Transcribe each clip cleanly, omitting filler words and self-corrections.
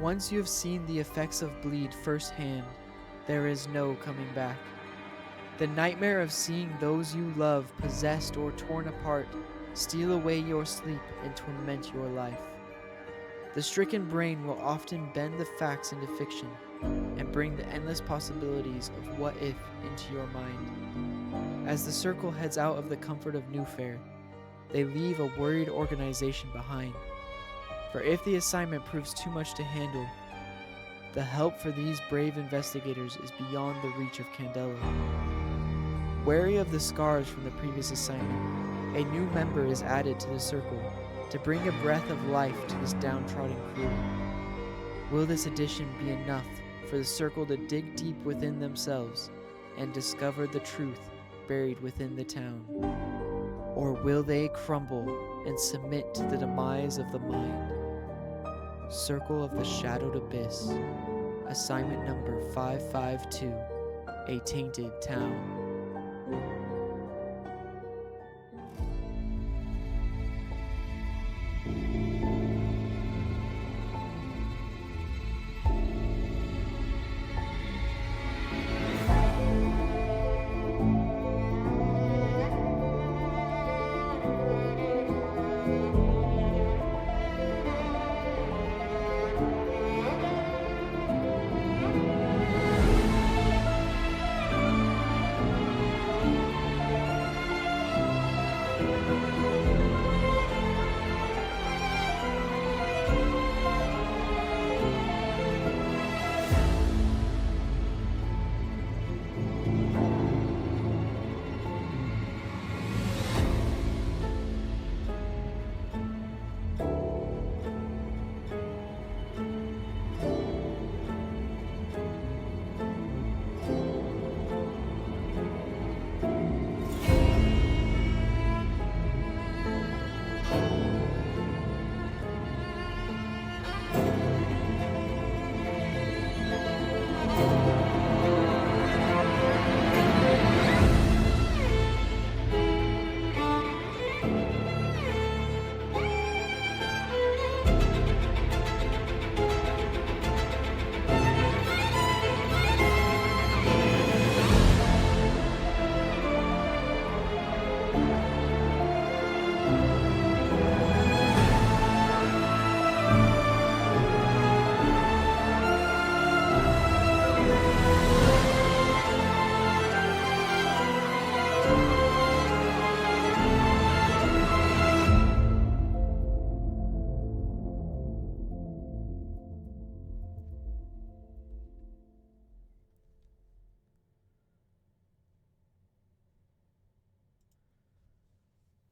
Once you have seen the effects of bleed firsthand, there is no coming back. The nightmare of seeing those you love possessed or torn apart steal away your sleep and torment your life. The stricken brain will often bend the facts into fiction and bring the endless possibilities of what if into your mind. As the circle heads out of the comfort of Newfaire, they leave a worried organization behind. For if the assignment proves too much to handle, the help for these brave investigators is beyond the reach of Candela. Wary of the scars from the previous assignment, a new member is added to the circle to bring a breath of life to this downtrodden crew. Will this addition be enough for the circle to dig deep within themselves and discover the truth buried within the town? Or will they crumble and submit to the demise of the mind? Circle of the Shadowed Abyss, Assignment Number 552, A Tainted Town.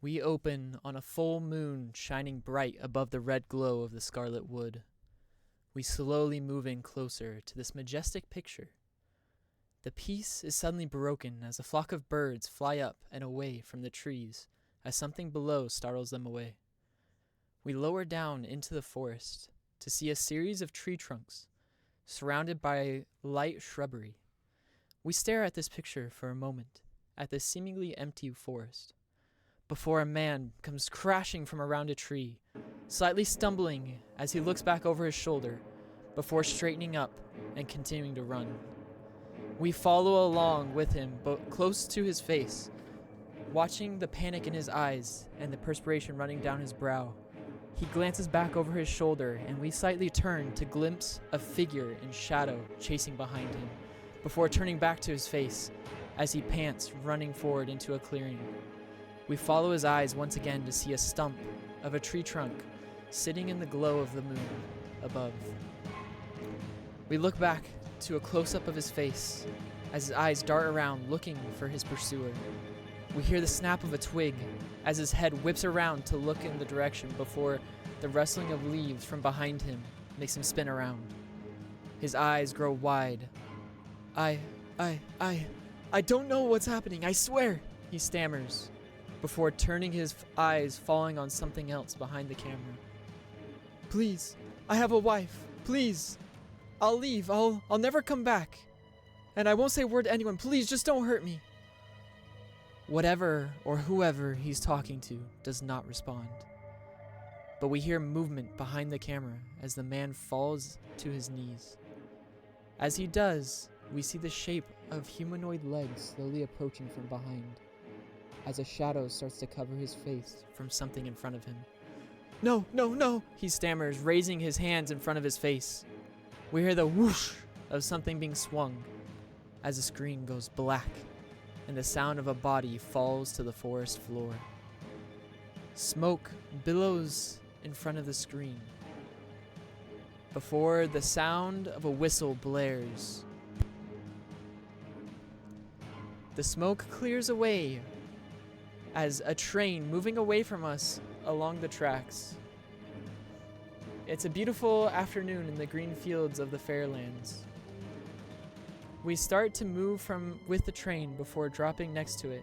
We open on a full moon shining bright above the red glow of the scarlet wood. We slowly move in closer to this majestic picture. The peace is suddenly broken as a flock of birds fly up and away from the trees as something below startles them away. We lower down into the forest to see a series of tree trunks surrounded by light shrubbery. We stare at this picture for a moment at this seemingly empty forest, before a man comes crashing from around a tree, slightly stumbling as he looks back over his shoulder before straightening up and continuing to run. We follow along with him, but close to his face, watching the panic in his eyes and the perspiration running down his brow. He glances back over his shoulder, and we slightly turn to glimpse a figure in shadow chasing behind him, before turning back to his face as he pants, running forward into a clearing. We follow his eyes once again to see a stump of a tree trunk sitting in the glow of the moon above. We look back to a close-up of his face as his eyes dart around looking for his pursuer. We hear the snap of a twig as his head whips around to look in the direction before the rustling of leaves from behind him makes him spin around. His eyes grow wide. I don't know what's happening, I swear, he stammers, before turning his eyes falling on something else behind the camera. Please, I have a wife, please. I'll leave, I'll never come back. And I won't say a word to anyone, please, just don't hurt me. Whatever or whoever he's talking to does not respond. but we hear movement behind the camera as the man falls to his knees. As he does, we see the shape of humanoid legs slowly approaching from behind, as a shadow starts to cover his face from something in front of him. No, no, no, he stammers, raising his hands in front of his face. We hear the whoosh of something being swung as the screen goes black and the sound of a body falls to the forest floor. Smoke billows in front of the screen before the sound of a whistle blares. The smoke clears away as a train moving away from us along the tracks. It's a beautiful afternoon in the green fields of the Fairlands. We start to move with the train before dropping next to it.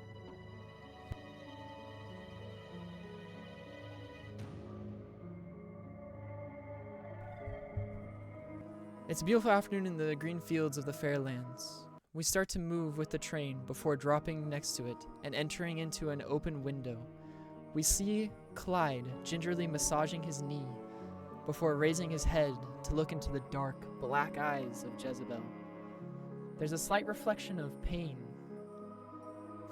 It's a beautiful afternoon in the green fields of the Fairlands. We start to move with the train before dropping next to it and entering into an open window. We see Clyde gingerly massaging his knee before raising his head to look into the dark, black eyes of Jezebel. There's a slight reflection of pain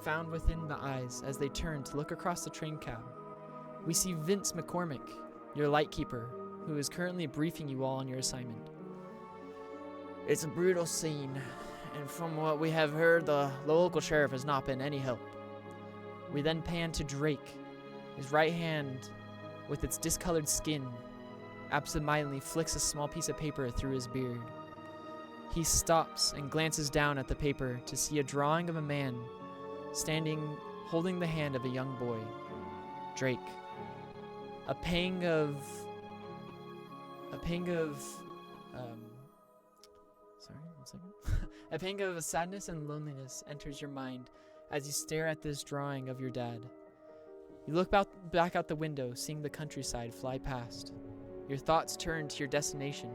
found within the eyes as they turn to look across the train cab. We see Vince McCormick, your lightkeeper, who is currently briefing you all on your assignment. It's a brutal scene, and from what we have heard, the local sheriff has not been any help. We then pan to Drake. His right hand, with its discolored skin, absentmindedly flicks a small piece of paper through his beard. He stops and glances down at the paper to see a drawing of a man standing holding the hand of a young boy, Drake. A pang of sadness and loneliness enters your mind as you stare at this drawing of your dad. You look back out the window, seeing the countryside fly past. Your thoughts turn to your destination,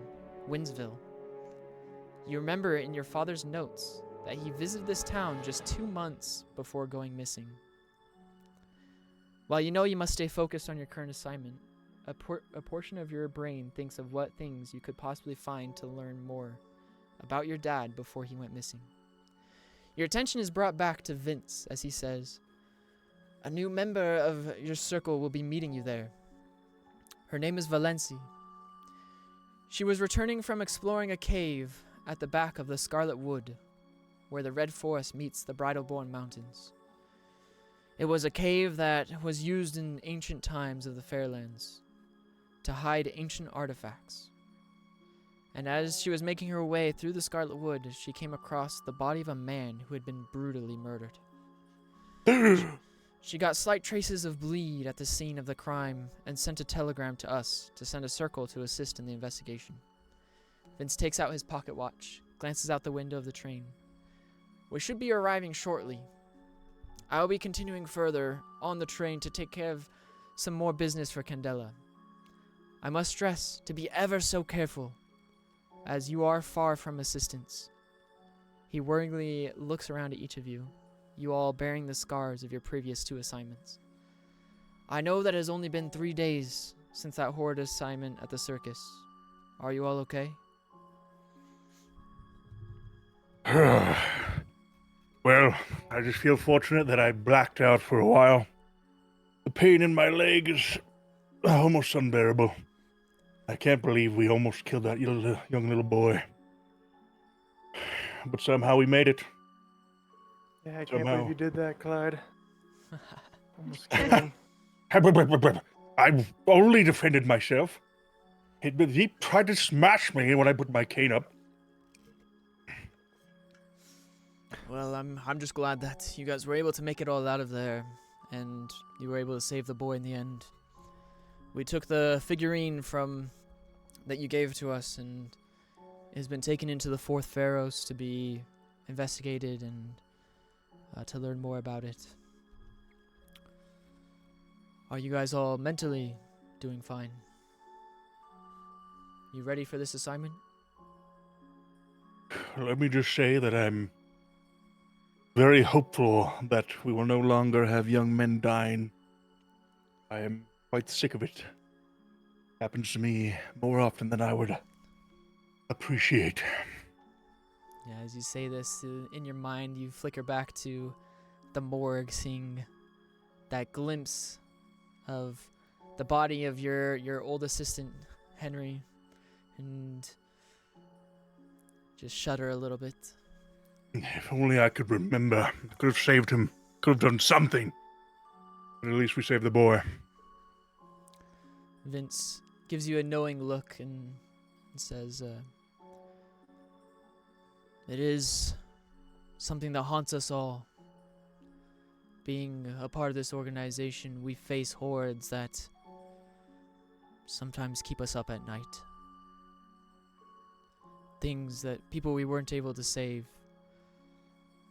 Winsville. You remember in your father's notes that he visited this town just 2 months before going missing. While you know you must stay focused on your current assignment, a portion of your brain thinks of what things you could possibly find to learn more about your dad before he went missing. Your attention is brought back to Vince as he says, "A new member of your circle will be meeting you there. Her name is Valenci. She was returning from exploring a cave at the back of the Scarlet Wood, where the Red Forest meets the Bridleborn Mountains. It was a cave that was used in ancient times of the Fairlands to hide ancient artifacts. And as she was making her way through the Scarlet Wood, she came across the body of a man who had been brutally murdered. She got slight traces of bleed at the scene of the crime and sent a telegram to us to send a circle to assist in the investigation." Vince takes out his pocket watch, glances out the window of the train. "We should be arriving shortly. I will be continuing further on the train to take care of some more business for Candela. I must stress to be ever so careful, as you are far from assistance." He worryingly looks around at each of you, you all bearing the scars of your previous 2 assignments. "I know that it has only been 3 days since that horrid assignment at the circus. Are you all okay?" Well, I just feel fortunate that I blacked out for a while. The pain in my leg is almost unbearable. I can't believe we almost killed that young little boy. But somehow we made it. Yeah, I can't believe you did that, Clyde. Almost killed him. I only defended myself. He tried to smash me when I put my cane up. Well, I'm just glad that you guys were able to make it all out of there, and you were able to save the boy in the end. We took the figurine that you gave to us, and it has been taken into the 4th Pharaohs to be investigated and to learn more about it. Are you guys all mentally doing fine? You ready for this assignment? Let me just say that I'm very hopeful that we will no longer have young men dying. I am quite sick of it. happens to me more often than I would appreciate. Yeah, as you say this, in your mind, you flicker back to the morgue, seeing that glimpse of the body of your old assistant, Henry, and just shudder a little bit. If only I could remember. I could have saved him. Could have done something. But at least we saved the boy. Vince gives you a knowing look and says, it is something that haunts us all. Being a part of this organization, we face hordes that sometimes keep us up at night. Things that people we weren't able to save,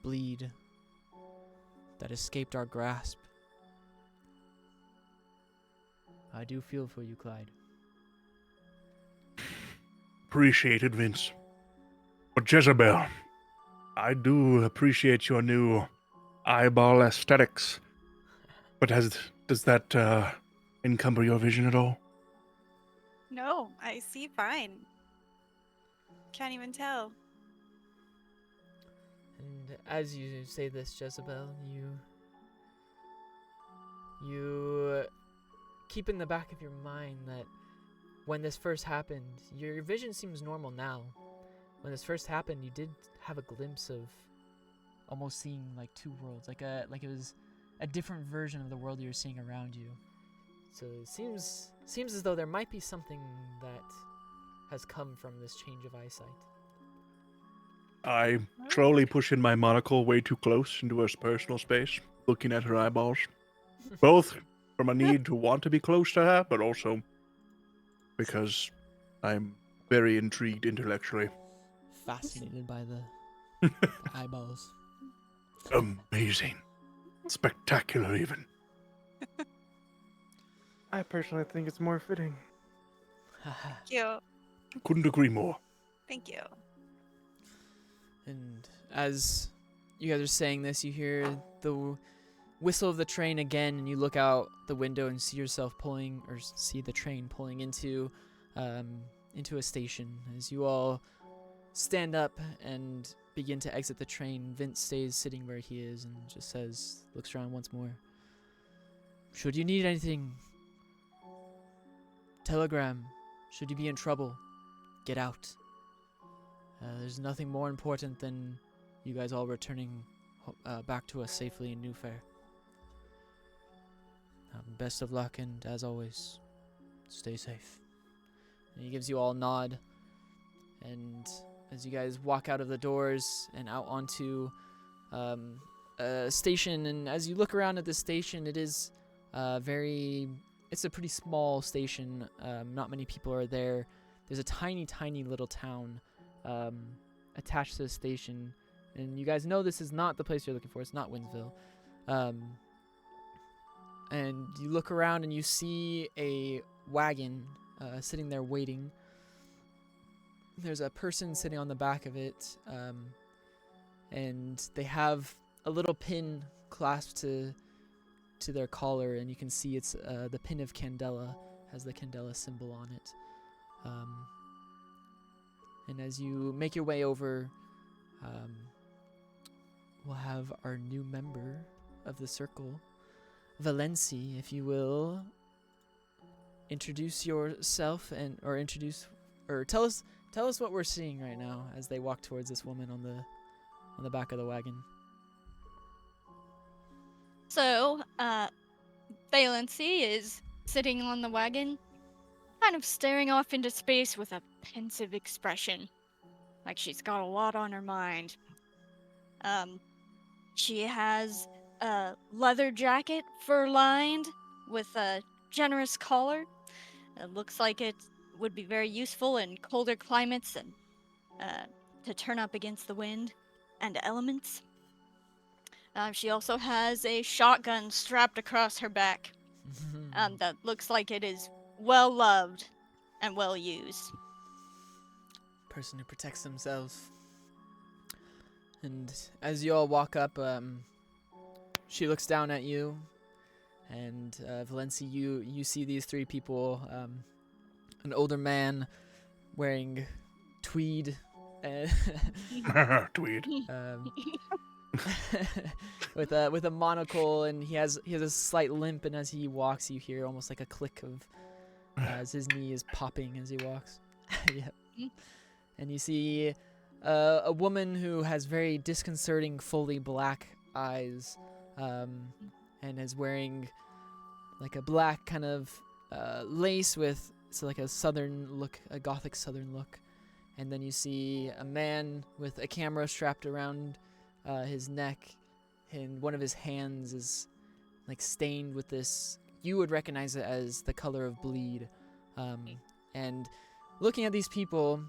bleed, that escaped our grasp. I do feel for you, Clyde. Appreciated, Vince. But Jezebel, I do appreciate your new eyeball aesthetics. But does that encumber your vision at all? No, I see fine. Can't even tell. And as you say this, Jezebel, you keep in the back of your mind that when this first happened, your vision seems normal now. When this first happened, you did have a glimpse of almost seeing like two worlds, like it was a different version of the world you're seeing around you. So it seems as though there might be something that has come from this change of eyesight. I slowly push in my monocle way too close into her personal space, looking at her eyeballs. Both from a need to want to be close to her, but also because I'm very intrigued intellectually. Fascinated by the eyeballs. Amazing. Spectacular, even. I personally think it's more fitting. Thank you. Couldn't agree more. Thank you. And as you guys are saying this, you hear the whistle of the train again, and you look out the window and see yourself see the train pulling into a station. As you all stand up and begin to exit the train, Vince stays sitting where he is and just looks around once more. Should you need anything, telegram. Should you be in trouble, get out. There's nothing more important than you guys all returning back to us safely in Newfaire. Best of luck, and as always, stay safe. And he gives you all a nod, and as you guys walk out of the doors and out onto a station, and as you look around at the station, it is it's a pretty small station. Not many people are there. There's a tiny, tiny little town attached to the station, and you guys know this is not the place you're looking for. It's not Winsville. And you look around and you see a wagon sitting there waiting. There's a person sitting on the back of it, and they have a little pin clasped to their collar, and you can see it's the pin of Candela, has the Candela symbol on it. And as you make your way over, we'll have our new member of the circle, Valenci, if you will, introduce yourself or tell us what we're seeing right now as they walk towards this woman on the back of the wagon. So, Valency is sitting on the wagon, kind of staring off into space with a pensive expression, like she's got a lot on her mind. She has a leather jacket, fur-lined, with a generous collar. It looks like it would be very useful in colder climates and to turn up against the wind and elements. She also has a shotgun strapped across her back that looks like it is well loved and well used. Person who protects themselves. And as you all walk up, she looks down at you, and Valenci, you see these three people an older man wearing tweed and Tweed. with a monocle, and he has a slight limp, and as he walks you hear almost like a click of as his knee is popping as he walks. Yep. And you see a woman who has very disconcerting fully black eyes, and is wearing like a black kind of lace with like a southern look, a gothic southern look. And then you see a man with a camera strapped around his neck, and one of his hands is like stained with this. You would recognize it as the color of bleed. And looking at these people,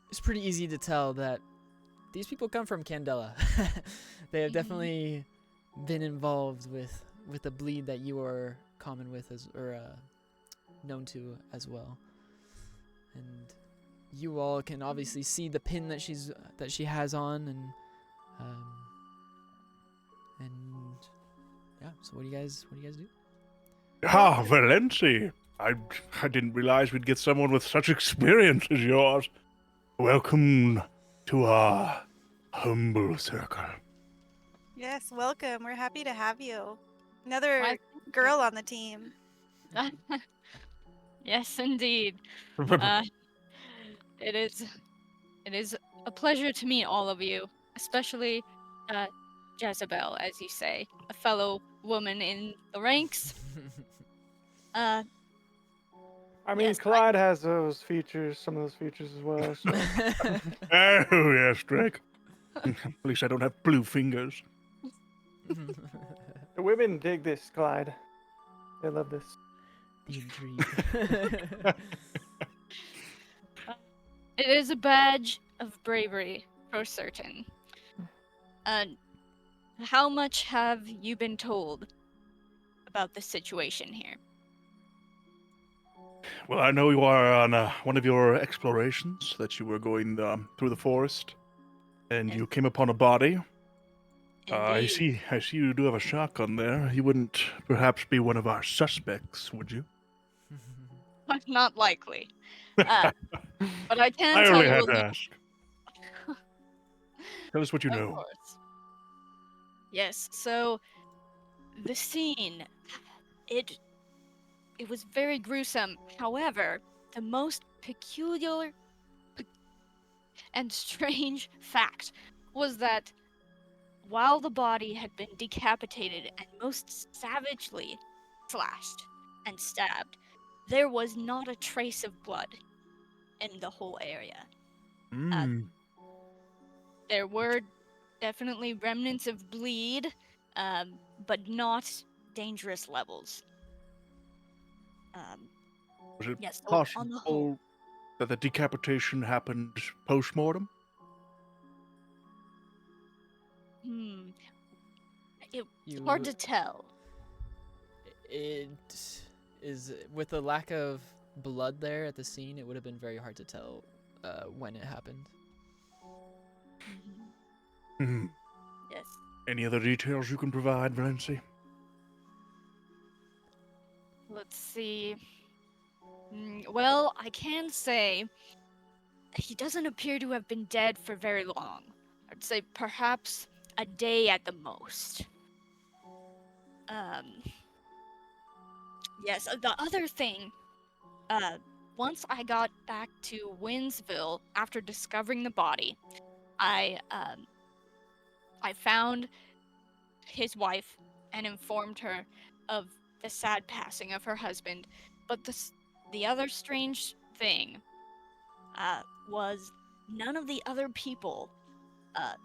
it's pretty easy to tell that these people come from Candela. They have definitely been involved with the bleed that you are common with known to as well. And you all can obviously see the pin that she has on, and yeah. So what do you guys do? Ah, Valenci. I didn't realize we'd get someone with such experience as yours. Welcome to our humble circle. Yes, welcome. We're happy to have you. Another Why, girl on the team. Yes, indeed. It is a pleasure to meet all of you, especially Jezebel, as you say, a fellow woman in the ranks. I mean, Yes, Clyde has those features, some of those features as well. So. Oh, yes, Drake. At least I don't have blue fingers. The women dig this, Clyde. They love this. The intrigue. It is a badge of bravery, for certain. How much have you been told about the situation here? Well, I know you are on one of your explorations that you were going through the forest, and you came upon a body. I Indeed. see you do have a shotgun there. You wouldn't perhaps be one of our suspects, would you? Not likely. But I can I tell only you a had to little. ask. Tell us what you Of know. course. Yes, so the scene, it was very gruesome. However, the most peculiar and strange fact was that while the body had been decapitated and most savagely slashed and stabbed, there was not a trace of blood in the whole area. Mm. There were definitely remnants of bleed, but not dangerous levels. Was it Yes, so on the whole. possible that the decapitation happened post-mortem? It's hard to tell. It is, with the lack of blood there at the scene, it would have been very hard to tell when it happened. Hmm. Yes. Any other details you can provide, Valenci? Let's see. Well, I can say he doesn't appear to have been dead for very long. I'd say perhaps a day at the most. Yes, the other thing, once I got back to Winsville after discovering the body, I found his wife and informed her of the sad passing of her husband. But the other strange thing was none of the other people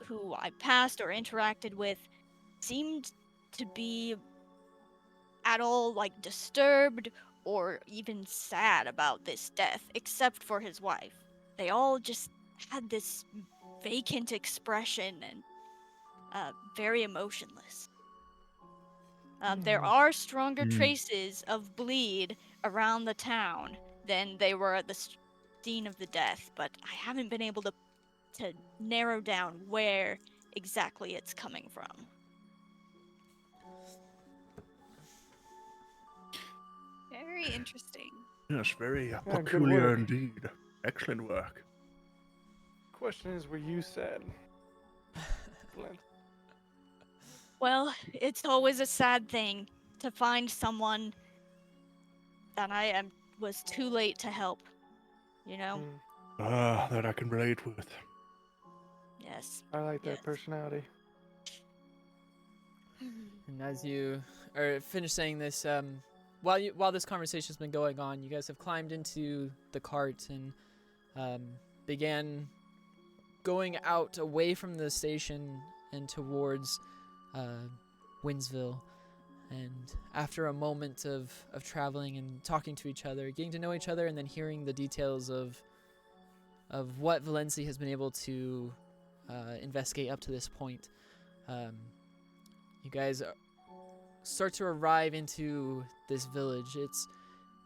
who I passed or interacted with seemed to be at all like disturbed or even sad about this death, except for his wife. They all just had this vacant expression and very emotionless. There are stronger traces of bleed around the town than they were at the scene of the death, but I haven't been able to narrow down where exactly it's coming from. Very interesting. Yes, very good peculiar work. indeed. Excellent work. Question is, were you sad? Flint. Well, it's always a sad thing to find someone that was too late to help. You know? That I can relate with. Yes. I like that Yes. personality. And as you are finished saying this, while this conversation's been going on, you guys have climbed into the cart and began going out away from the station and towards Winsville. And after a moment of traveling and talking to each other, getting to know each other, and then hearing the details of what Valencia has been able to investigate up to this point, you guys start to arrive into this village.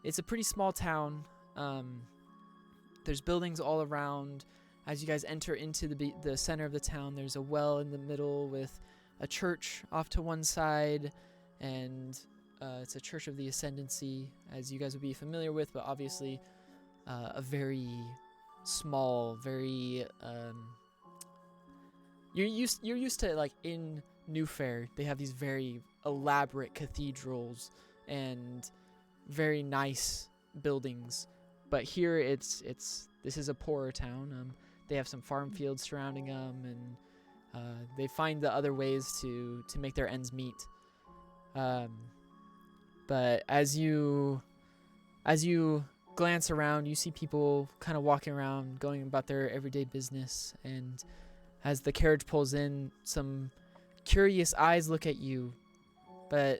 It's a pretty small town. There's buildings all around. As you guys enter into the center of the town, there's a well in the middle with a church off to one side, and it's a Church of the Ascendancy, as you guys would be familiar with, but obviously a very small, very you're used to, like, in Newfaire, they have these very elaborate cathedrals and very nice buildings, but here this is a poorer town. They have some farm fields surrounding them, and they find the other ways to make their ends meet. But as you glance around, you see people kind of walking around, going about their everyday business, and as the carriage pulls in, some curious eyes look at you, but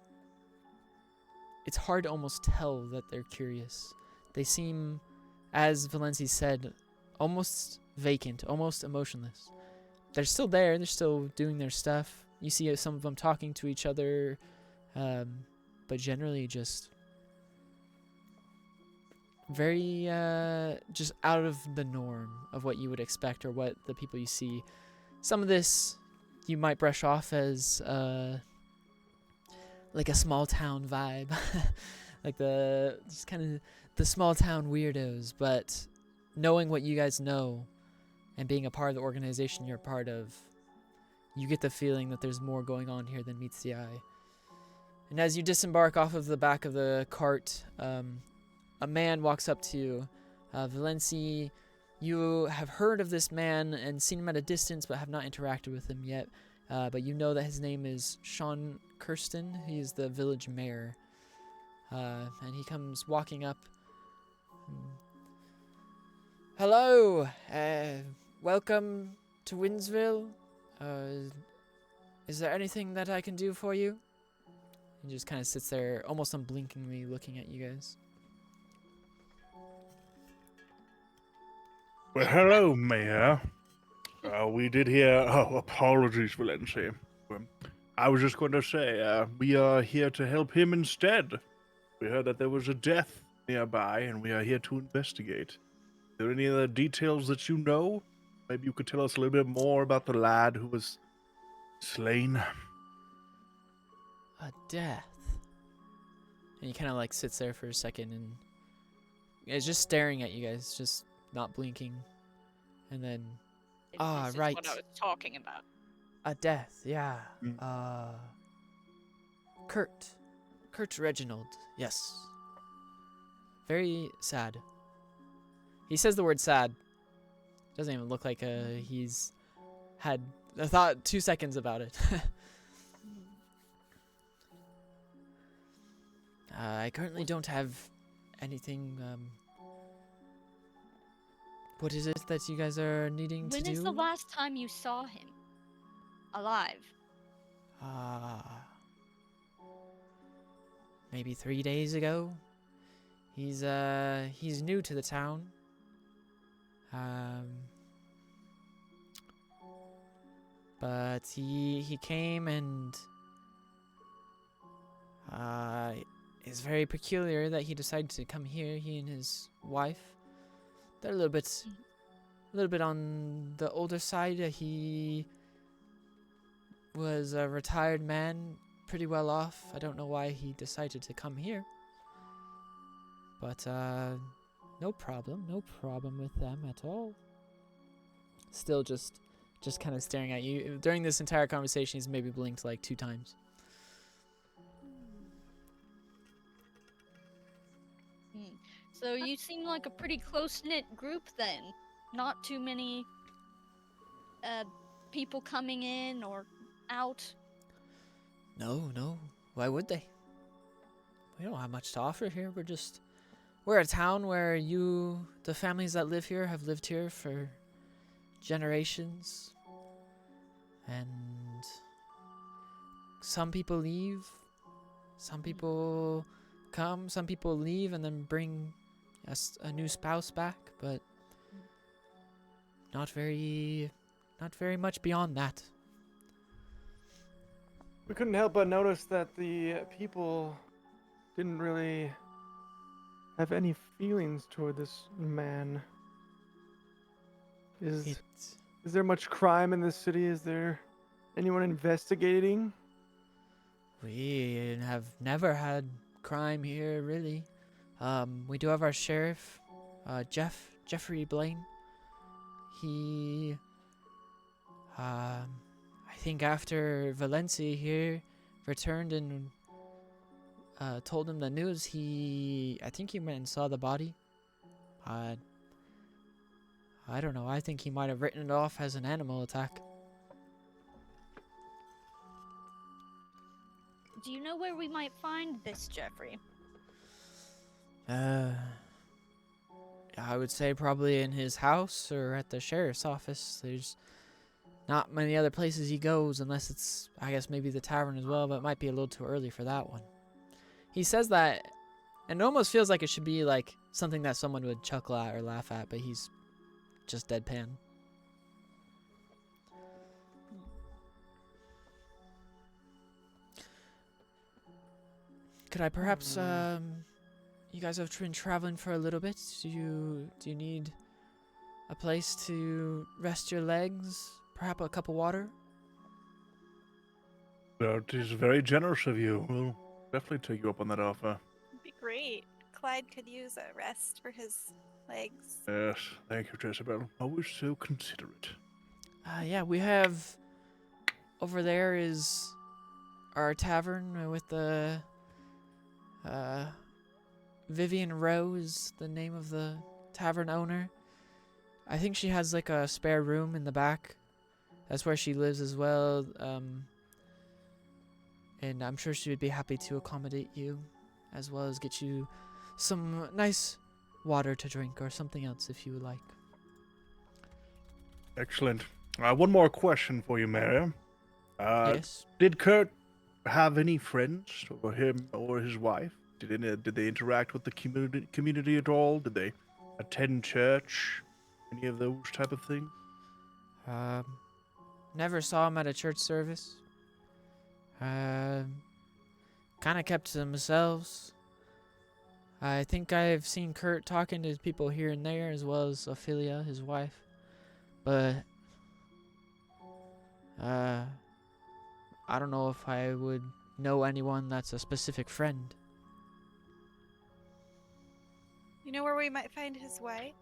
it's hard to almost tell that they're curious. They seem, as Valencia said, almost vacant, almost emotionless. They're still there, they're still doing their stuff. You see some of them talking to each other, but generally just very just out of the norm of what you would expect or what the people you see. Some of this you might brush off as like a small town vibe, like just kind of the small town weirdos. But knowing what you guys know and being a part of the organization you're a part of, you get the feeling that there's more going on here than meets the eye. And as you disembark off of the back of the cart, a man walks up to you. Valencia, you have heard of this man and seen him at a distance, but have not interacted with him yet. But you know that his name is Sean Kirsten. He is the village mayor. And he comes walking up. Hello, welcome to Winsville. Is there anything that I can do for you? He just kind of sits there, almost unblinkingly looking at you guys. Well, hello, Mayor. We did hear... Oh, apologies, Valencia. I was just going to say, we are here to help him instead. We heard that there was a death nearby, and we are here to investigate. Are there any other details that you know? Maybe you could tell us a little bit more about the lad who was slain. A death. And he kind of like sits there for a second and is just staring at you guys, just not blinking. And then, This right. is what I was talking about. A death, yeah. Mm. Kurt Reginald, yes. Very sad. He says the word sad. Doesn't even look like he's had a thought 2 seconds about it. I currently don't have anything. What is it that you guys are needing to do? When is the last time you saw him? Alive? Maybe 3 days ago. He's new to the town. But he came and it's very peculiar that he decided to come here. He and his wife, they're a little bit on the older side. He was a retired man, pretty well off. I don't know why he decided to come here. But, no problem with them at all. Still just kind of staring at you. During this entire conversation, he's maybe blinked like 2 times. So you seem like a pretty close-knit group then. Not too many people coming in or out. No. Why would they? We don't have much to offer here. We're a town where the families that live here have lived here for generations. And some people leave, some people come, some people leave and then bring a new spouse back, but not very much beyond that. We couldn't help but notice that the people didn't really have any feelings toward this man. Is there much crime in this city? Is there anyone investigating? We have never had crime here, really. We do have our sheriff, Jeffrey Blaine. He, I think after Valencia here returned and told him the news, I think he went and saw the body. I don't know. I think he might have written it off as an animal attack. Do you know where we might find this Jeffrey? I would say probably in his house or at the sheriff's office. There's not many other places he goes unless it's, I guess, maybe the tavern as well, but it might be a little too early for that one. He says that, and it almost feels like it should be like something that someone would chuckle at or laugh at, but he's just deadpan. Could I perhaps, you guys have been traveling for a little bit. Do you need a place to rest your legs? Perhaps a cup of water? That is very generous of you. We'll definitely take you up on that offer. It'd be great. Clyde could use a rest for his legs. Yes, thank you, Jezebel. Always so considerate. Yeah, we have... Over there is our tavern with the... Vivian Rowe is the name of the tavern owner. I think she has like a spare room in the back. That's where she lives as well. And I'm sure she would be happy to accommodate you, as well as get you some nice water to drink or something else if you would like. Excellent. One more question for you, Mary. Yes? Did Kurt have any friends, or him or his wife? Did they interact with the community at all? Did they attend church? Any of those type of things? Never saw him at a church service. Kind of kept to themselves. I think I've seen Kurt talking to people here and there, as well as Ophelia, his wife. But, I don't know if I would know anyone that's a specific friend. You know where we might find his wife?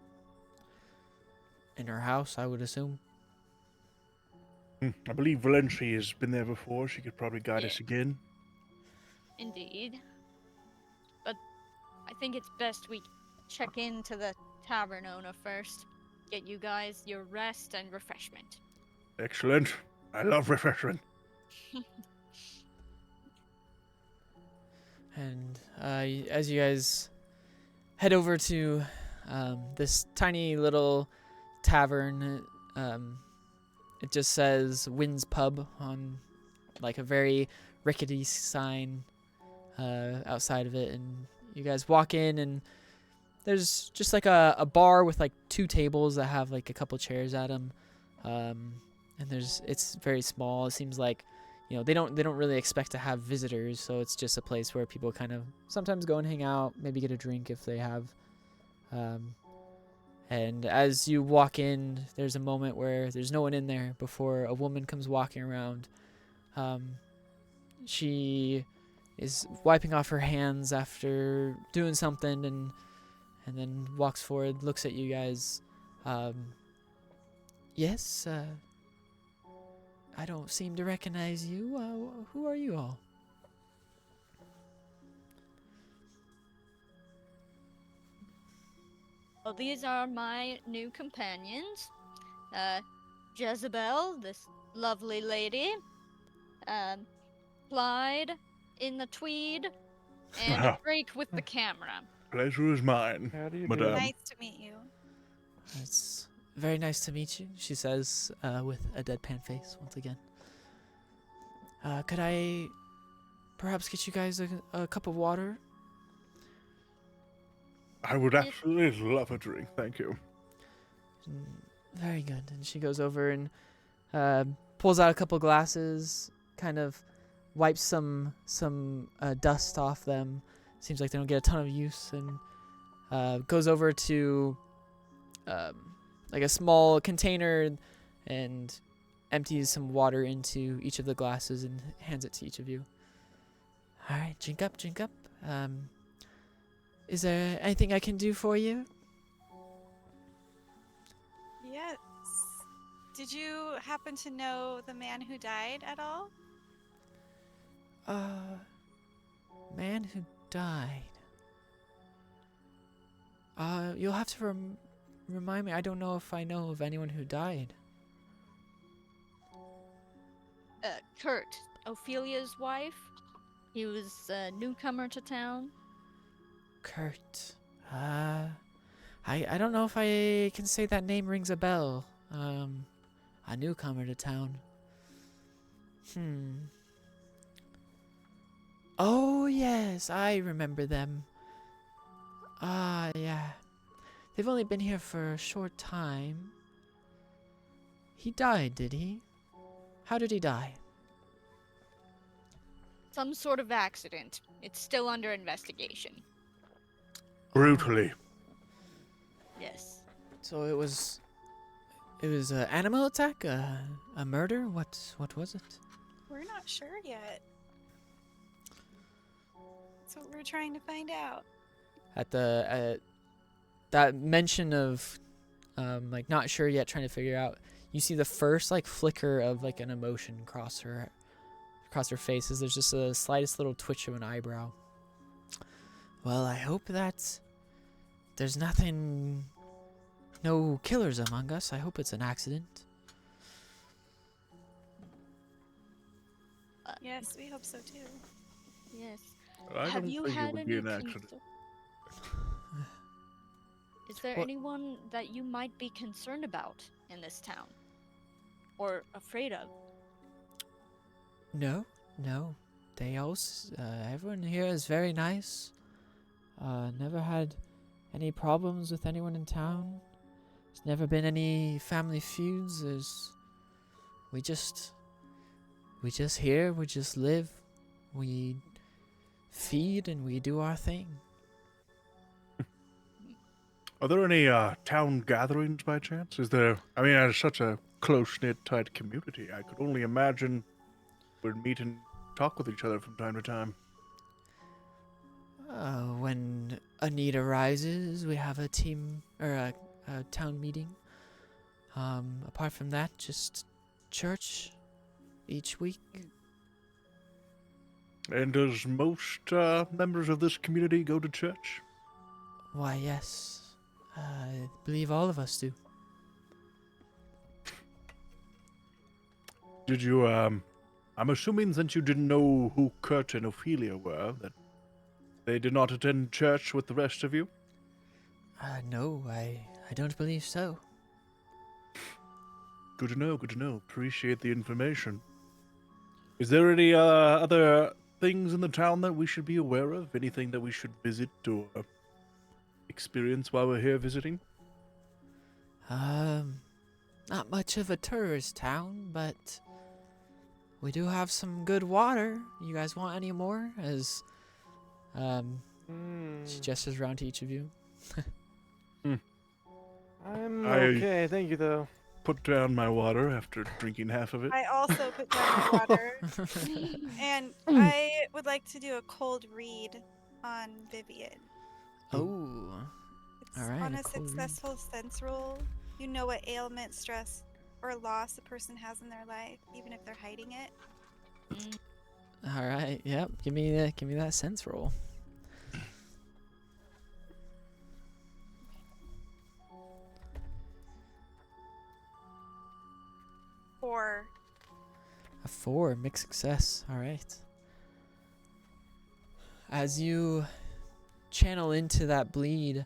In her house, I would assume. I believe Valencia has been there before. She could probably guide us again. Indeed. But I think it's best we check into the tavern owner first. Get you guys your rest and refreshment. Excellent. I love refreshment. And as you guys head over to this tiny little tavern, it just says Wynn's Pub on like a very rickety sign outside of it, and you guys walk in, and there's just like a bar with like 2 tables that have like a couple chairs at them, and it's very small. It seems like, you know, they don't really expect to have visitors, so it's just a place where people kind of sometimes go and hang out, maybe get a drink if they have. And as you walk in, there's a moment where there's no one in there before a woman comes walking around. She is wiping off her hands after doing something, and and then walks forward, looks at you guys. Yes, I don't seem to recognize you. Who are you all? Well, these are my new companions. Jezebel, this lovely lady. Clyde in the tweed, and Drake with the camera. Pleasure is mine, How do you madame. do? Nice to meet you. It's very nice to meet you, she says, with a deadpan face once again. Could I perhaps get you guys a cup of water? I would absolutely love a drink, thank you. Very good. And she goes over and pulls out a couple glasses, kind of wipes some dust off them. Seems like they don't get a ton of use, and goes over to like a small container and empties some water into each of the glasses and hands it to each of you. All right, drink up, drink up. Is there anything I can do for you? Yes. Did you happen to know the man who died at all? Man who died. You'll have to remind me. I don't know if I know of anyone who died. Kurt, Ophelia's wife. He was a newcomer to town. Kurt. I don't know if I can say that name rings a bell. A newcomer to town. Oh, yes, I remember them. Yeah. They've only been here for a short time. He died, did he? How did he die? Some sort of accident. It's still under investigation. Brutally. Yes. So it was an animal attack, a murder. What was it? We're not sure yet. That's what we're trying to find out. At that mention of like not sure yet, trying to figure out, you see the first like flicker of like an emotion across her face. As there's just the slightest little twitch of an eyebrow. Well, I hope that there's nothing, no killers among us. I hope it's an accident. Yes, we hope so too. Yes. I Have don't you think it had would any be an accident. Is there What- anyone that you might be concerned about in this town? Or afraid of? No. They all, everyone here is very nice. Never had any problems with anyone in town. There's never been any family feuds. We just here, we just live, we feed, and we do our thing. Are there any town gatherings by chance? Is there? I mean, as such a close-knit, tight community, I could only imagine we'd meet and talk with each other from time to time. When a need arises, we have a team or a town meeting. Apart from that, just church each week. And does most members of this community go to church? Why, yes. I believe all of us do. Did you, I'm assuming since you didn't know who Kurt and Ophelia were, that they did not attend church with the rest of you? No, I don't believe so. Good to know. Appreciate the information. Is there any other things in the town that we should be aware of? Anything that we should visit or experience while we're here visiting? Not much of a tourist town, but we do have some good water. You guys want any more? As she gestures around to each of you. I'm I- okay, thank you though. Put down my water after drinking half of it. I also put down my water, and I would like to do a cold read on Vivian. Oh, All right, on a a cold read. successful sense roll, you know what ailment, stress, or loss a person has in their life, even if they're hiding it. Mm, All right. Yep. Give me that sense roll. Or A 4, mixed success. All right. As you channel into that bleed,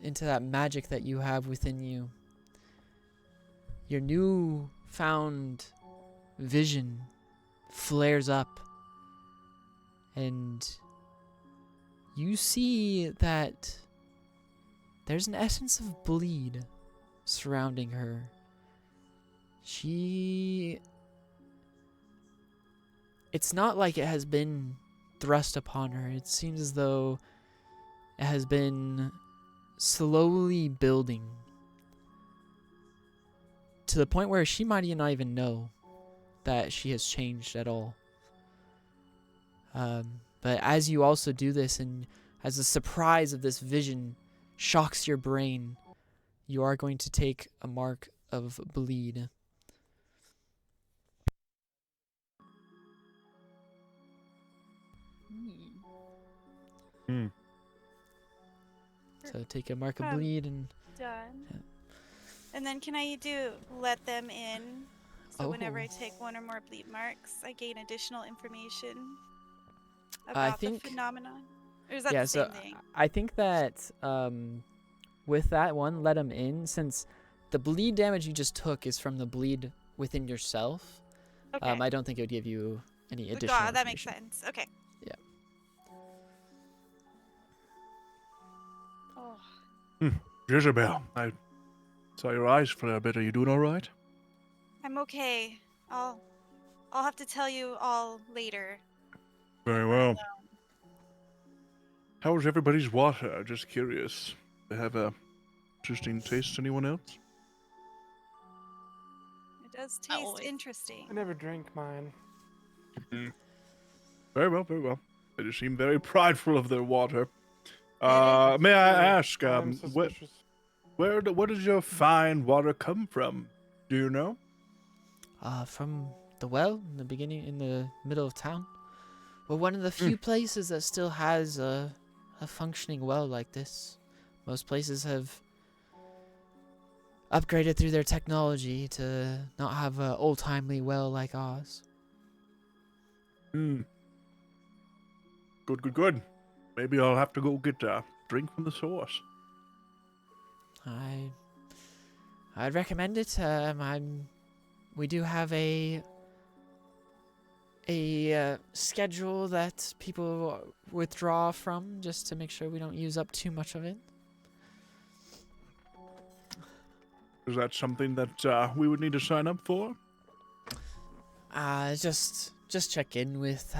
into that magic that you have within you, your newfound vision flares up, and you see that there's an essence of bleed surrounding her. It's not like it has been thrust upon her. It seems as though it has been slowly building to the point where she might not even know that she has changed at all. But as you also do this, and as the surprise of this vision shocks your brain, you are going to take a mark of bleed. mm. So take a mark of Um, bleed and... done. Yeah. And then can I do let them in? So whenever I Oh. take one or more bleed marks, I gain additional information I about think- the phenomenon. Or is that yeah, the so same thing? I think that with that one, let him in, since the bleed damage you just took is from the bleed within yourself. Okay. I don't think it would give you any Got- additional that makes information. sense. Okay. Yeah. Oh, Jezebel, I saw your eyes flare a bit. Are you doing all right? I'm okay. I'll have to tell you all later. Very well. How was everybody's water? Just curious. They have a interesting taste. Anyone else? It does taste Always. interesting. I never drink mine. Very well, very well. They just seem very prideful of their water. Yeah. May I Really, ask, I'm suspicious. where does your fine water come from? Do you know? From the well in the beginning, in the middle of town. We're one of the few places that still has a functioning well like this. Most places have upgraded through their technology to not have an old-timely well like ours. Good, good, good. Maybe I'll have to go get a drink from the source. I'd recommend it. We do have a schedule that people withdraw from, just to make sure we don't use up too much of it. Is that something that we would need to sign up for? Just check in with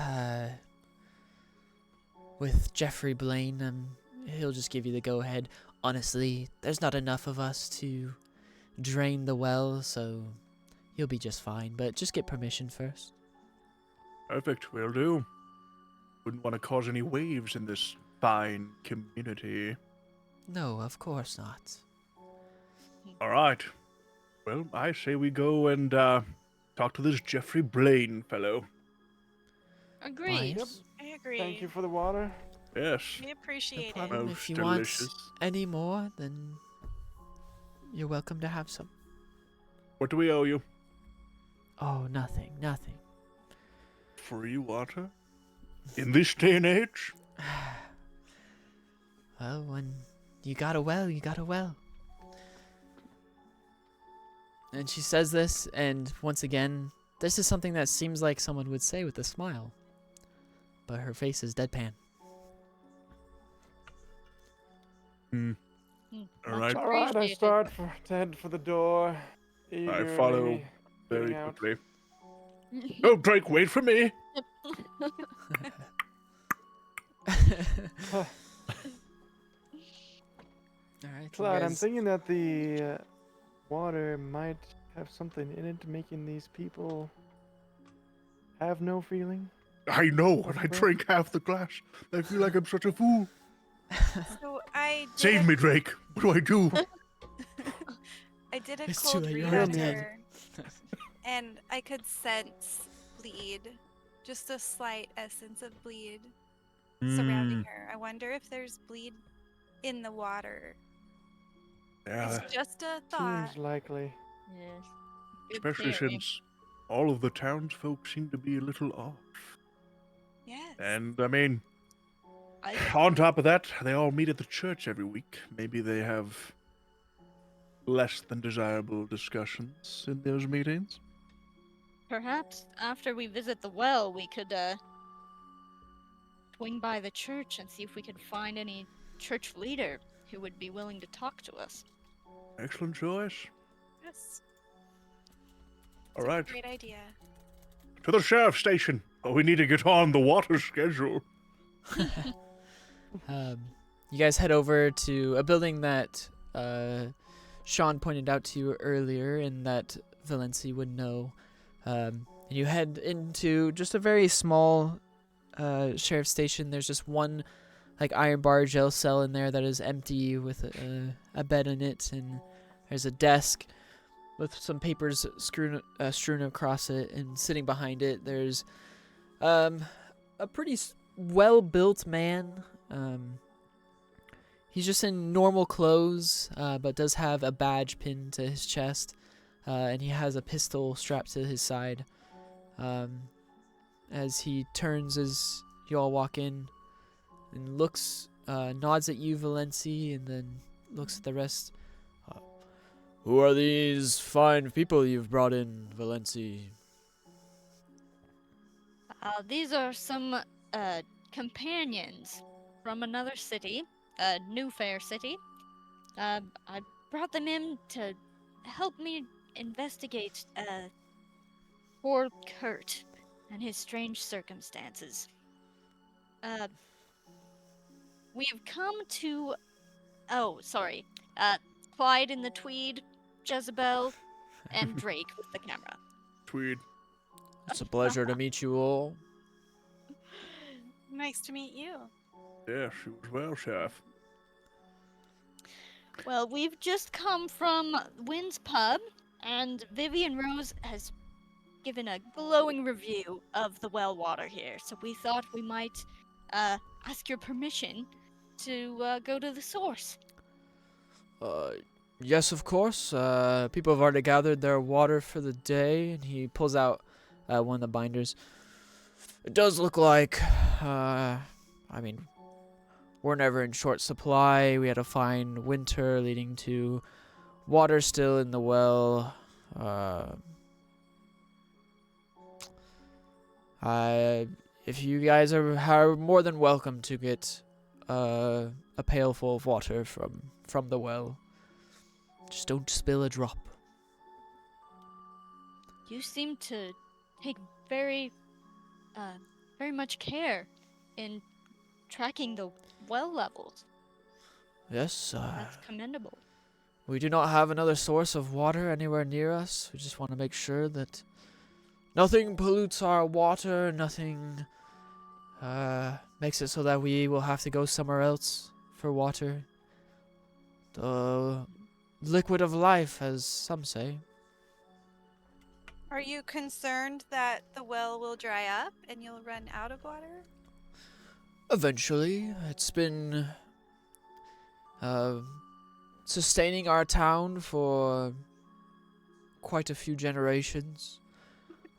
Jeffrey Blaine. He'll just give you the go-ahead. Honestly, there's not enough of us to drain the well, so you'll be just fine. But just get permission first. Perfect, will do. Wouldn't want to cause any waves in this fine community. No, of course not. All right. Well, I say we go and talk to this Jeffrey Blaine fellow. Agreed. Yes. I agree. Thank you for the water. Yes. We No appreciate it. problem. Most If you want delicious. any more, then you're welcome to have some. What do we owe you? Oh, nothing. Free water? In this day and age? Well, when you got a well, you got a well. And she says this, and once again, this is something that seems like someone would say with a smile. But her face is deadpan. All right. All right, I Appreciated. start to head for the door. I follow eagerly very getting out. quickly. Oh, Drake, wait for me. Alright, Cloud, I'm thinking that the water might have something in it, making these people have no feeling. I know, and I Okay. drank half the glass. I feel like I'm such a fool. So I did Save me, Drake. What do I do? I did a It's too cold late, read you're on already dead. her, and I could sense bleed, just a slight essence of bleed surrounding Mm, her. I wonder if there's bleed in the water. yeah, It's just a thought. Seems likely. Yes. Good especially theory. since all of the townsfolk seem to be a little off. Yes. And, I mean, I on top of that, they all meet at the church every week. Maybe they have less than desirable discussions in those meetings. perhaps after we visit the well, we could swing by the church and see if we could find any church leader who would be willing to talk to us. Excellent choice. Yes. All It's a right, great idea. to the sheriff's station. Oh, we need to get on the water schedule. You guys head over to a building that Sean pointed out to you earlier and that Valenci would know. And you head into just a very small sheriff's station. There's just one like iron bar jail cell in there that is empty with a bed in it, and there's a desk with some papers strewn across it, and sitting behind it there's a pretty well-built man. He's just in normal clothes, but does have a badge pinned to his chest, and he has a pistol strapped to his side. As he turns as you all walk in and looks, nods at you, Valenci, and then looks at the rest. Who are these fine people you've brought in, Valenci? These are some companions from another city, Newfaire city. I brought them in to help me investigate poor Kurt and his strange circumstances. We have come to. Oh, sorry. Clyde in the tweed, Jezebel, and Drake with the camera. Tweed. It's a pleasure to meet you all. Nice to meet you. Yeah, she was well, Sheriff. Well, we've just come from Wynn's Pub, and Vivian Rose has given a glowing review of the well water here, so we thought we might ask your permission to go to the source. Yes, of course. People have already gathered their water for the day, and he pulls out one of the binders. It does look like, I mean, we're never in short supply. We had a fine winter leading to water still in the well. If you guys are more than welcome to get a pail full of water from the well. Just don't spill a drop. You seem to take very much care in tracking the well levels. Yes, That's commendable. we do not have another source of water anywhere near us. We just want to make sure that nothing pollutes our water, nothing makes it so that we will have to go somewhere else for water. The liquid of life, as some say. Are you concerned that the well will dry up and you'll run out of water? Eventually, it's been sustaining our town for quite a few generations.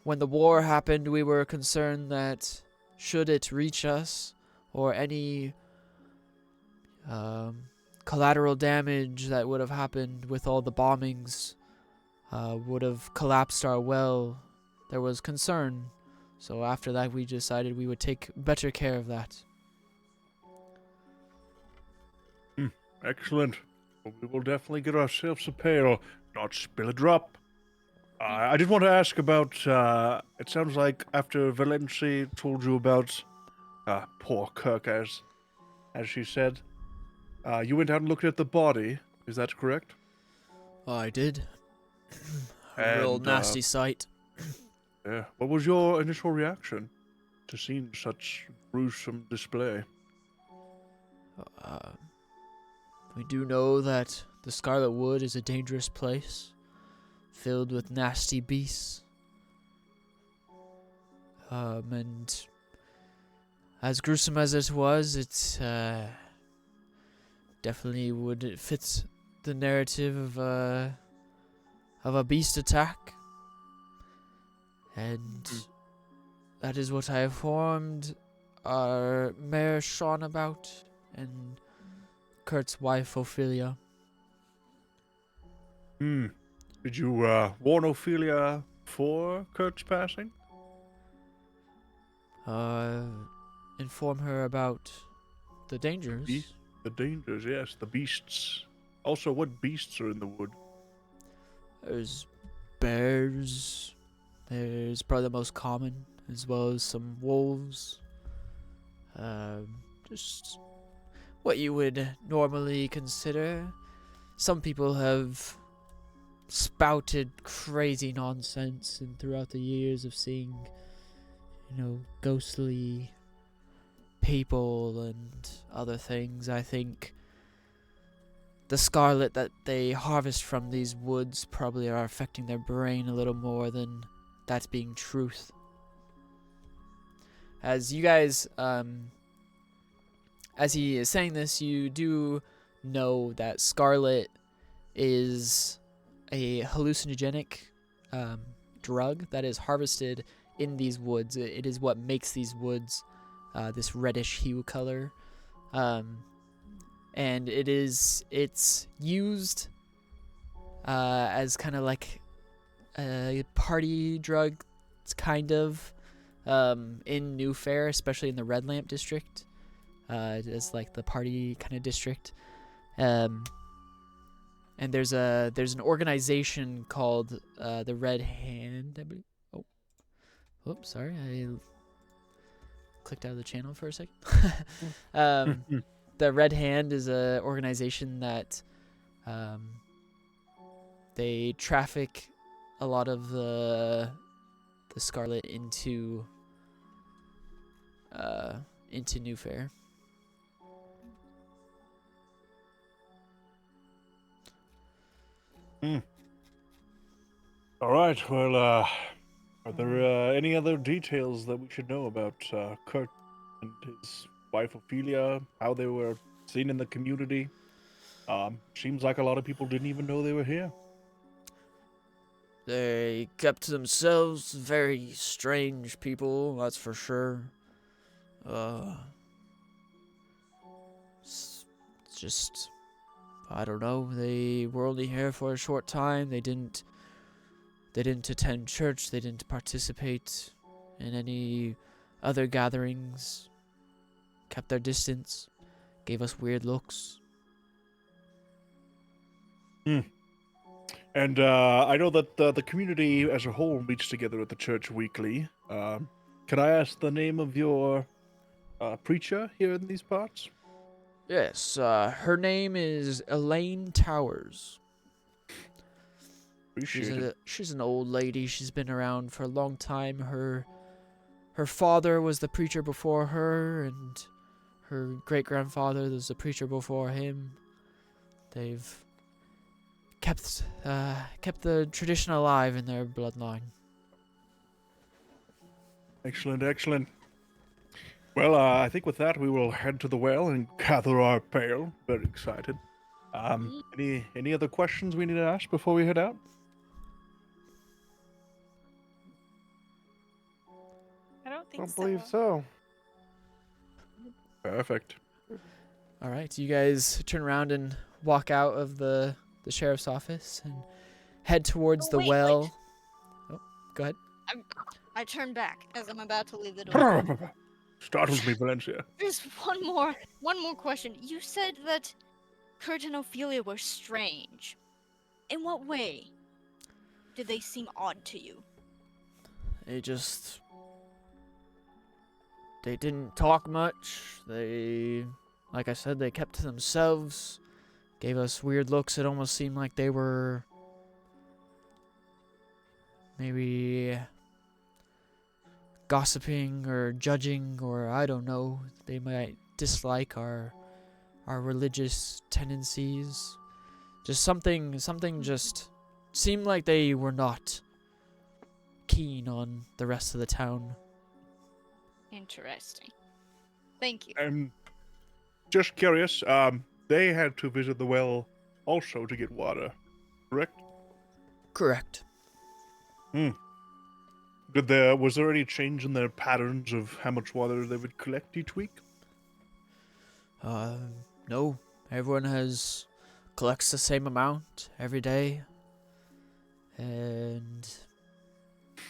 When the war happened, we were concerned that should it reach us, or any collateral damage that would have happened with all the bombings would have collapsed our well, there was concern. So after that, we decided we would take better care of that. Excellent. Well, we will definitely get ourselves a pail, not spill a drop. I did want to ask about, it sounds like after Valenci told you about poor Kirk, as she said, you went out and looked at the body. Is that correct? I did. A real And, nasty sight. Yeah. What was your initial reaction to seeing such gruesome display? Uh, we do know that the Scarlet Wood is a dangerous place, filled with nasty beasts. And as gruesome as it was, it definitely would fit the narrative of a beast attack. And that is what I informed our Mayor Sean about, and Kurt's wife Ophelia. Did you warn Ophelia before Kurt's passing? Inform her about the dangers. The dangers, yes. The beasts. Also, what beasts are in the wood? There's bears. There's probably the most common, as well as some wolves. Just what you would normally consider. Some people have spouted crazy nonsense, and throughout the years of seeing, ghostly people and other things, I think the scarlet that they harvest from these woods probably are affecting their brain a little more than that's being truth. As you guys, as he is saying this, you do know that scarlet is a hallucinogenic drug that is harvested in these woods. It is what makes these woods this reddish hue color. And it's used as kind of like a party drug, kind of, in Newfaire, especially in the Red Lamp district, as like the party kind of district. And there's an organization called the Red Hand, I believe. Oops, sorry, I clicked out of the channel for a second. The Red Hand is an organization that they traffic a lot of the scarlet into Newfaire. All right. Well, are there any other details that we should know about Kurt and his wife Ophelia? How they were seen in the community? Seems like a lot of people didn't even know they were here. They kept to themselves. Very strange people, that's for sure. It's just, I don't know. They were only here for a short time. They didn't attend church. They didn't participate in any other gatherings. Kept their distance. Gave us weird looks. And I know that the community as a whole meets together at the church weekly. Can I ask the name of your preacher here in these parts? Yes, her name is Elaine Towers. Appreciate it. She's an old lady. She's been around for a long time. Her father was the preacher before her, and her great-grandfather was the preacher before him. They've kept the tradition alive in their bloodline. Excellent, excellent. Well, I think with that we will head to the well and gather our pail. Very excited. Any other questions we need to ask before we head out? I don't I think don't believe so. Perfect. All right, you guys turn around and walk out of the sheriff's office and head towards the wait. Oh, go ahead. I turn back as I'm about to leave the door. Startles me, Valencia. There's one more question. You said that Kurt and Ophelia were strange. In what way did they seem odd to you? They didn't talk much. Like I said, they kept to themselves. Gave us weird looks. It almost seemed like they were maybe gossiping or judging, or I don't know. They might dislike our our religious tendencies. Just something just seemed like they were not keen on the rest of the town. Interesting. Thank you. I'm just curious. They had to visit the well also to get water, correct? Correct. Was there any change in their patterns of how much water they would collect each week? No. Everyone collects the same amount every day. And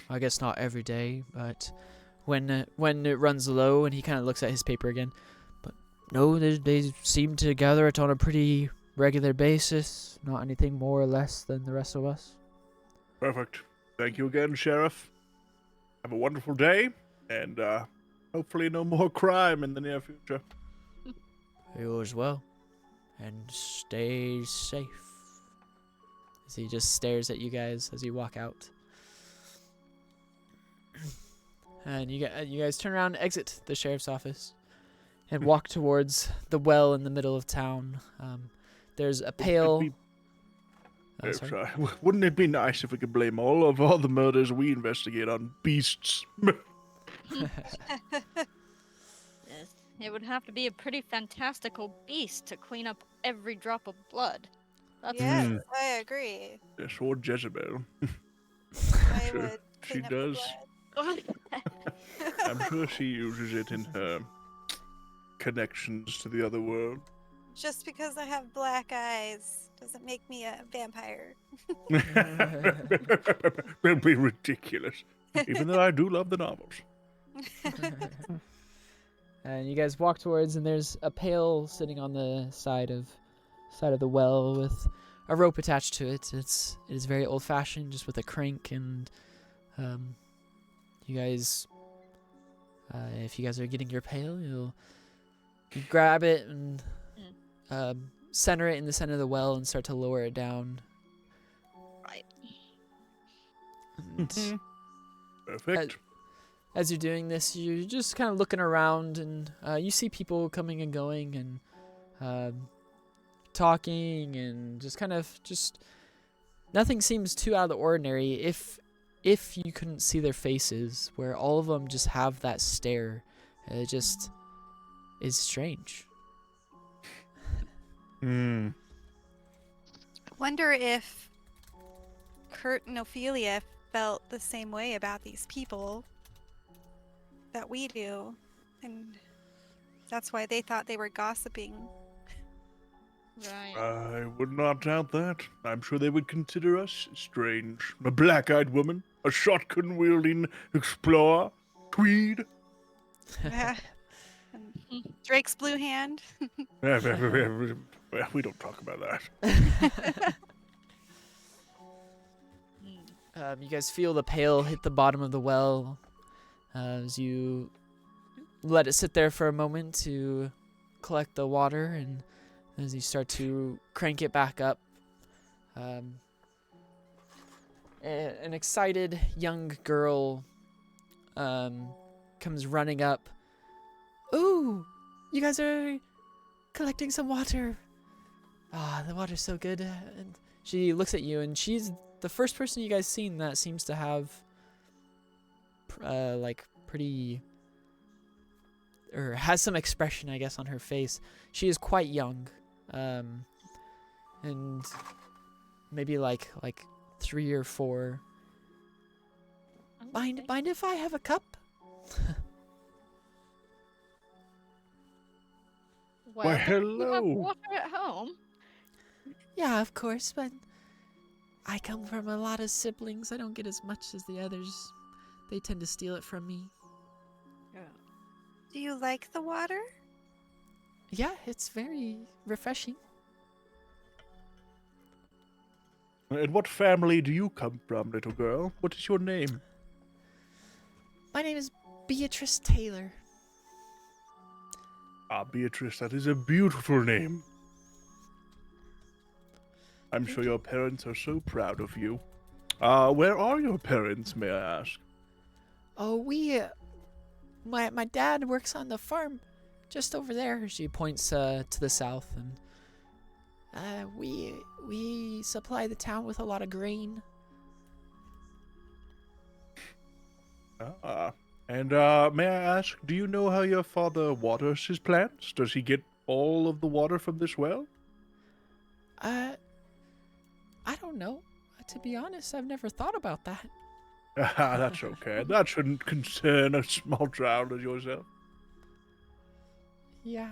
I guess not every day, but when it runs low, and he kind of looks at his paper again. But no, they seem to gather it on a pretty regular basis. Not anything more or less than the rest of us. Perfect. Thank you again, Sheriff. Have a wonderful day, and hopefully no more crime in the near future. You as well. And stay safe. As he just stares at you guys as you walk out. And you guys turn around, exit the sheriff's office, and walk towards the well in the middle of town. There's a pail. Sorry. Wouldn't it be nice if we could blame all the murders we investigate on beasts? Yes, it would have to be a pretty fantastical beast to clean up every drop of blood. That's Yes, Mm. I agree. Yes, or Jezebel. I Sure, would she clean up the does. blood. I'm sure she uses it in her connections to the other world. Just because I have black eyes doesn't make me a vampire. That'd be ridiculous. Even though I do love the novels. And you guys walk towards, and there's a pail sitting on the side of the well with a rope attached to it. It is very old fashioned, just with a crank. And you guys, if you guys are getting your pail, you grab it and center it in the center of the well and start to lower it down. right. And Perfect. as you're doing this, you're just kind of looking around, and you see people coming and going, and talking, and just nothing seems too out of the ordinary. If you couldn't see their faces, where all of them just have that stare, it just is strange. Wonder if Kurt and Ophelia felt the same way about these people that we do, and that's why they thought they were gossiping. Right. I would not doubt that. I'm sure they would consider us strange. A black-eyed woman, a shotgun-wielding explorer, Tweed. Yeah. And Drake's blue hand. Well, we don't talk about that. You guys feel the pail hit the bottom of the well as you let it sit there for a moment to collect the water, and as you start to crank it back up, an excited young girl comes running up. Ooh, you guys are collecting some water. Ah, the water's so good. And she looks at you, and she's the first person you guys seen that seems to have pretty, or has some expression, I guess, on her face. She is quite young, and maybe like 3 or 4. Mind if I have a cup? Well, Why, don't you have hello. water at home? Yeah, of course, but I come from a lot of siblings. I don't get as much as the others. They tend to steal it from me. Do you like the water? Yeah, it's very refreshing. And what family do you come from, little girl? What is your name? My name is Beatrice Taylor. Ah, Beatrice, that is a beautiful name. I'm sure your parents are so proud of you. Where are your parents, may I ask? Oh, my dad works on the farm. just over there. She points to the south, and we supply the town with a lot of grain. And may I ask, do you know how your father waters his plants? Does he get all of the water from this well? I don't know. To be honest, I've never thought about that. That's okay. That shouldn't concern a small child as yourself. Yeah,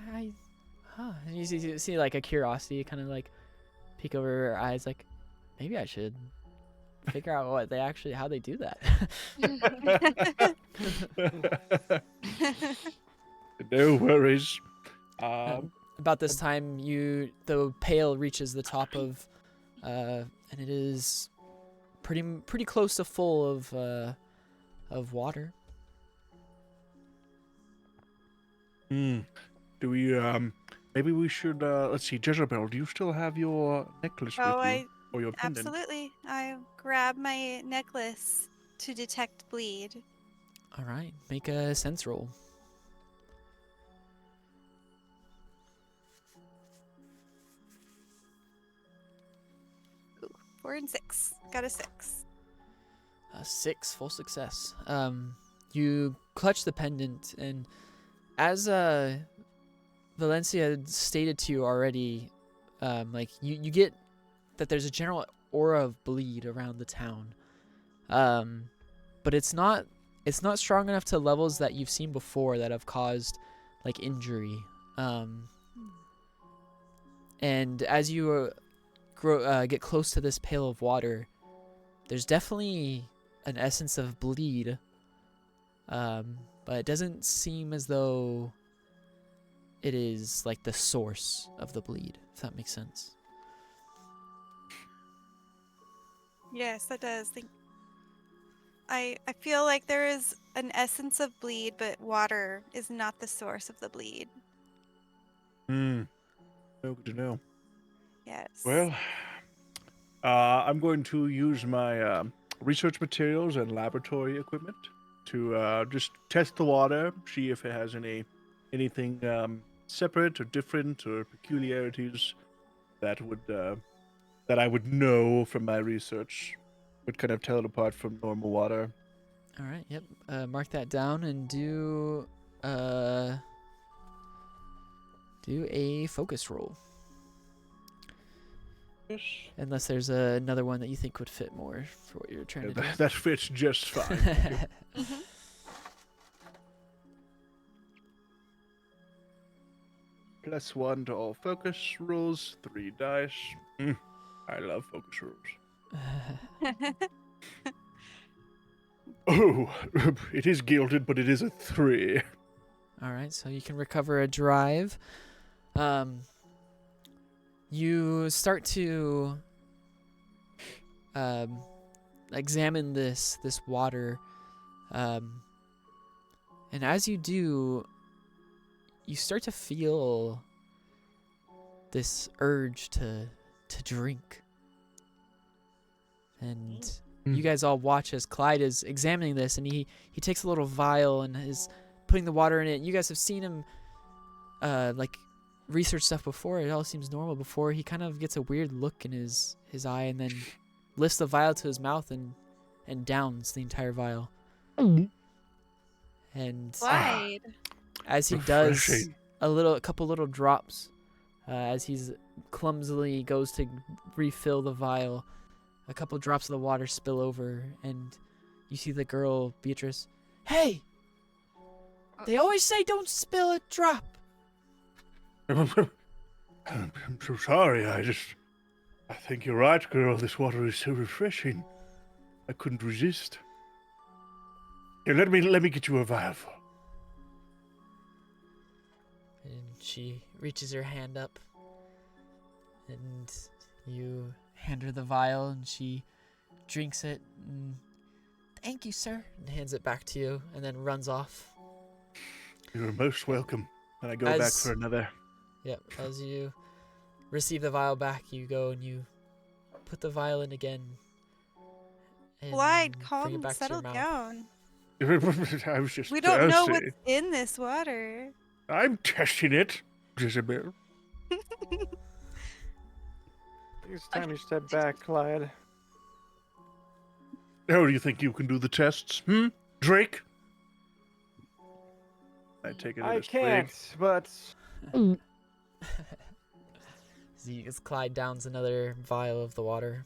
And you see like a curiosity kind of like peek over her eyes, like maybe I should figure out how they do that. No worries. About this time, the pail reaches the top of, and it is pretty close to full of water. Do we maybe we should let's see, Jezebel, do you still have your necklace with you? Or your pendant? Absolutely. I grab my necklace to detect bleed. All right, make a sense roll. 4 and 6. Got a 6. 6, full success. You clutch the pendant, and as Valencia had stated to you already, like you get that there's a general aura of bleed around the town, but it's not strong enough to levels that you've seen before that have caused like injury. And as you get close to this pail of water, there's definitely an essence of bleed, but it doesn't seem as though it is like the source of the bleed, if that makes sense. Yes, that does. I feel like there is an essence of bleed, but water is not the source of the bleed. No, good to know. Yes. Well, I'm going to use my research materials and laboratory equipment to just test the water, see if it has anything separate or different or peculiarities that I would know from my research, would kind of tell it apart from normal water. All right, yep. Mark that down and do a focus roll. Yes. Unless there's another one that you think would fit more for what you're trying to do. That fits just fine. Thank you. Mhm. +1 to all focus rolls, 3 dice. I love focus rolls. Oh, it is gilded, but it is a 3. All right, so you can recover a drive. You start to examine this water, and as you do, you start to feel this urge to drink. And you guys all watch as Clyde is examining this, and he takes a little vial and is putting the water in it. You guys have seen him like research stuff before. It all seems normal. Before he kind of gets a weird look in his eye, and then lifts the vial to his mouth and downs the entire vial. And Clyde. as he does, Refreshing. a couple little drops, as he's clumsily goes to refill the vial, a couple drops of the water spill over, and you see the girl Beatrice. Hey! They always say don't spill a drop. I'm so sorry. I think you're right, girl. This water is so refreshing. I couldn't resist. Here, let me get you a vial. And she reaches her hand up, and you hand her the vial, and she drinks it. And, thank you, sir, and hands it back to you, and then runs off. You're most welcome. And I go back for another. Yep, as you receive the vial back, you go and you put the vial in again. And Clyde, bring calm, it back to settle your mouth. down. I was just We don't know thirsty. what's in this water. I'm testing it, Jezebel. I think it's time you step back, Clyde. How do you think you can do the tests? Drake? I take it I as can't, Drake. but As Clyde downs another vial of the water.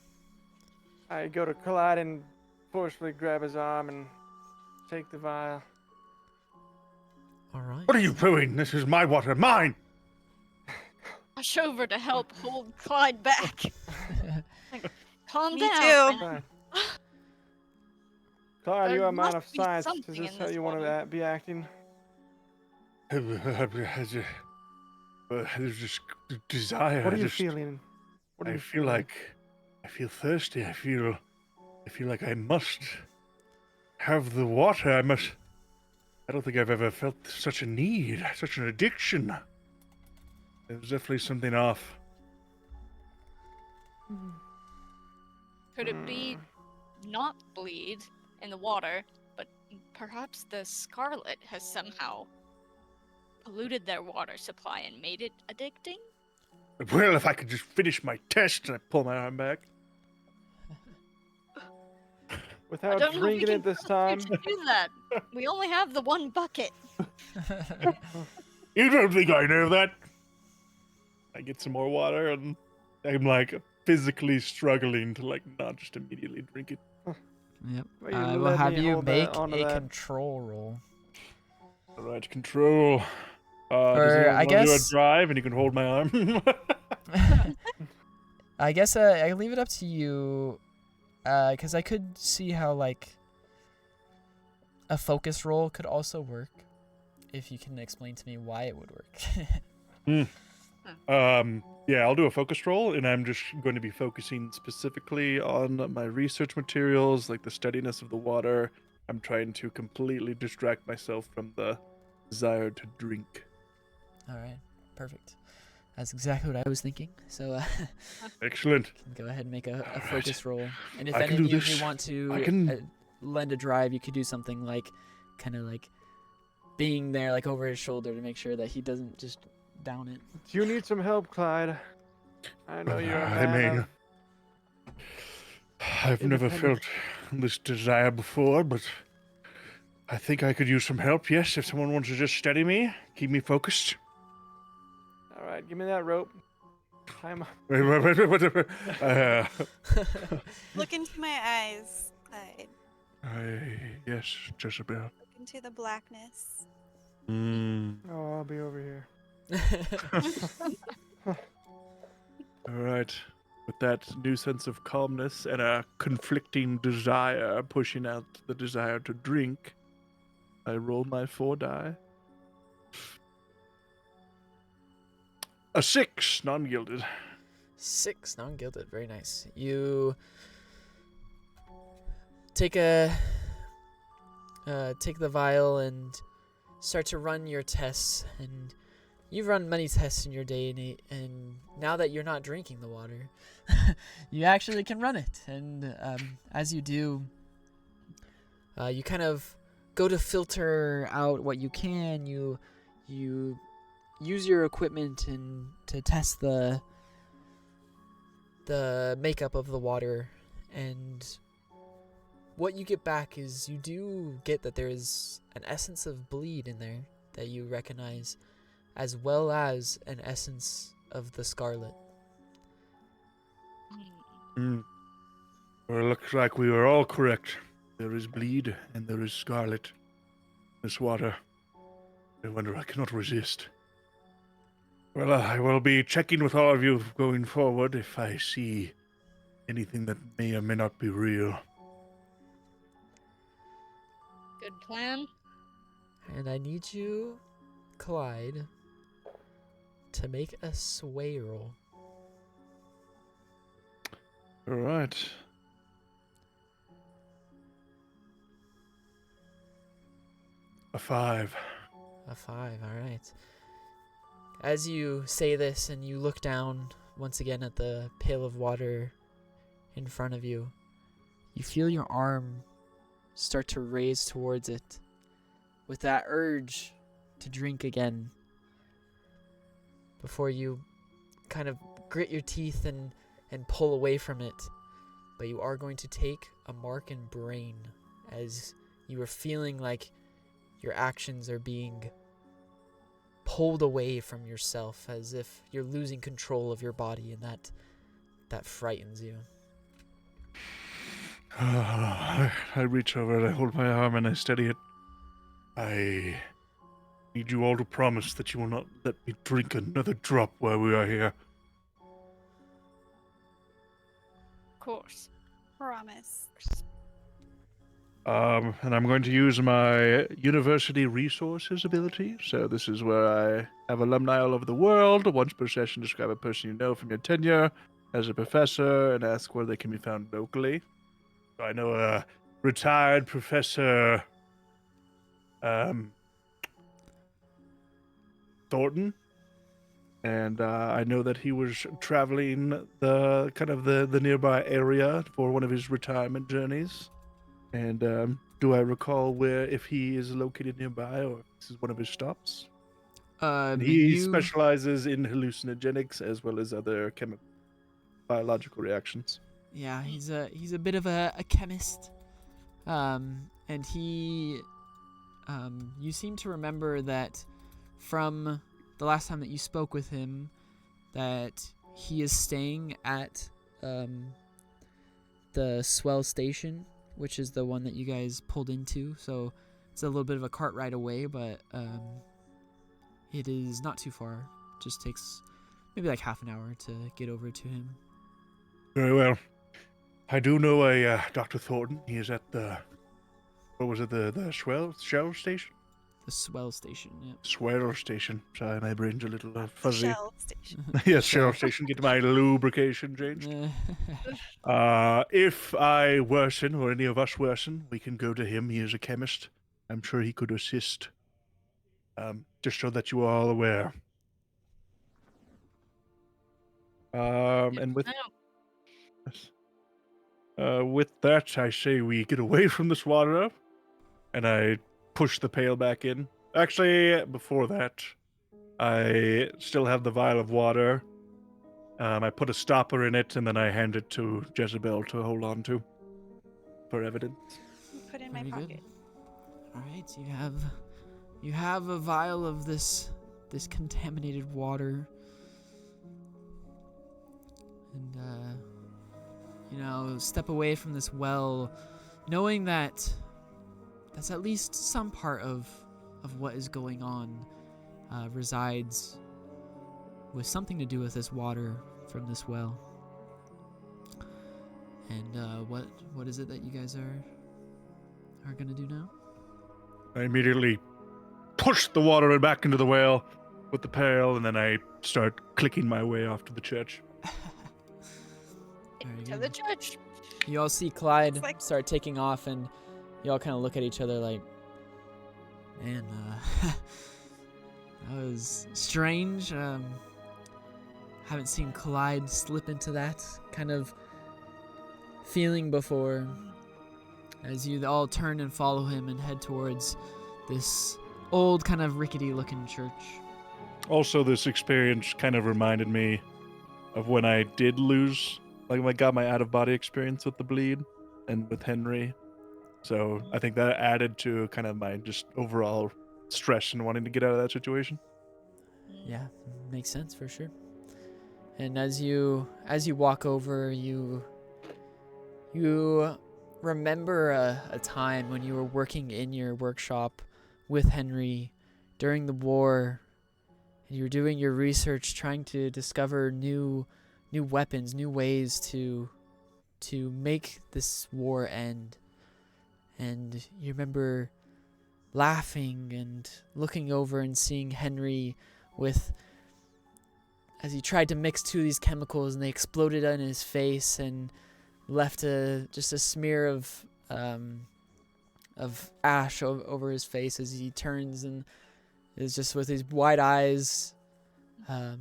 I go to Clyde and forcefully grab his arm and take the vial. All right. What are you doing? This is my water, mine! Rush over to help hold Clyde back. Like, calm Me down. too. man. Clyde. Clyde, you There are a man of must be science. Is something this in how this you want water. to be acting? There's just desire. What are you just, feeling? What are I you feel feeling? like I feel thirsty. I feel like I must have the water. I don't think I've ever felt such a need, such an addiction. There's definitely something off. Could it be not bleed in the water, but perhaps the scarlet has somehow polluted their water supply and made it addicting? Well, if I could just finish my test, and I pull my arm back. I Without don't know if we drinking can it this trust time. you to do that. We only have the one bucket. You don't think I know that? I get some more water, and I'm like physically struggling to like not just immediately drink it. Yep. Well, you I will let have me you hold that make onto a that. control roll. All right, control. Does Or, anyone I want to do a guess- drive, and you can hold my arm? I guess I leave it up to you, because I could see how like a focus roll could also work, if you can explain to me why it would work. Yeah, I'll do a focus roll, and I'm just going to be focusing specifically on my research materials, like the steadiness of the water. I'm trying to completely distract myself from the desire to drink. All right, perfect. That's exactly what I was thinking. So Excellent. can go ahead and make a Alright. focus roll. And if I any can of do you this. want to I can- lend a drive, you could do something like kind of like being there like over his shoulder to make sure that he doesn't just down it. Do you need some help, Clyde? I know you're a I man mean, of I've never independent. felt this desire before, but I think I could use some help. Yes, if someone wants to just steady me, keep me focused. All right, give me that rope. Time. Wait. Look into my eyes, Clyde. Yes, Jezebel. Look into the blackness. Oh, I'll be over here. All right. With that new sense of calmness and a conflicting desire pushing out the desire to drink, I roll my 4 die. A 6, non-gilded. 6, non-gilded. Very nice. You take the vial and start to run your tests, and you've run many tests in your day, Nate, and now that you're not drinking the water, you actually can run it. And as you do, you kind of go to filter out what you can. You use your equipment and to test the makeup of the water, and what you get back is you do get that there is an essence of bleed in there that you recognize, as well as an essence of the scarlet. Well, it looks like we were all correct. There is bleed and there is scarlet. This water. I wonder, I cannot resist. Well, I will be checking with all of you going forward if I see anything that may or may not be real. Good plan. And I need you, Clyde, to make a sway roll. All right. A 5. A 5, alright. As you say this and you look down once again at the pail of water in front of you, you feel your arm start to raise towards it with that urge to drink again before you kind of grit your teeth and pull away from it. But you are going to take a mark in brain as you are feeling like your actions are being pulled away from yourself, as if you're losing control of your body, and that frightens you. I reach over and I hold my arm and I steady it. I need you all to promise that you will not let me drink another drop while we are here. Of course. Promise. And I'm going to use my university resources ability. So this is where I have alumni all over the world. Once per session, describe a person you know from your tenure as a professor and ask where they can be found locally. So I know a retired professor, Thornton, and I know that he was traveling the nearby area for one of his retirement journeys. And do I recall if he is located nearby or if this is one of his stops? And he specializes in hallucinogenics as well as other biological reactions. Yeah, he's a bit of a chemist, and he, you seem to remember that from the last time that you spoke with him, that he is staying at the Swell Station, which is the one that you guys pulled into. So it's a little bit of a cart ride away, but it is not too far. Just takes maybe like half an hour to get over to him. Very well. I do know a Dr. Thornton. He is at the Shell Station? The Swell Station, yeah. Swell Station. Sorry, my brain's a little fuzzy. Shell station. Yes, Shell Station. Get my lubrication changed. If I worsen, or any of us worsen, we can go to him. He is a chemist. I'm sure he could assist. Just so that you are all aware. And with that, I say we get away from this water, and I push the pail back in. Actually, before that, I still have the vial of water. I put a stopper in it, and then I hand it to Jezebel to hold on to for evidence. Put in my Very pocket. good. All right, you have a vial of this contaminated water, and step away from this well, knowing that that's at least some part of what is going on resides with something to do with this water from this well. And what is it that you guys are gonna do now? I immediately push the water back into the well with the pail, and then I start clicking my way off to the church. Very To good. the church. You all see Clyde It's like- start taking off, and you all kind of look at each other like, man, that was strange. Haven't seen Clyde slip into that kind of feeling before, as you all turn and follow him and head towards this old kind of rickety looking church. Also, this experience kind of reminded me of when I did lose, like I got my out-of-body experience with the bleed and with Henry. So I think that added to kind of my just overall stress and wanting to get out of that situation. Yeah, makes sense for sure. And as you walk over, you remember a time when you were working in your workshop with Henry during the war, and you were doing your research, trying to discover new weapons, new ways to make this war end. And you remember laughing and looking over and seeing Henry as he tried to mix two of these chemicals, and they exploded on his face and left just a smear of ash over his face as he turns and is just with his wide eyes. And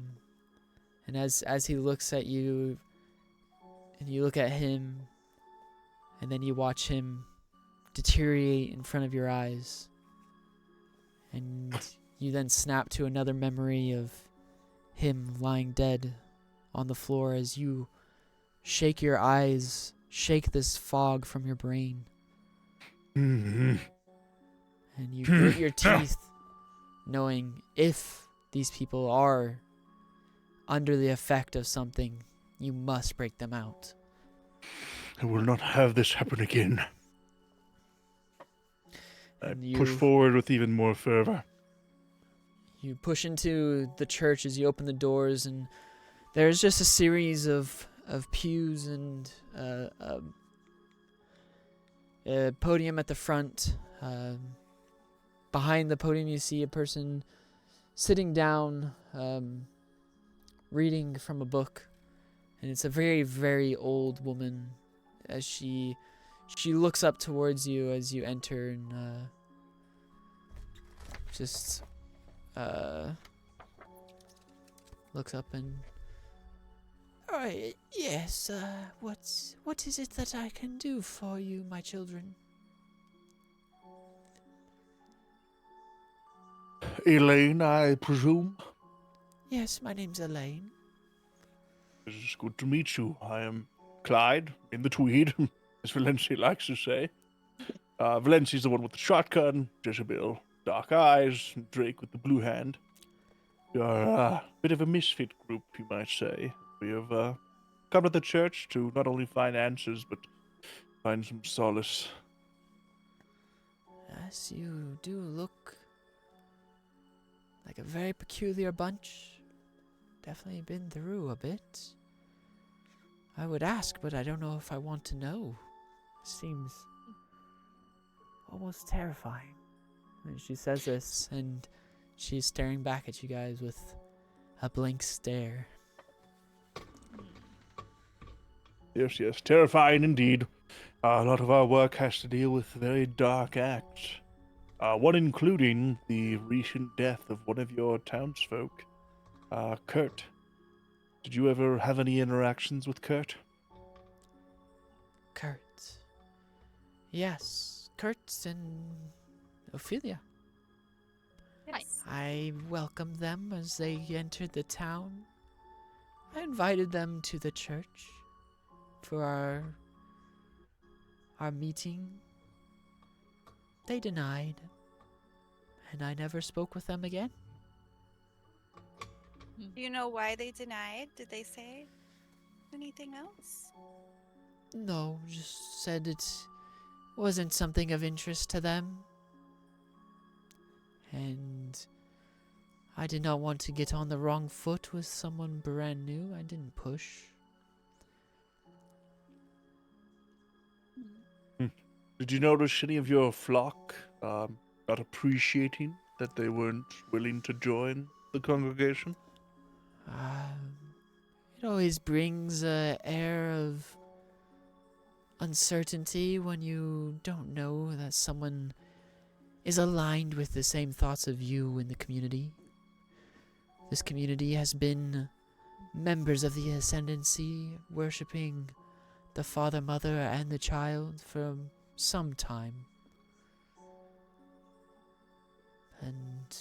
as he looks at you, and you look at him, and then you watch him deteriorate in front of your eyes, and you then snap to another memory of him lying dead on the floor as you shake your eyes, shake this fog from your brain, Mm-hmm. and you grit your teeth, knowing if these people are under the effect of something, you must break them out. I will not have this happen again. I And push you forward with even more fervor. You push into the church as you open the doors, and there's just a series of pews and a podium at the front. Behind the podium, you see a person sitting down, reading from a book, and it's a very, very old woman. As she looks up towards you as you enter, and just looks up and, yes, what is it that I can do for you, my children? Elaine, I presume? Yes, my name's Elaine. It is good to meet you. I am Clyde, in the tweed, as Valencia likes to say. Valencia's the one with the shotgun, Jezebel, dark eyes, and Drake with the blue hand. We are a bit of a misfit group, you might say. We have come to the church to not only find answers, but find some solace. Yes, you do look like a very peculiar bunch. Definitely been through a bit. I would ask, but I don't know if I want to know. Seems almost terrifying. And she says this, and she's staring back at you guys with a blank stare. Yes, terrifying indeed. A lot of our work has to deal with very dark acts. One including the recent death of one of your townsfolk, Kurt. Did you ever have any interactions with Kurt? Kurt. Yes, Kurt and Ophelia. Nice. I welcomed them as they entered the town. I invited them to the church for our meeting. They denied, and I never spoke with them again. Do you know why they denied? Did they say anything else? No, just said it wasn't something of interest to them. And I did not want to get on the wrong foot with someone brand new. I didn't push. Did you notice any of your flock not appreciating that they weren't willing to join the congregation? It always brings an air of uncertainty when you don't know that someone is aligned with the same thoughts of you in the community. This community has been members of the Ascendancy, worshipping the Father, Mother, and the Child for some time. And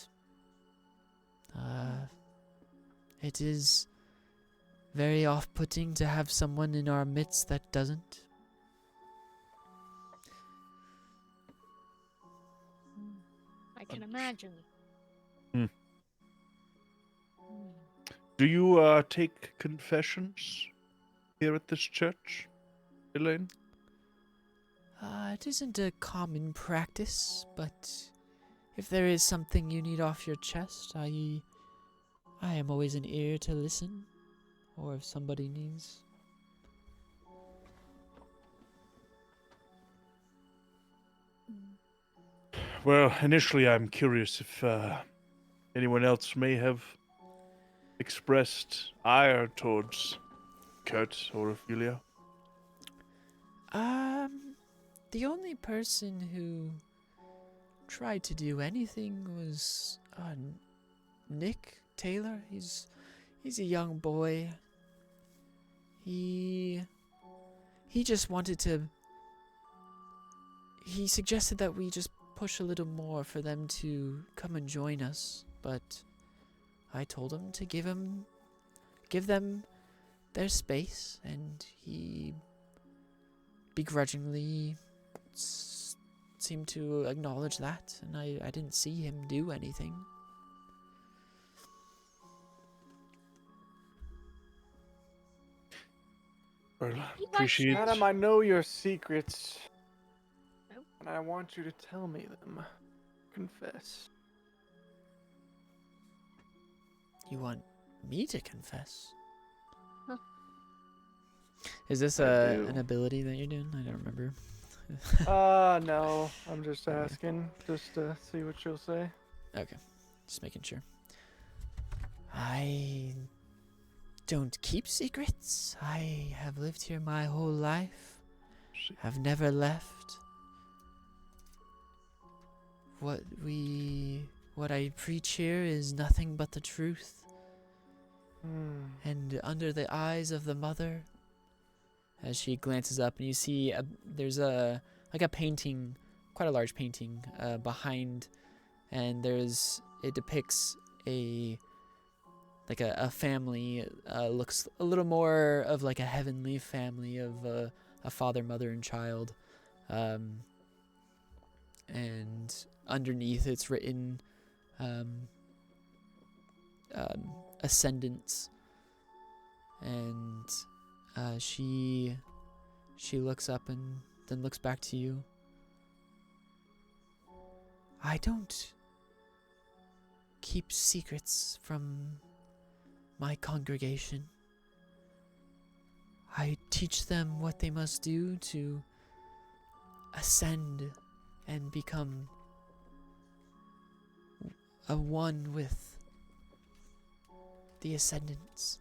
it is very off-putting to have someone in our midst that doesn't. I can imagine. Hmm. Do you take confessions here at this church, Elaine? It isn't a common practice, but if there is something you need off your chest, I am always an ear to listen, or if somebody needs. Well, initially I'm curious if anyone else may have expressed ire towards Kurt or Ophelia. The only person who tried to do anything was Nick Taylor. He's a young boy. He just wanted to. He suggested that we just push a little more for them to come and join us, but I told him to give them their space, and he begrudgingly seemed to acknowledge that, and I didn't see him do anything. Well, You like appreciate. Madam, I know your secrets. Oh. And I want you to tell me them. Confess. You want me to confess? Huh. Is this I do. an ability that you're doing? I don't remember. No. I'm just Okay. asking. Just to see what she'll say. Okay, just making sure. I don't keep secrets. I have lived here my whole life. Have never left. What I preach here is nothing but the truth. And under the eyes of the mother, as she glances up, and you see there's a painting, quite a large painting behind, and it depicts a family, looks a little more of like a heavenly family of a father, mother, and child, and underneath it's written ascendants, and she looks up and then looks back to you. I don't keep secrets from my congregation. I teach them what they must do to ascend and become one with the ascendants.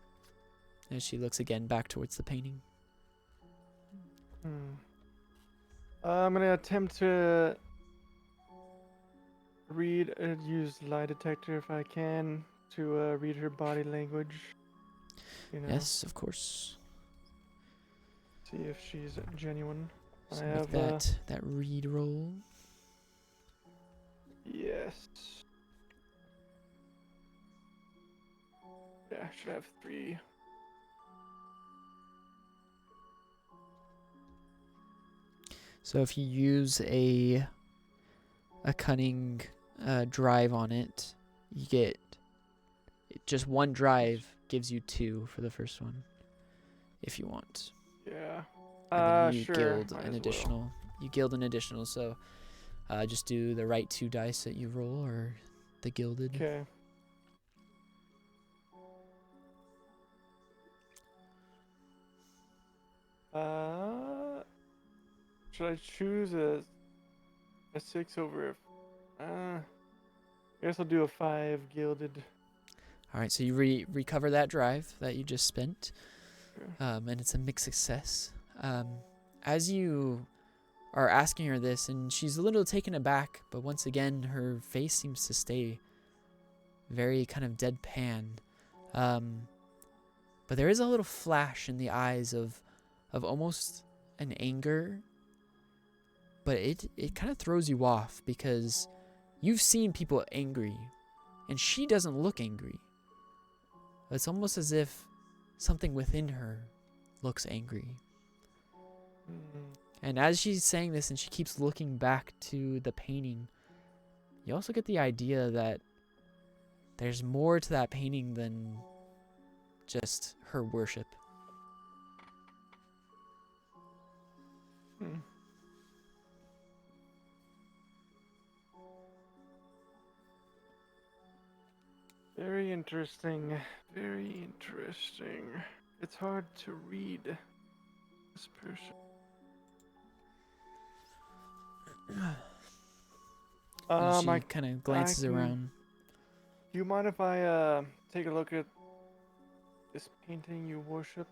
As she looks again back towards the painting. I'm gonna attempt to use lie detector if I can to read her body language. You know, Yes, of course. see if she's genuine. So I make have that read roll. yes. Yeah, I should have 3. So if you use a cunning drive on it, you get just one drive gives you 2 for the first one, if you want. Yeah. And then you Sure. gild might an as additional. well. You gild an additional. So just do the right 2 dice that you roll, or the gilded. Okay. Should I choose a 6 over I guess I'll do a 5 gilded. All right, so you recover that drive that you just spent, Sure. and it's a mixed success. As you are asking her this, and she's a little taken aback, but once again, her face seems to stay very kind of deadpan. But there is a little flash in the eyes of almost an anger, but it kind of throws you off because you've seen people angry, and she doesn't look angry. It's almost as if something within her looks angry. And as she's saying this and she keeps looking back to the painting, you also get the idea that there's more to that painting than just her worship. Very interesting. Very interesting. It's hard to read this person. She kind of glances around. Do you mind if I take a look at this painting you worship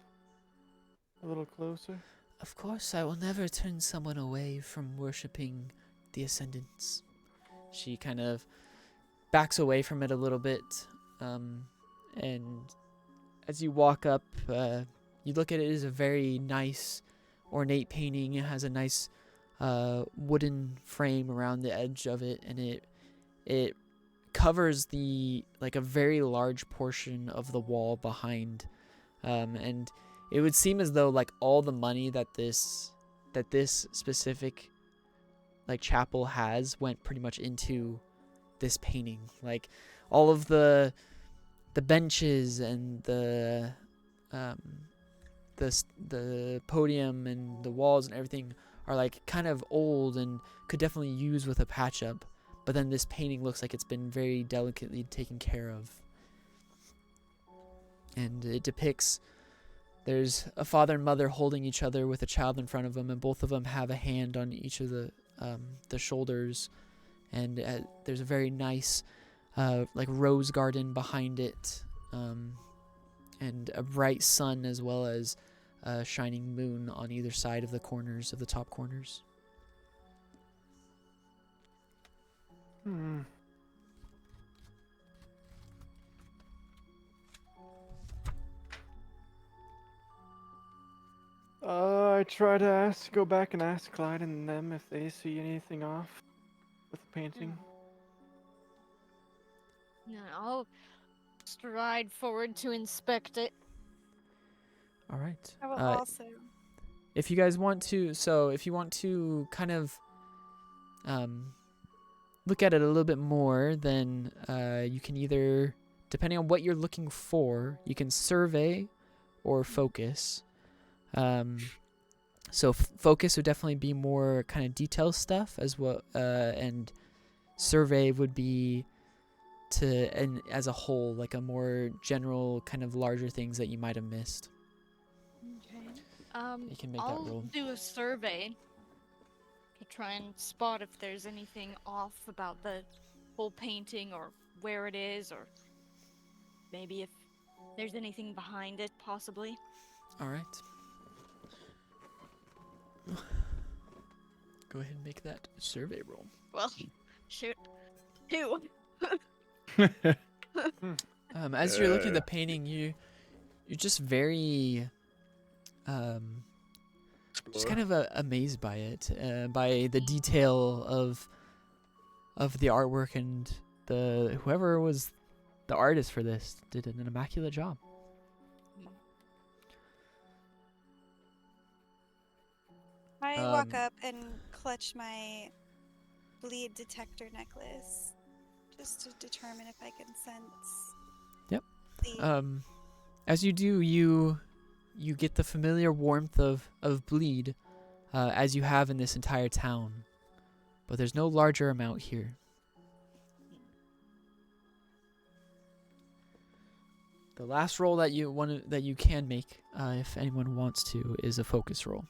a little closer? Of course, I will never turn someone away from worshipping the Ascendants. She kind of backs away from it a little bit, and as you walk up, you look at it as a very nice, ornate painting. It has a nice wooden frame around the edge of it, and it covers the like a very large portion of the wall behind, and it would seem as though like all the money that this specific like chapel has went pretty much into this painting. Like all of the benches and the podium and the walls and everything are like kind of old and could definitely use with a patch up, but then this painting looks like it's been very delicately taken care of. And it depicts there's a father and mother holding each other with a child in front of them, and both of them have a hand on each of the shoulders, and there's a very nice like rose garden behind it, and a bright sun as well as a shining moon on either side of the corners of the top corners. I try to go back and ask Clyde and them if they see anything off with the painting. No, I'll stride forward to inspect it. All right. I will also. If you guys want to, if you want to kind of look at it a little bit more, then you can either, depending on what you're looking for, you can survey or focus. So focus would definitely be more kind of detail stuff as well, and survey would be and as a whole, like a more general kind of larger things that you might have missed. Okay. You can make that I'll roll. do a survey to try and spot if there's anything off about the whole painting or where it is, or maybe if there's anything behind it, possibly. All right. Go ahead and make that survey roll. Well, shoot. 2. As you're looking at the painting, you're just very just kind of amazed by it, by the detail of the artwork, and whoever was the artist for this did an immaculate job. I walk up and clutch my bleed detector necklace just to determine if I can sense. Yep. The As you do, you get the familiar warmth of bleed, as you have in this entire town, but there's no larger amount here. The last roll that you can make, if anyone wants to, is a focus roll.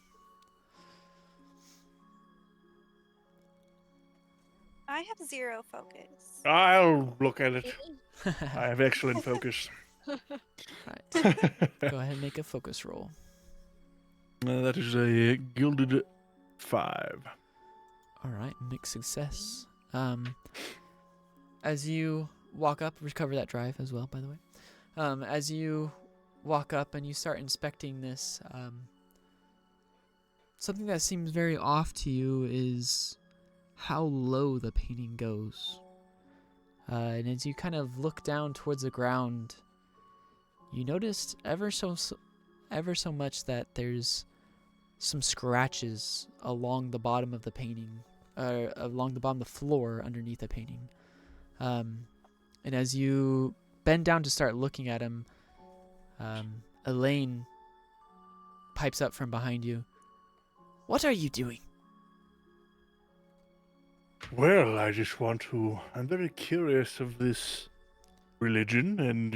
I have 0 focus. I'll look at it. I have excellent focus. Right. Go ahead and make a focus roll. That is a gilded 5. All right, mixed success. As you walk up, recover that drive as well, by the way. As you walk up and you start inspecting this, something that seems very off to you is how low the painting goes. And as you kind of look down towards the ground, you noticed ever so much that there's some scratches along the bottom of the painting, along the bottom of the floor underneath the painting. And as you bend down to start looking at him, Elaine pipes up from behind you. "What are you doing?" Well, I'm very curious of this religion, and,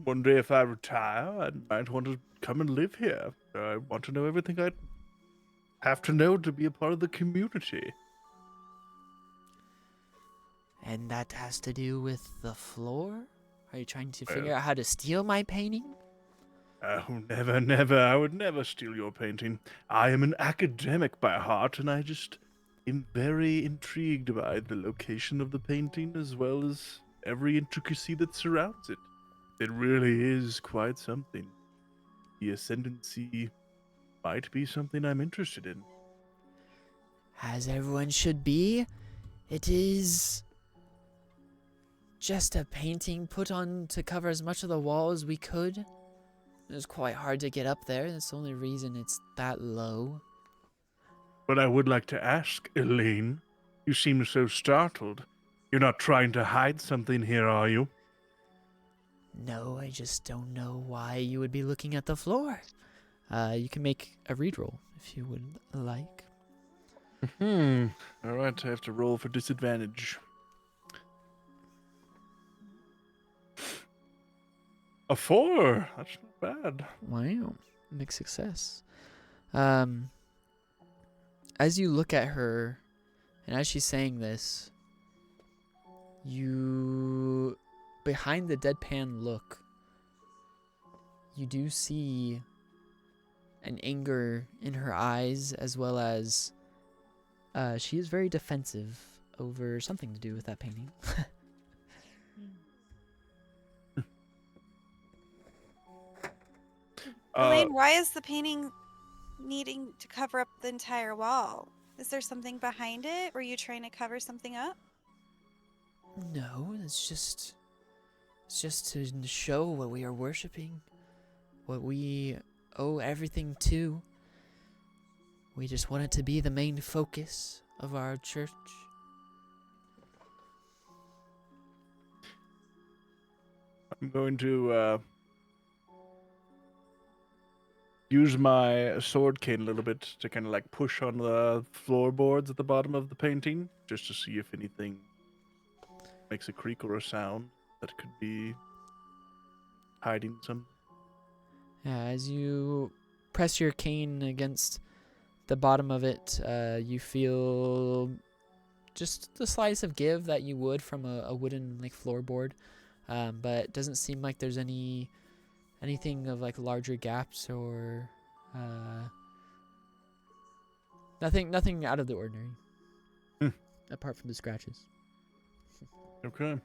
one day if I retire, I might want to come and live here. I want to know everything I have to know to be a part of the community. And that has to do with the floor? Are you trying to Well- figure out how to steal my painting? Oh, never, never. I would never steal your painting. I am an academic by heart, and I just am very intrigued by the location of the painting as well as every intricacy that surrounds it. It really is quite something. The ascendancy might be something I'm interested in. As everyone should be, it is just a painting put on to cover as much of the wall as we could. It was quite hard to get up there. That's the only reason it's that low. But I would like to ask, Elaine, you seem so startled. You're not trying to hide something here, are you? No, I just don't know why you would be looking at the floor. You can make a read roll if you would like. All right, I have to roll for disadvantage. A 4. That's not bad. Wow, mixed success. As you look at her, and as she's saying this, you, behind the deadpan look, you do see an anger in her eyes, as well as she is very defensive over something to do with that painting. Elaine, why is the painting needing to cover up the entire wall? Is there something behind it? Were you trying to cover something up? No, it's just to show what we are worshiping, what we owe everything to. We just want it to be the main focus of our church. I'm going to use my sword cane a little bit to kind of like push on the floorboards at the bottom of the painting, just to see if anything makes a creak or a sound that could be hiding some. Yeah, as you press your cane against the bottom of it, you feel just the slightest of give that you would from a wooden like floorboard, but it doesn't seem like there's anything of like larger gaps or nothing out of the ordinary, apart from the scratches. Okay.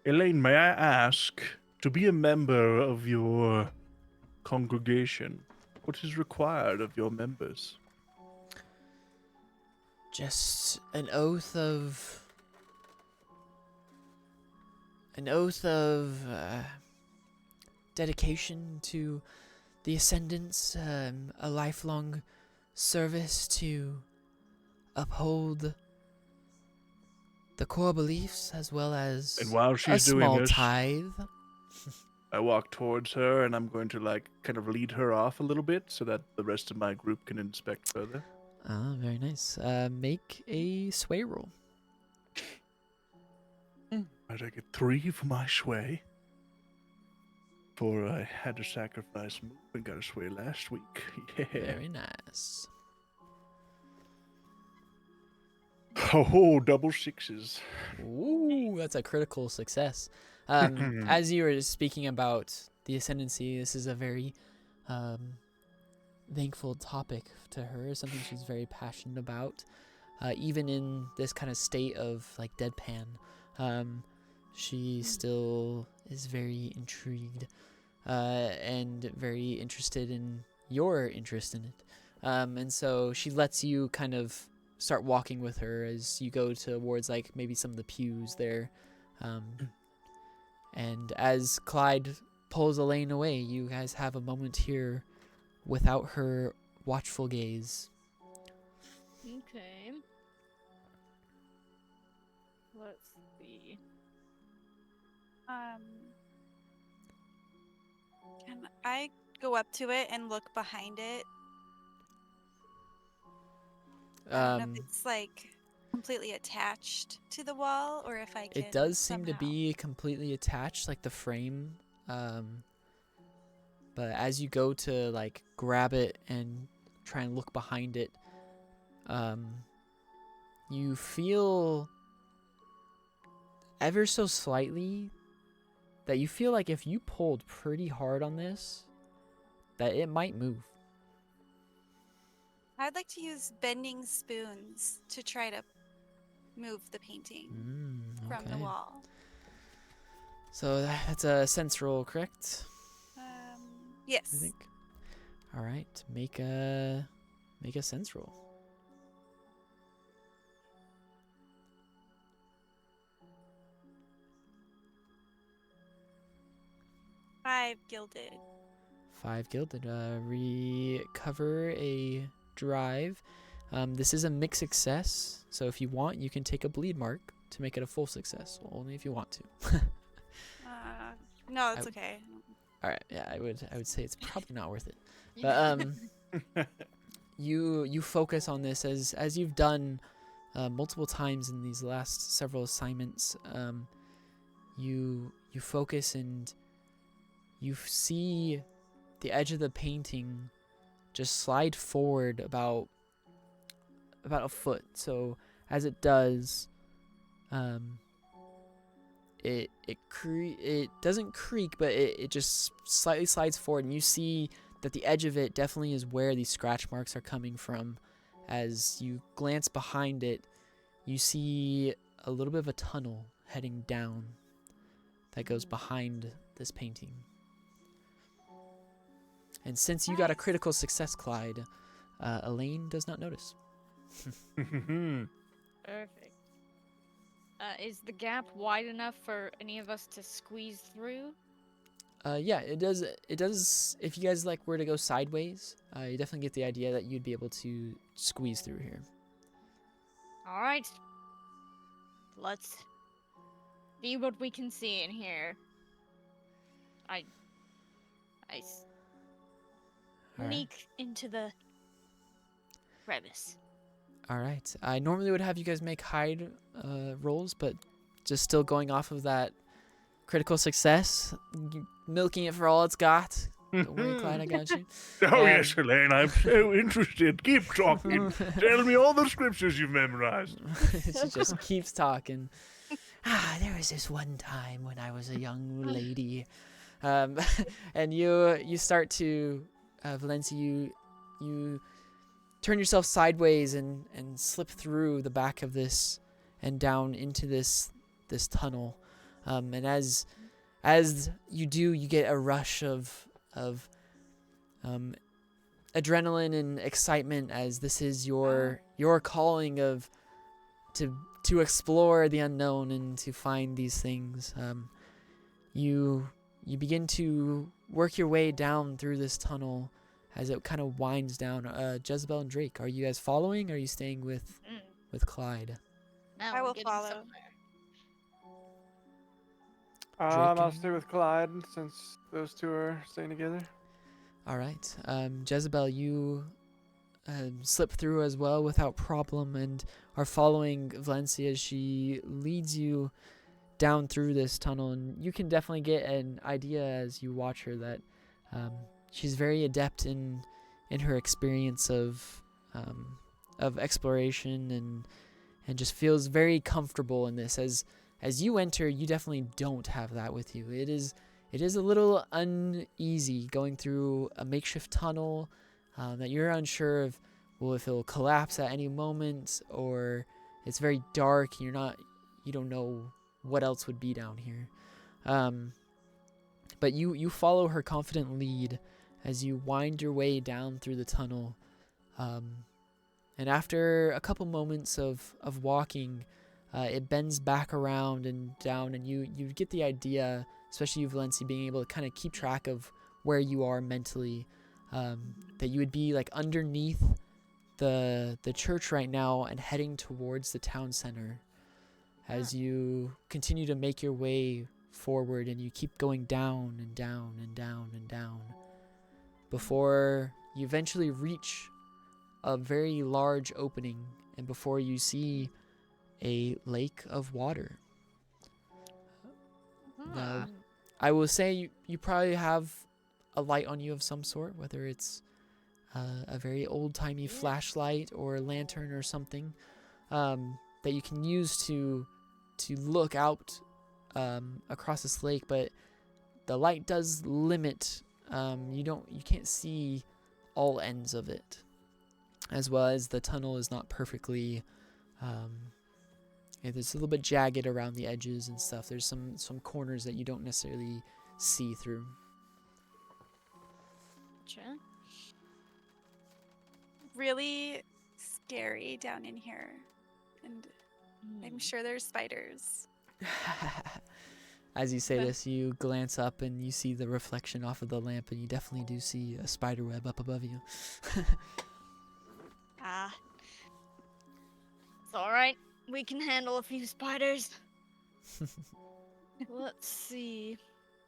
Elaine, may I ask, to be a member of your congregation, what is required of your members? Just an oath of dedication to the Ascendants, a lifelong service to uphold the core beliefs, as well as And while a she's doing small this, tithe. I walk towards her and I'm going to like kind of lead her off a little bit so that the rest of my group can inspect further. Ah, very nice. Make a sway roll. I get 3 for my sway. For I had to sacrifice move and got a sway last week. Yeah. Very nice. Oh, double 6s. Ooh, that's a critical success. As you were speaking about the ascendancy, this is a very thankful topic to her, something she's very passionate about. Even in this kind of state of like deadpan, she still is very intrigued and very interested in your interest in it. And so she lets you kind of start walking with her as you go towards like maybe some of the pews there. And as Clyde pulls Elaine away, you guys have a moment here without her watchful gaze. Okay. Let's see. Can I go up to it and look behind it? I don't know if it's like completely attached to the wall or if I can. It does seem to somehow- be completely attached, like the frame. But as you go to like grab it and try and look behind it, you feel ever so slightly that you feel like if you pulled pretty hard on this, that it might move. I'd like to use bending spoons to try to move the painting from the Okay. wall. So that's a sense roll, correct? Yes. I think. All right, make a sense roll. 5 gilded. 5 gilded. Recover a drive. This is a mixed success, so if you want, you can take a bleed mark to make it a full success. Only if you want to. No, it's okay. All right, yeah, I would say it's probably not worth it. But you focus on this as you've done multiple times in these last several assignments. You focus and you see the edge of the painting just slide forward about a foot. So as it does, it doesn't creak, but it just slightly slides forward, and you see that the edge of it definitely is where these scratch marks are coming from. As you glance behind it, you see a little bit of a tunnel heading down that goes behind this painting. And since you got a critical success, Clyde, Elaine does not notice. Perfect. Is the gap wide enough for any of us to squeeze through? Yeah, it does. It does. If you guys were to go sideways, you definitely get the idea that you'd be able to squeeze through here. All right. Let's see what we can see in here. I All right. sneak into the crevice. All right. I normally would have you guys make hide rolls, but just still going off of that critical success, milking it for all it's got. Don't worry, Clyde, I got you. Oh, yes, Elaine, I'm so interested. Keep talking. Tell me all the scriptures you've memorized. She just keeps talking. There was this one time when I was a young lady. And you start to, Valencia, you turn yourself sideways and slip through the back of this and down into this tunnel. And as you do, you get a rush of adrenaline and excitement, as this is your calling of to explore the unknown and to find these things. You begin to work your way down through this tunnel as it kind of winds down. Jezebel and Drake, are you guys following, or are you staying with Clyde? Now I we're will getting follow. somewhere. I'll and- stay with Clyde since those two are staying together. All right. Jezebel, you slip through as well without problem and are following Valencia as she leads you down through this tunnel. And you can definitely get an idea as you watch her that she's very adept in her experience of exploration and just feels very comfortable in this. As you enter, you definitely don't have that with you. It is a little uneasy going through a makeshift tunnel that you're unsure of, if it'll collapse at any moment, or it's very dark and you don't know what else would be down here. But you follow her confident lead as you wind your way down through the tunnel. And after a couple moments of walking, it bends back around and down, and you get the idea, especially you, Valencia, being able to kind of keep track of where you are mentally, that you would be underneath the church right now and heading towards the town center. As you continue to make your way forward, and you keep going down and down and down and down, before you eventually reach a very large opening, and before you see a lake of water. Now, I will say you probably have a light on you of some sort, whether it's a very old-timey flashlight or a lantern or something that you can use to look out across this lake, but the light does limit. You can't see all ends of it, as well as the tunnel is not perfectly. It's a little bit jagged around the edges and stuff. There's some corners that you don't necessarily see through. Gotcha. Really scary down in here. And I'm sure there's spiders. As you say Okay. this, you glance up and you see the reflection off of the lamp, and you definitely do see a spider web up above you. Ah, it's all right. We can handle a few spiders. Let's see.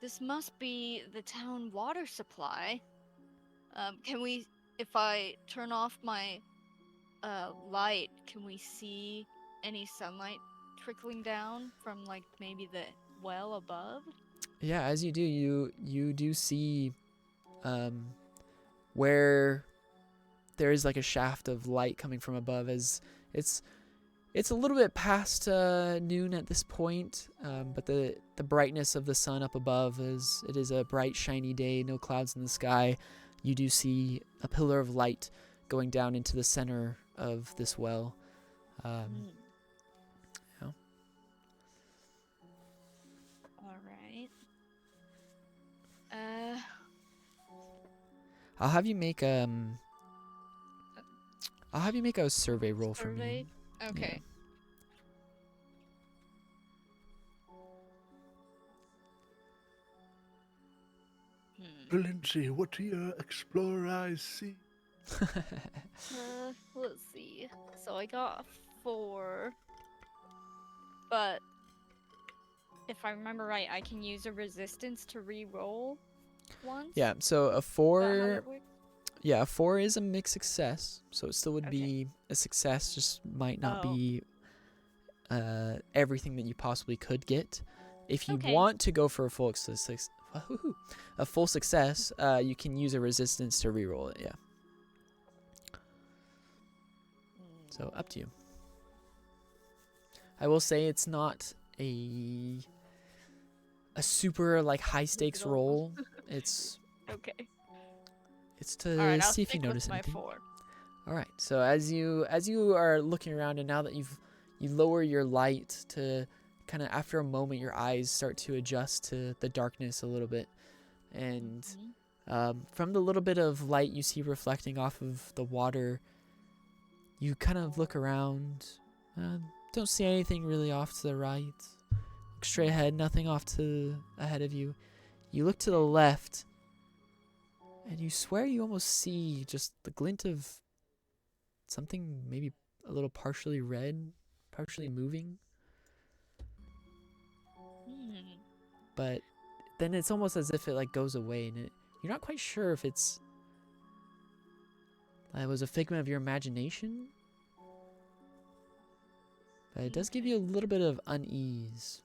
This must be the town water supply. Can we, if I turn off my light, can we see any sunlight trickling down from like maybe the well above? Yeah, as you do, you do see where there is like a shaft of light coming from above, as it's a little bit past noon at this point, but the brightness of the sun up above, is it is a bright shiny day, no clouds in the sky. You do see a pillar of light going down into the center of this well. Yeah. All right. I'll have you make a survey roll for Survey? me. Okay. Valencia, what do your explorer eyes see? Let's see. So I got a 4, but if I remember right, I can use a resistance to re-roll once. Yeah, so a Is that how 4. that works? Yeah, a 4 is a mixed success, so it still would Okay. be a success, just might not Oh. be everything that you possibly could get. If you Okay. want to go for a full success, you can use a resistance to reroll it. Yeah, so up to you. I will say it's not a super like high stakes all. roll. It's Okay. to All right. I'll see if you stick notice with my anything. 4. All right. So as you are looking around, and now that you lower your light to kind of, after a moment, your eyes start to adjust to the darkness a little bit, and from the little bit of light you see reflecting off of the water, you kind of look around. Don't see anything really off to the right. Look straight ahead. Nothing off to ahead of you. You look to the left, and you swear you almost see just the glint of something, maybe a little partially red, partially moving. But then it's almost as if it like goes away, and you're not quite sure if it was a figment of your imagination. But it does give you a little bit of unease,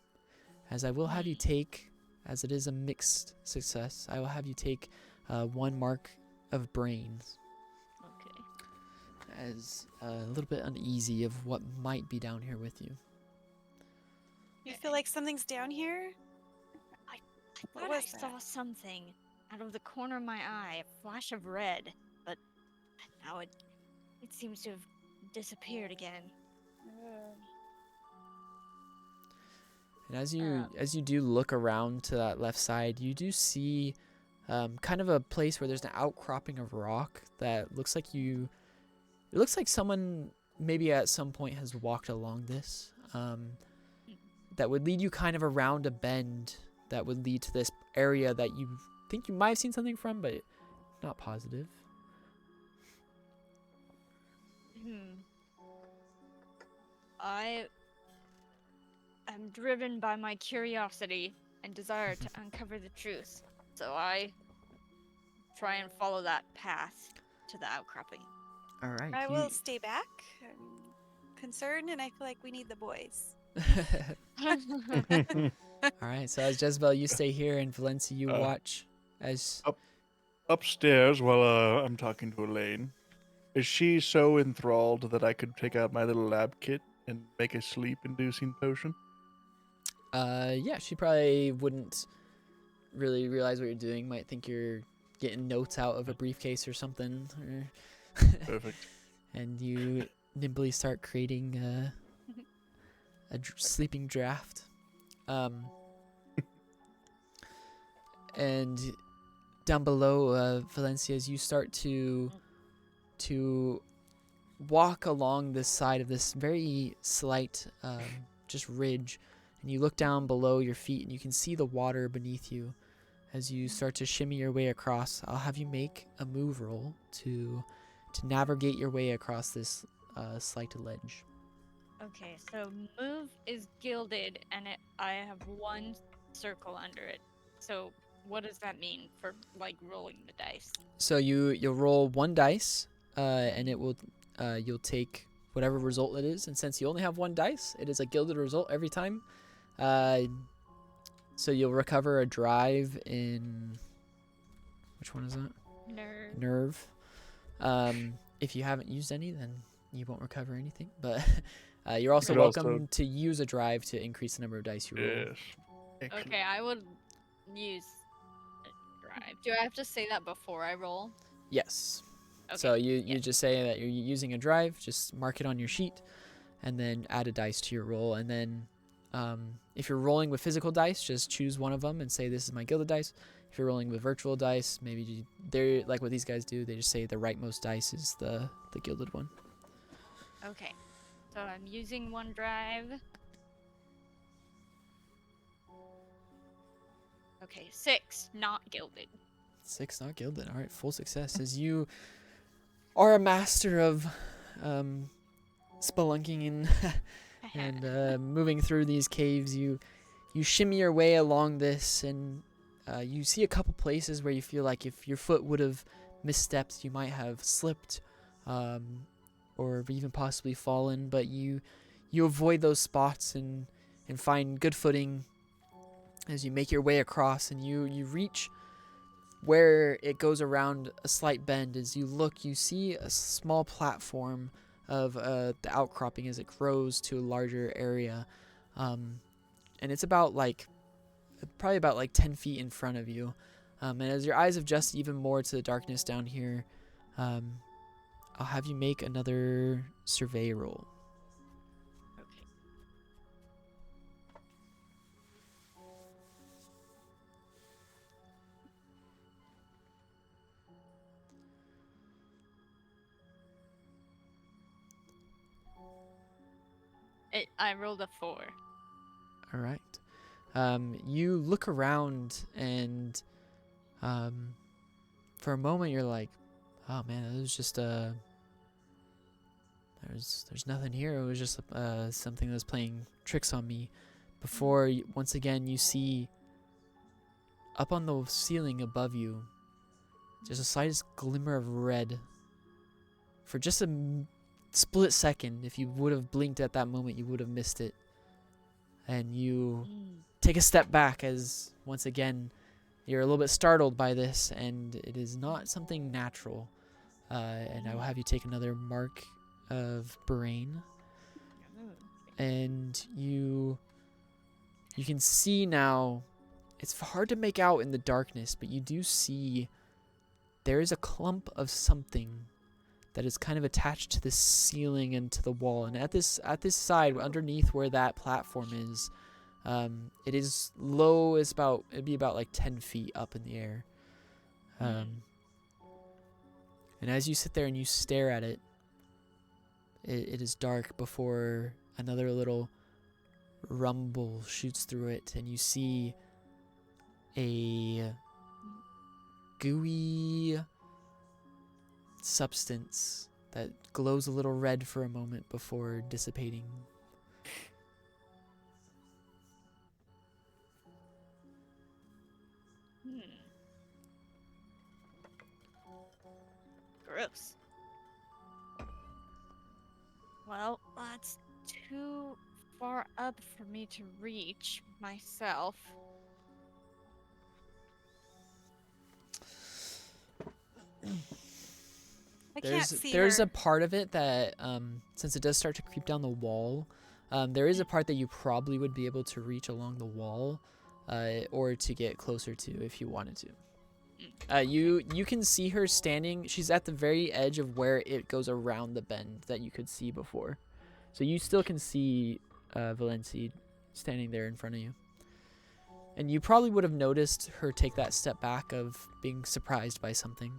as I will have you take, as it is a mixed success, I will have you take 1 mark of brains, Okay. as a little bit uneasy of what might be down here with you. You feel like something's down here? I What thought was I that? saw something out of the corner of my eye, a flash of red, but now it seems to have disappeared again. And as you do look around to that left side, you do see kind of a place where there's an outcropping of rock that looks like it looks like someone maybe at some point has walked along this. That would lead you kind of around a bend that would lead to this area that you think you might have seen something from, but not positive. I am driven by my curiosity and desire to uncover the truth, so I try and follow that path to the outcropping. All right. I will stay back. I'm concerned, and I feel like we need the boys. All right. So as Jezebel, you stay here, and Valencia, you watch as. Upstairs, while I'm talking to Elaine, is she so enthralled that I could take out my little lab kit and make a sleep-inducing potion? Yeah, she probably wouldn't really realize what you're doing. Might think you're getting notes out of a briefcase or something. Perfect. And you nimbly start creating a sleeping draft. And down below, Valencia, as you start to walk along this side of this very slight just ridge, and you look down below your feet and you can see the water beneath you as you start to shimmy your way across. I'll have you make a move roll to navigate your way across this slight ledge. Okay, so move is gilded, and I have one circle under it. So what does that mean for like rolling the dice? So you'll roll 1 dice, and it will you'll take whatever result it is. And since you only have 1 dice, it is a gilded result every time. So you'll recover a drive in, which one is that? Nerve. Nerve. If you haven't used any, then you won't recover anything. But you're also Could also- welcome to use a drive to increase the number of dice you roll. Yes. Okay, I would use a drive. Do I have to say that before I roll? Yes. Okay. So you yeah. just say that you're using a drive, just mark it on your sheet, and then add a dice to your roll. And then if you're rolling with physical dice, just choose one of them and say, this is my gilded dice. If you're rolling with virtual dice, maybe they're like what these guys do. They just say the rightmost dice is the gilded one. Okay. So I'm using 1 drive. Okay, 6, not gilded. 6 not gilded. All right, full success. As you are a master of spelunking and moving through these caves, you shimmy your way along this, and you see a couple places where you feel like if your foot would have misstepped, you might have slipped, or even possibly fallen. But you avoid those spots and find good footing as you make your way across, and you reach where it goes around a slight bend. As you look, you see a small platform of the outcropping as it grows to a larger area, and it's probably about 10 feet in front of you. And as your eyes adjust even more to the darkness down here, I'll have you make another survey roll. Okay. I rolled a 4. All right. You look around, and for a moment you're like, oh man, it was just there's nothing here. It was just something that was playing tricks on me. Before once again you see up on the ceiling above you just a slightest glimmer of red. For just a split second, if you would have blinked at that moment, you would have missed it. And you take a step back as once again you're a little bit startled by this, and it is not something natural. And I will have you take another mark of brain, and you can see now. It's hard to make out in the darkness, but you do see there is a clump of something that is kind of attached to the ceiling and to the wall. And at this side, underneath where that platform is, it is low. It'd be about like 10 feet up in the air. And as you sit there and you stare at it, it is dark before another little rumble shoots through it, and you see a gooey substance that glows a little red for a moment before dissipating. Gross. Well, that's too far up for me to reach myself. I can't see There's her. a part of it that since it does start to creep down the wall, there is a part that you probably would be able to reach along the wall, or to get closer to if you wanted to. You can see her standing. She's at the very edge of where it goes around the bend that you could see before. So you still can see Valenci standing there in front of you. And you probably would have noticed her take that step back of being surprised by something.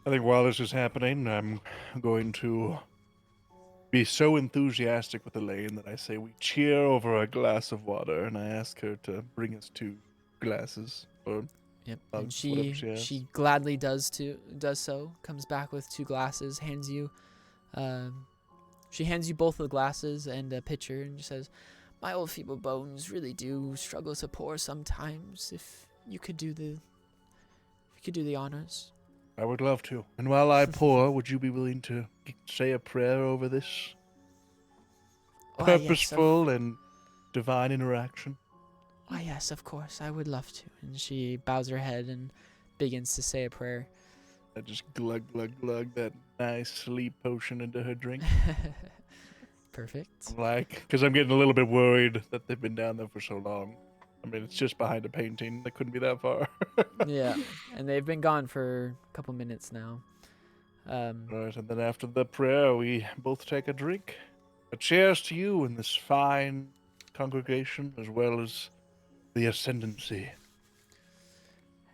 I think while this is happening, I'm going to be so enthusiastic with Elaine that I say we cheer over a glass of water, and I ask her to bring us 2 glasses or Yep. And mugs, whatever she has. she gladly does so. Comes back with 2 glasses, hands you. She hands you both of the glasses and a pitcher, and says, "My old feeble bones really do struggle to pour sometimes. If you could do the honors." I would love to. And while I pour, would you be willing to say a prayer over this Why, yes, purposeful and divine interaction? Why, yes, of course, I would love to. And she bows her head and begins to say a prayer. I just glug, glug, glug that nice sleep potion into her drink. Perfect. Because I'm getting a little bit worried that they've been down there for so long. I mean, it's just behind a painting. They couldn't be that far. Yeah, and they've been gone for a couple minutes now. Right, and then after the prayer, we both take a drink. A cheers to you and this fine congregation, as well as the ascendancy.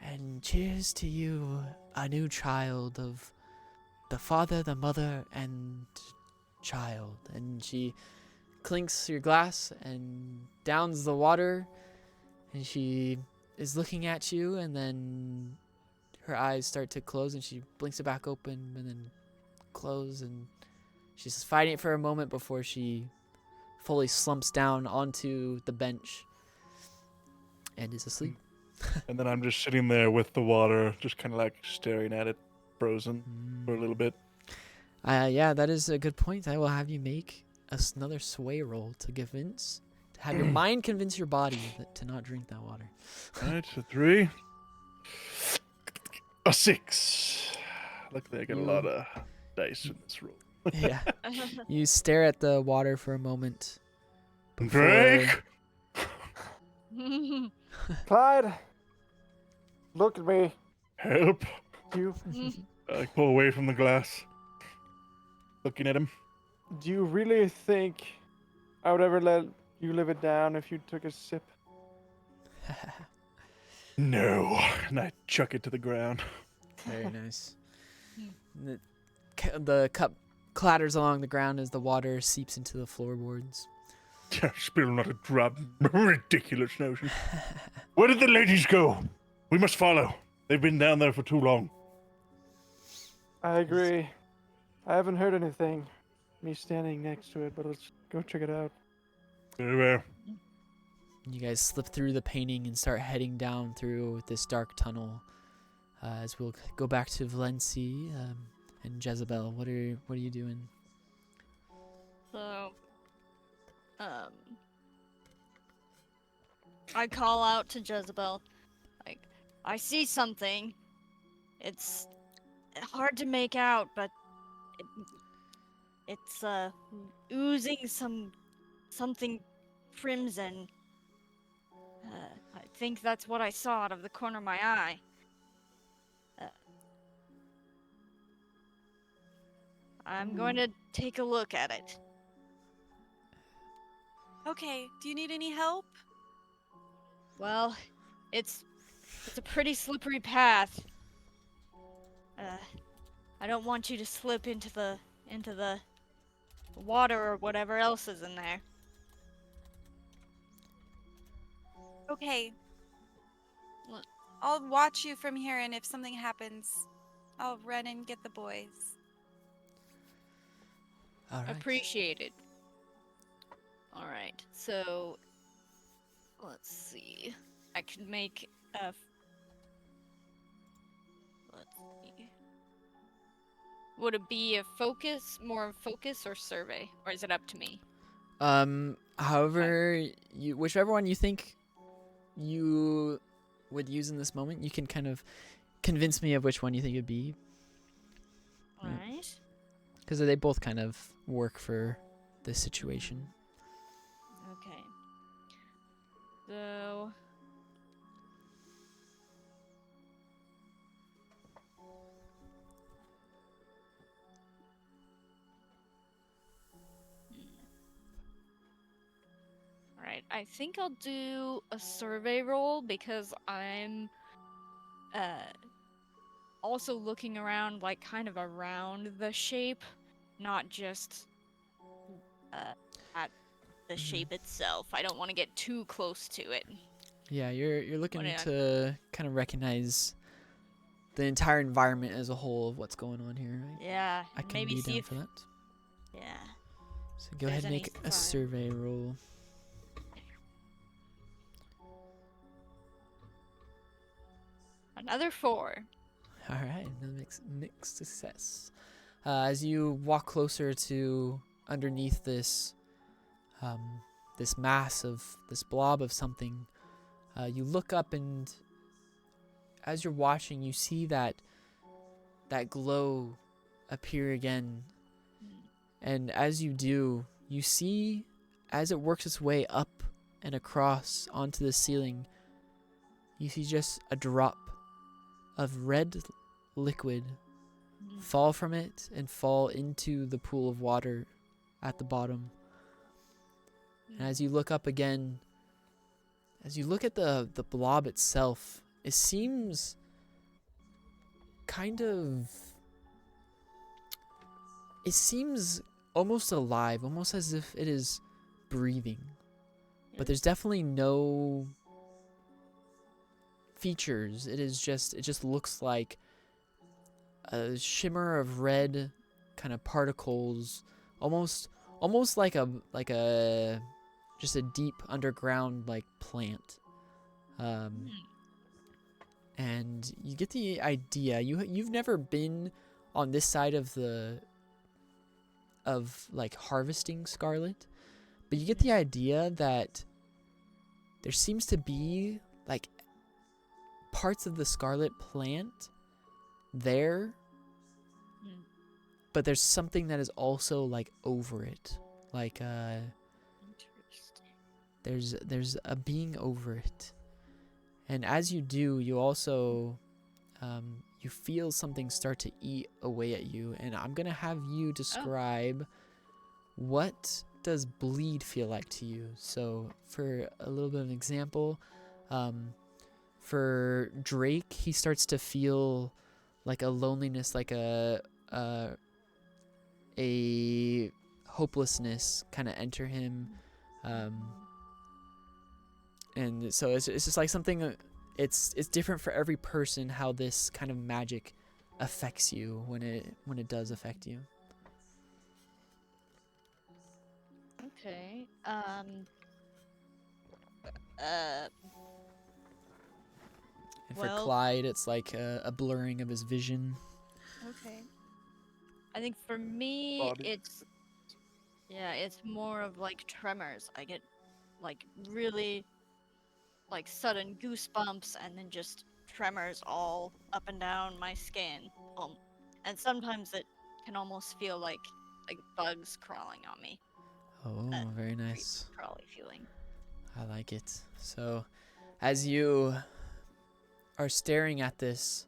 And cheers to you, a new child of the father, the mother, and child. And she clinks your glass and downs the water, and she is looking at you, and then her eyes start to close, and she blinks it back open, and then close, and she's fighting it for a moment before she fully slumps down onto the bench and is asleep. And then I'm just sitting there with the water, just kind of like staring at it, frozen for a little bit. Yeah, that is a good point. I will have you make another sway roll to have your mind convince your body to not drink that water. Alright, so 3. A 6. Luckily, I got a lot of dice in this roll. Yeah. You stare at the water for a moment. Drink! Clyde, look at me. Help! You, I pull away from the glass, looking at him. do you really think I would ever let you live it down if you took a sip? No. And I chuck it to the ground. Very nice. The cup clatters along the ground as the water seeps into the floorboards. Spill not a drop. Ridiculous notion. Where did the ladies go? We must follow. They've been down there for too long. I agree. I haven't heard anything. Me standing next to it, but let's go check it out. Very well. You guys slip through the painting and start heading down through this dark tunnel. As we'll go back to Valenci and Jezebel. What are you doing? So, I call out to Jezebel, like, I see something. It's hard to make out, but it's oozing something crimson. I think that's what I saw out of the corner of my eye. I'm going to take a look at it. Okay, do you need any help? Well, it's a pretty slippery path. I don't want you to slip into the water or whatever else is in there. Okay. What? I'll watch you from here, and if something happens, I'll run and get the boys. All right. Appreciated. All right, so let's see. I could make a. Let's see. Would it be more focus or survey, or is it up to me? However, whichever one you think you would use in this moment, you can kind of convince me of which one you think it'd be. All right. Because they both kind of work for this situation. Okay. So. Alright, I think I'll do a survey roll because I'm also looking around, like, kind of around the shape, not just at the shape itself. I don't want to get too close to it. Yeah, you're looking What to kind of recognize the entire environment as a whole of what's going on here. Yeah, I can maybe be see down if for that. yeah. So go there's ahead and any make a sign. survey roll. Another 4. All right, another mixed success. As you walk closer to underneath this, this mass of this blob of something, you look up, and as you're watching, you see that glow appear again. And as you do, you see, as it works its way up and across onto the ceiling, you see just a drop of red liquid fall from it and fall into the pool of water at the bottom. And as you look up again, as you look at the blob itself, it seems it seems almost alive, almost as if it is breathing. But there's definitely no features. It just looks like a shimmer of red kind of particles, almost like a just a deep underground like plant. And you get the idea. You've never been on this side of like harvesting scarlet, but you get the idea that there seems to be like parts of the scarlet plant there, but there's something that is also like over it, like there's a being over it. And as you do, you also you feel something start to eat away at you, and I'm gonna have you describe what does bleed feel like to you. So for a little bit of an example, for Drake, he starts to feel like a loneliness, like a hopelessness kind of enter him, and so it's just like something. It's different for every person how this kind of magic affects you when it does affect you. Okay. And for Well- Clyde, it's like a blurring of his vision. Okay. I think for me, Body. it's more of like tremors. I get like really like sudden goosebumps and then just tremors all up and down my skin. And sometimes it can almost feel like bugs crawling on me. Oh, very nice. Crawly feeling. I like it. So, as you are staring at this,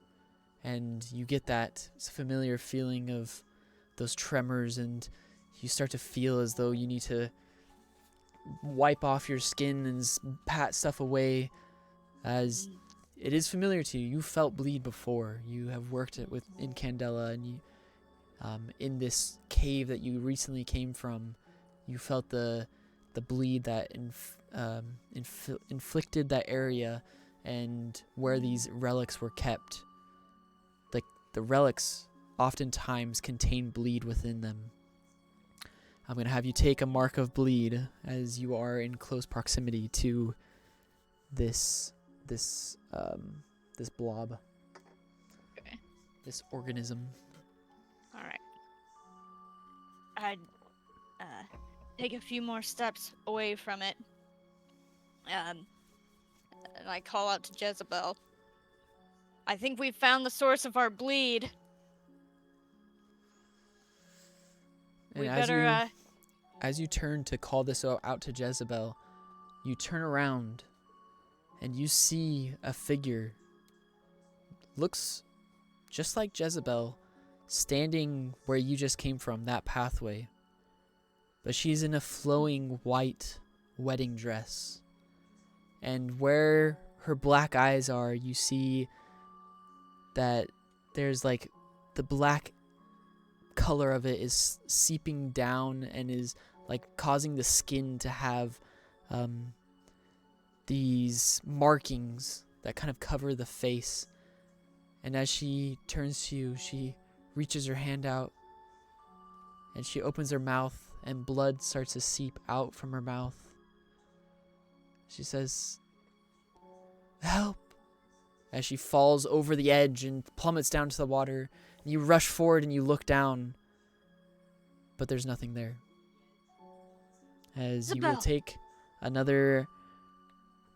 and you get that familiar feeling of those tremors, and you start to feel as though you need to wipe off your skin and pat stuff away, as it is familiar to you. You felt bleed before. You have worked it in Candela, and you in this cave that you recently came from, you felt the bleed that inflicted that area, and where these relics were kept. Like the relics oftentimes contain bleed within them. I'm going to have you take a mark of bleed as you are in close proximity to this blob. Okay. This organism. All right. I'd take a few more steps away from it. And I call out to Jezebel. I think we've found the source of our bleed. And We better as you turn to call this out to Jezebel, you turn around and you see a figure. Looks just like Jezebel, standing where you just came from, that pathway. But she's in a flowing white wedding dress. And where her black eyes are, you see that there's like the black color of it is seeping down and is like causing the skin to have these markings that kind of cover the face. And as she turns to you, she reaches her hand out and she opens her mouth, and blood starts to seep out from her mouth. She says, "Help!" as she falls over the edge and plummets down to the water. And you rush forward and you look down, but there's nothing there. As you will Isabel. take another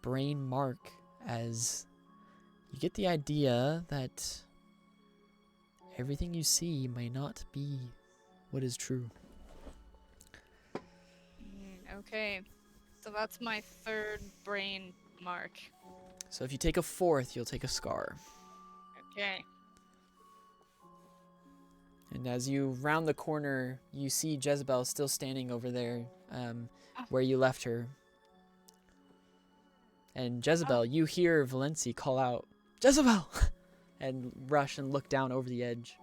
brain mark, as you get the idea that everything you see may not be what is true. Okay, so that's my 3rd brain mark. So if you take a 4th, you'll take a scar. Okay. And as you round the corner, you see Jezebel still standing over there, where you left her. And Jezebel, you hear Valenci call out, "Jezebel!" and rush and look down over the edge.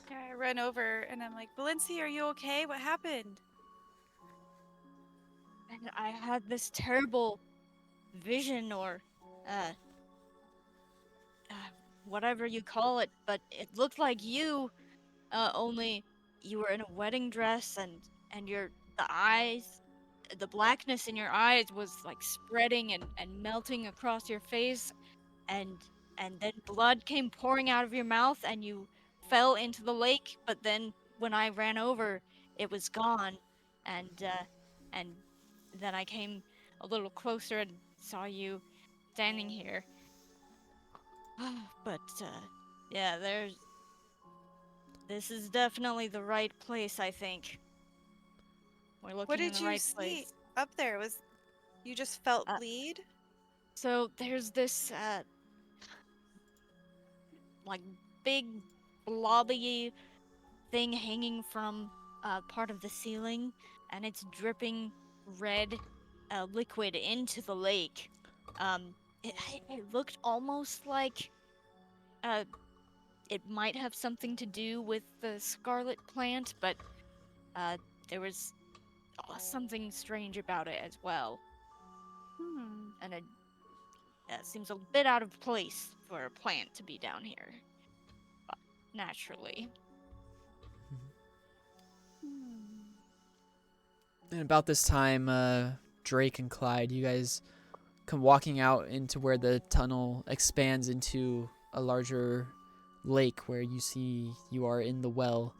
I run over and I'm like, Valenci, are you okay? What happened? And I had this terrible vision, or whatever you call it, but it looked like you, only you were in a wedding dress, and the eyes, the blackness in your eyes was like spreading and melting across your face, and then blood came pouring out of your mouth, and you fell into the lake. But then when I ran over, it was gone, and then I came a little closer and saw you standing here. But yeah, this is definitely the right place, I think. We're looking What in did the you right see place. up there? You just felt Uh, bleed? So there's this like big blobby thing hanging from part of the ceiling, and it's dripping red liquid into the lake. It looked almost like it might have something to do with the scarlet plant, but there was something strange about it as well, and it seems a bit out of place for a plant to be down here, but naturally. And about this time, Drake and Clyde, you guys come walking out into where the tunnel expands into a larger lake, where you see you are in the well.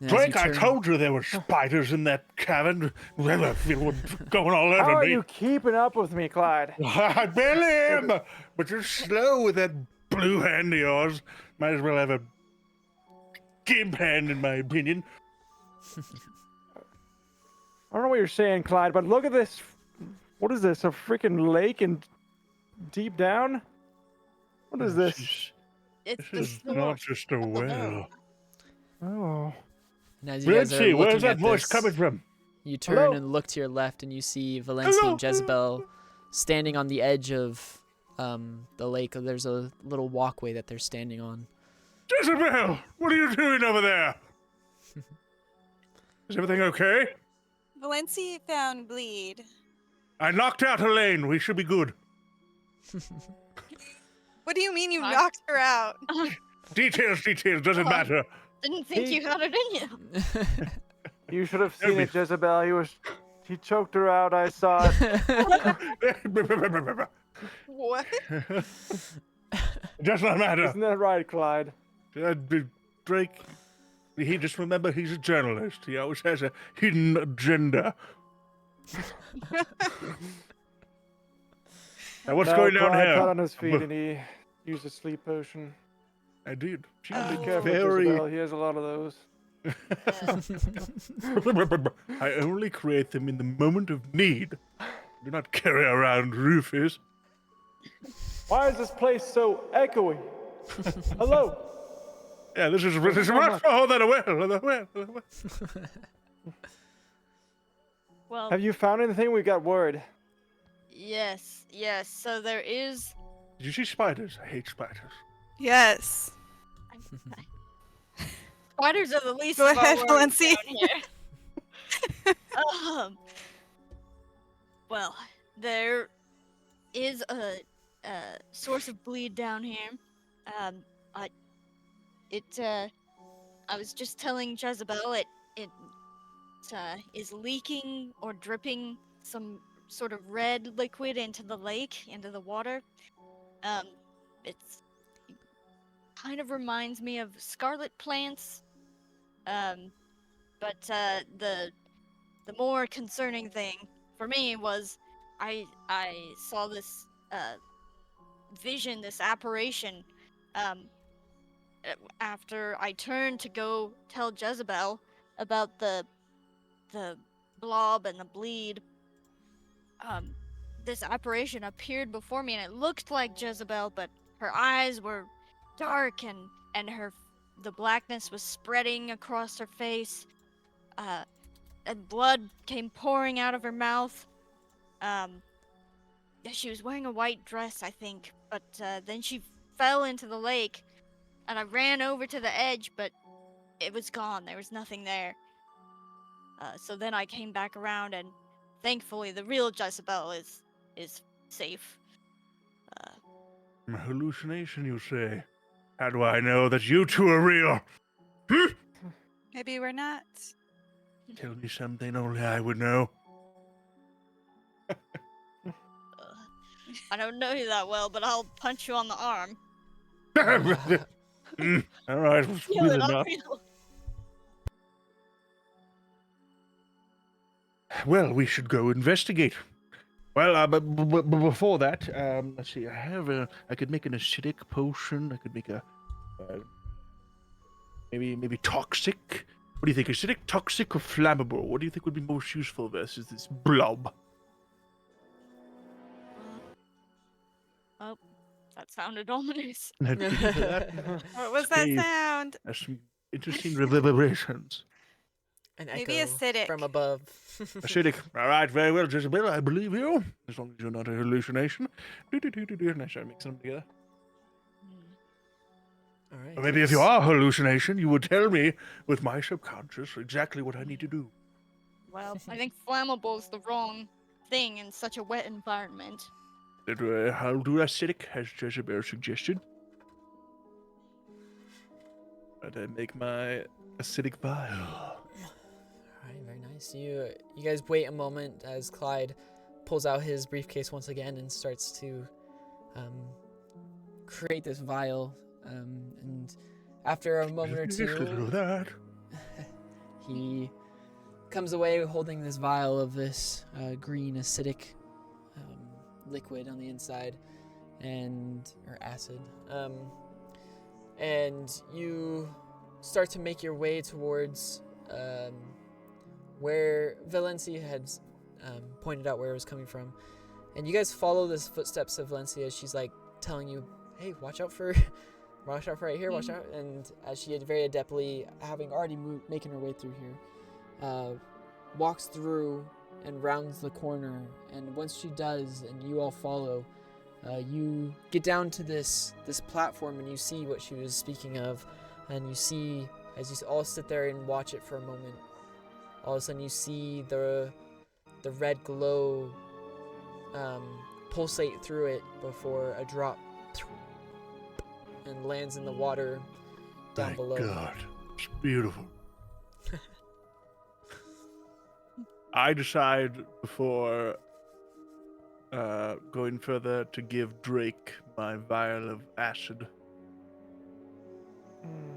And as Drake, you I turn- told you there were spiders in that cavern. I feel what's going all How over are me. you keeping up with me, Clyde? I barely am, but you're slow with that blue hand of yours. Might as well have a gimp hand, in my opinion. I don't know what you're saying, Clyde, but look at this. What is this? A freaking lake and deep down? What is this? It's This the is source not just a of the well. Oh. and as you guys are Valenci, where's looking that at voice this, coming from? you turn Hello? and look to your left, and you see Valenci Hello? and Jezebel standing on the edge of the lake. There's a little walkway that they're standing on. Jezebel, what are you doing over there? Is everything okay? Valenci found bleed. I knocked out Elaine. We should be good. What do you mean you Huh? knocked her out? Details, doesn't matter. Didn't think you had it in you. You should have That'd seen be- it, Jezebel. He choked her out. I saw it. What? Does not matter. Isn't that right, Clyde? Drake, he just remember he's a journalist. He always has a hidden agenda. Now what's No, going down Clyde here? got on his feet and he used a sleep potion. I did. She Oh. was Be careful, very. Jezebel. He has a lot of those. I only create them in the moment of need. Do not carry around Rufus. Why is this place so echoey? Hello? Yeah, this is so much. much. Oh, that well. Well, Have you found anything? We got word. yes. So there is. Did you see spiders? I hate spiders. Yes. Spiders are the least Go of our ahead, worries Valenci. down here. Um, well, there is a source of bleed down here. Um, I it I was just telling Jezebel it is leaking or dripping some sort of red liquid into the lake, into the water. Um, it's kind of reminds me of scarlet plants. Um, but the more concerning thing for me was I saw this vision, this apparition, um, after I turned to go tell Jezebel about the blob and the bleed. Um, this apparition appeared before me, and it looked like Jezebel, but her eyes were dark, and the blackness was spreading across her face. And blood came pouring out of her mouth. Um, she was wearing a white dress, I think, but then she fell into the lake, and I ran over to the edge, but it was gone. There was nothing there. So then I came back around, and thankfully, the real Jezebel is safe. A hallucination, you say? How do I know that you two are real? Maybe we're not. Tell me something only I would know. I don't know you that well, but I'll punch you on the arm. All right, Feel good it enough. unreal. Well, we should go investigate. Well, but before that, let's see. I could make an acidic potion. I could make a maybe toxic. What do you think? Acidic, toxic, or flammable? What do you think would be most useful versus this blob? Oh, that sounded ominous. What was that Steve, sound? There's some interesting reverberations. An Maybe echo acidic. from above. Acidic. All right, very well, Jezebel. I believe you. As long as you're not a hallucination. And I start mixing them together. All right. Or maybe if you are a hallucination, you would tell me with my subconscious exactly what I need to do. Well, I think flammable is the wrong thing in such a wet environment. I'll do acidic, as Jezebel suggested. And I make my acidic vial. All right, very nice. You guys wait a moment as Clyde pulls out his briefcase once again and starts to create this vial. And after a moment or two, he comes away holding this vial of this green acidic liquid on the inside, or acid. And you start to make your way towards where Valencia had pointed out where it was coming from. And you guys follow the footsteps of Valencia. She's like telling you, hey, watch out for right here, watch out. And as she had very adeptly, having already making her way through here, walks through and rounds the corner. And once she does, and you all follow, you get down to this platform, and you see what she was speaking of. And you see, as you all sit there and watch it for a moment, all of a sudden you see the red glow pulsate through it before a drop and lands in the water down Thank below. God, it's beautiful. I decide before going further to give Drake my vial of acid,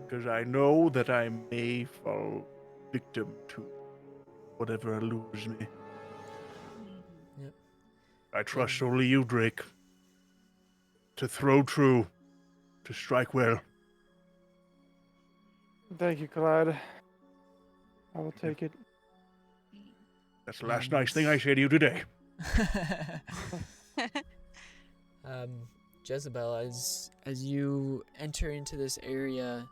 because I know that I may fall victim to whatever allures me. Yep. I trust only you, Drake, to throw true, to strike well. Thank you, Clyde. I will take it. That's the last nice thing I say to you today. Jezebel, as you enter into this area,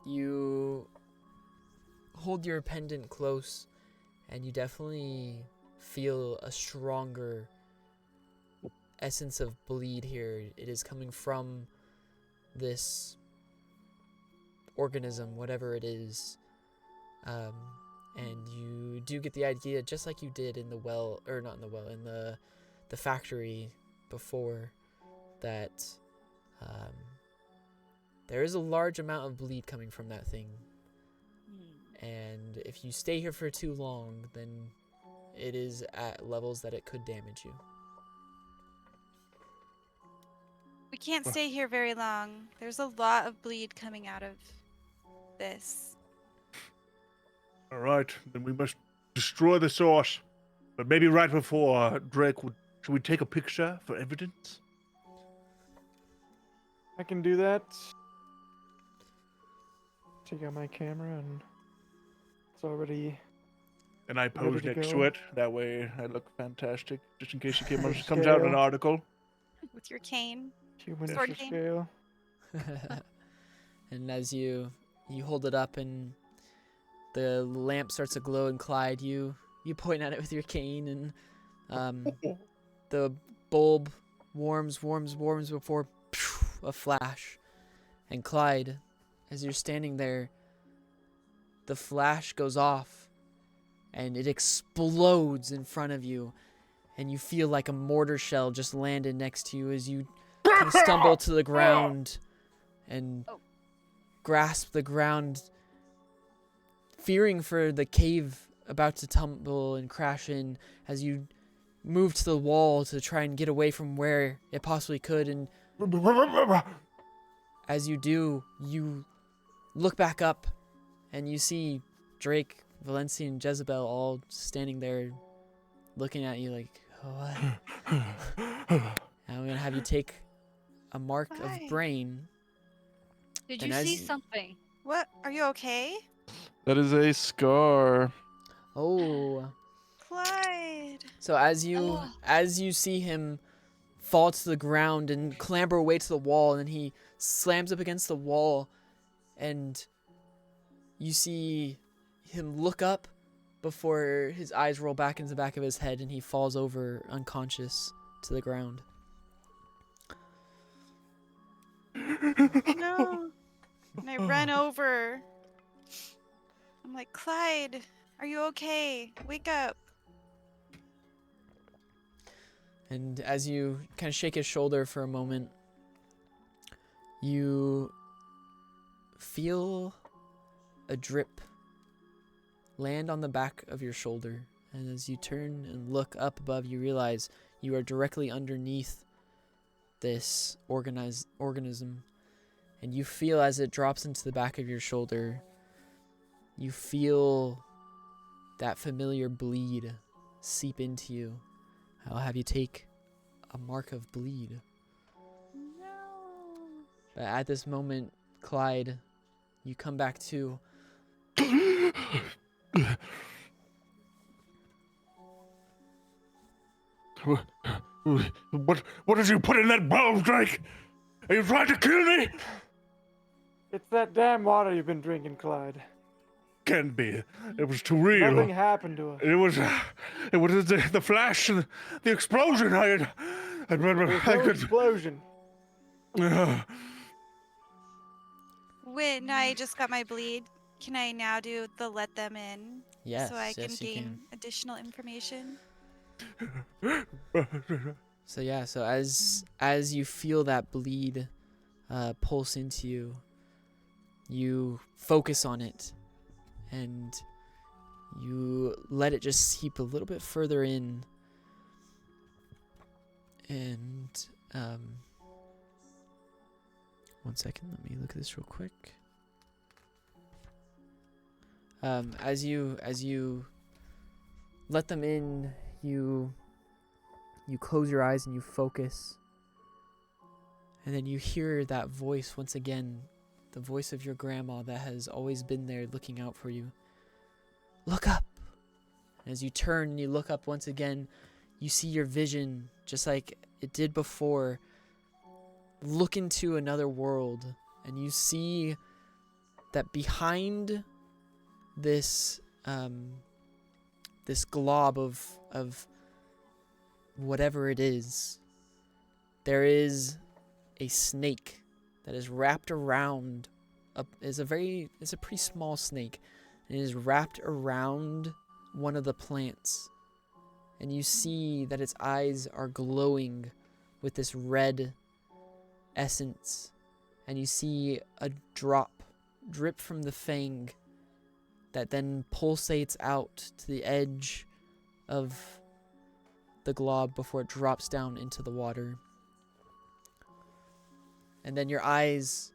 you hold your pendant close, and you definitely feel a stronger essence of bleed here. It is coming from this organism, whatever it is. and you do get the idea, just like you did in the well, or not in the well, in the factory before, that there is a large amount of bleed coming from that thing. And if you stay here for too long, then it is at levels that it could damage you. We can't stay here very long. There's a lot of bleed coming out of this. All right, then we must destroy the source. But maybe right before Drake would... Should we take a picture for evidence? I can do that. Take out my camera and it's already. And I pose Ready to next go. to it. That way I look fantastic, just in case it For comes out in an scale. article. With your cane. Human Sword to game. scale. And as you hold it up and the lamp starts to glow, and Clyde, you point at it with your cane, and the bulb warms before a flash. And Clyde, as you're standing there, the flash goes off and it explodes in front of you, and you feel like a mortar shell just landed next to you as you kind of stumble to the ground and grasp the ground, fearing for the cave about to tumble and crash in, as you move to the wall to try and get away from where it possibly could. And as you do, you look back up and you see Drake, Valencia, and Jezebel all standing there looking at you like, what? And I'm going to have you take a mark Why? of brain. Did And you as see you- something? What? Are you okay? That is a scar. Oh. Clyde. So as you see him fall to the ground and clamber away to the wall, and he slams up against the wall, and you see him look up before his eyes roll back into the back of his head, and he falls over unconscious to the ground. No. And I run over. I'm like, Clyde, are you okay? Wake up. And as you kind of shake his shoulder for a moment, you feel a drip land on the back of your shoulder. And as you turn and look up above, you realize you are directly underneath this organism. And you feel, as it drops into the back of your shoulder, you feel that familiar bleed seep into you. I'll have you take a mark of bleed. No. But at this moment, Clyde, you come back to. What did you put in that bulb, Drake? Are you trying to kill me? It's that damn water you've been drinking, Clyde. Can't be. It was too real. Nothing happened to us. It was the flash, and the explosion. I remember. There's I no could. explosion. When I just got my bleed, can I now do the let them in? Yes, So I can yes, you gain can. additional information? So yeah, so as you feel that bleed pulse into you, you focus on it, and you let it just seep a little bit further in, and one second, let me look at this real quick. As you let them in, you close your eyes and you focus, and then you hear that voice once again, the voice of your grandma that has always been there looking out for you. Look up. And as you turn and you look up once again, you see your vision, just like it did before, look into another world, and you see that behind this this glob of whatever it is, there is a snake that is wrapped around it's a pretty small snake, and it is wrapped around one of the plants. And you see that its eyes are glowing with this red essence. And you see a drip from the fang that then pulsates out to the edge of the glob before it drops down into the water. And then your eyes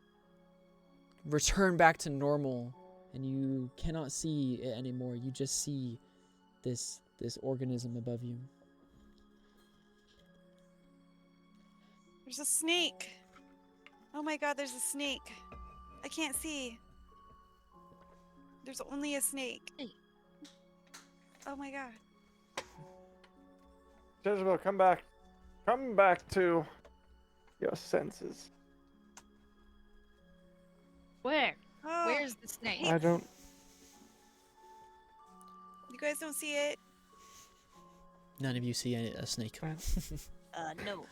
return back to normal, and you cannot see it anymore. You just see this organism above you. There's a snake. Oh my god, there's a snake. I can't see. There's only a snake. Hey. Oh my god. Jezebel, come back. Come back to your senses. Where? Oh, Where's the snake? I don't. you guys don't see it? None of you see a snake. No.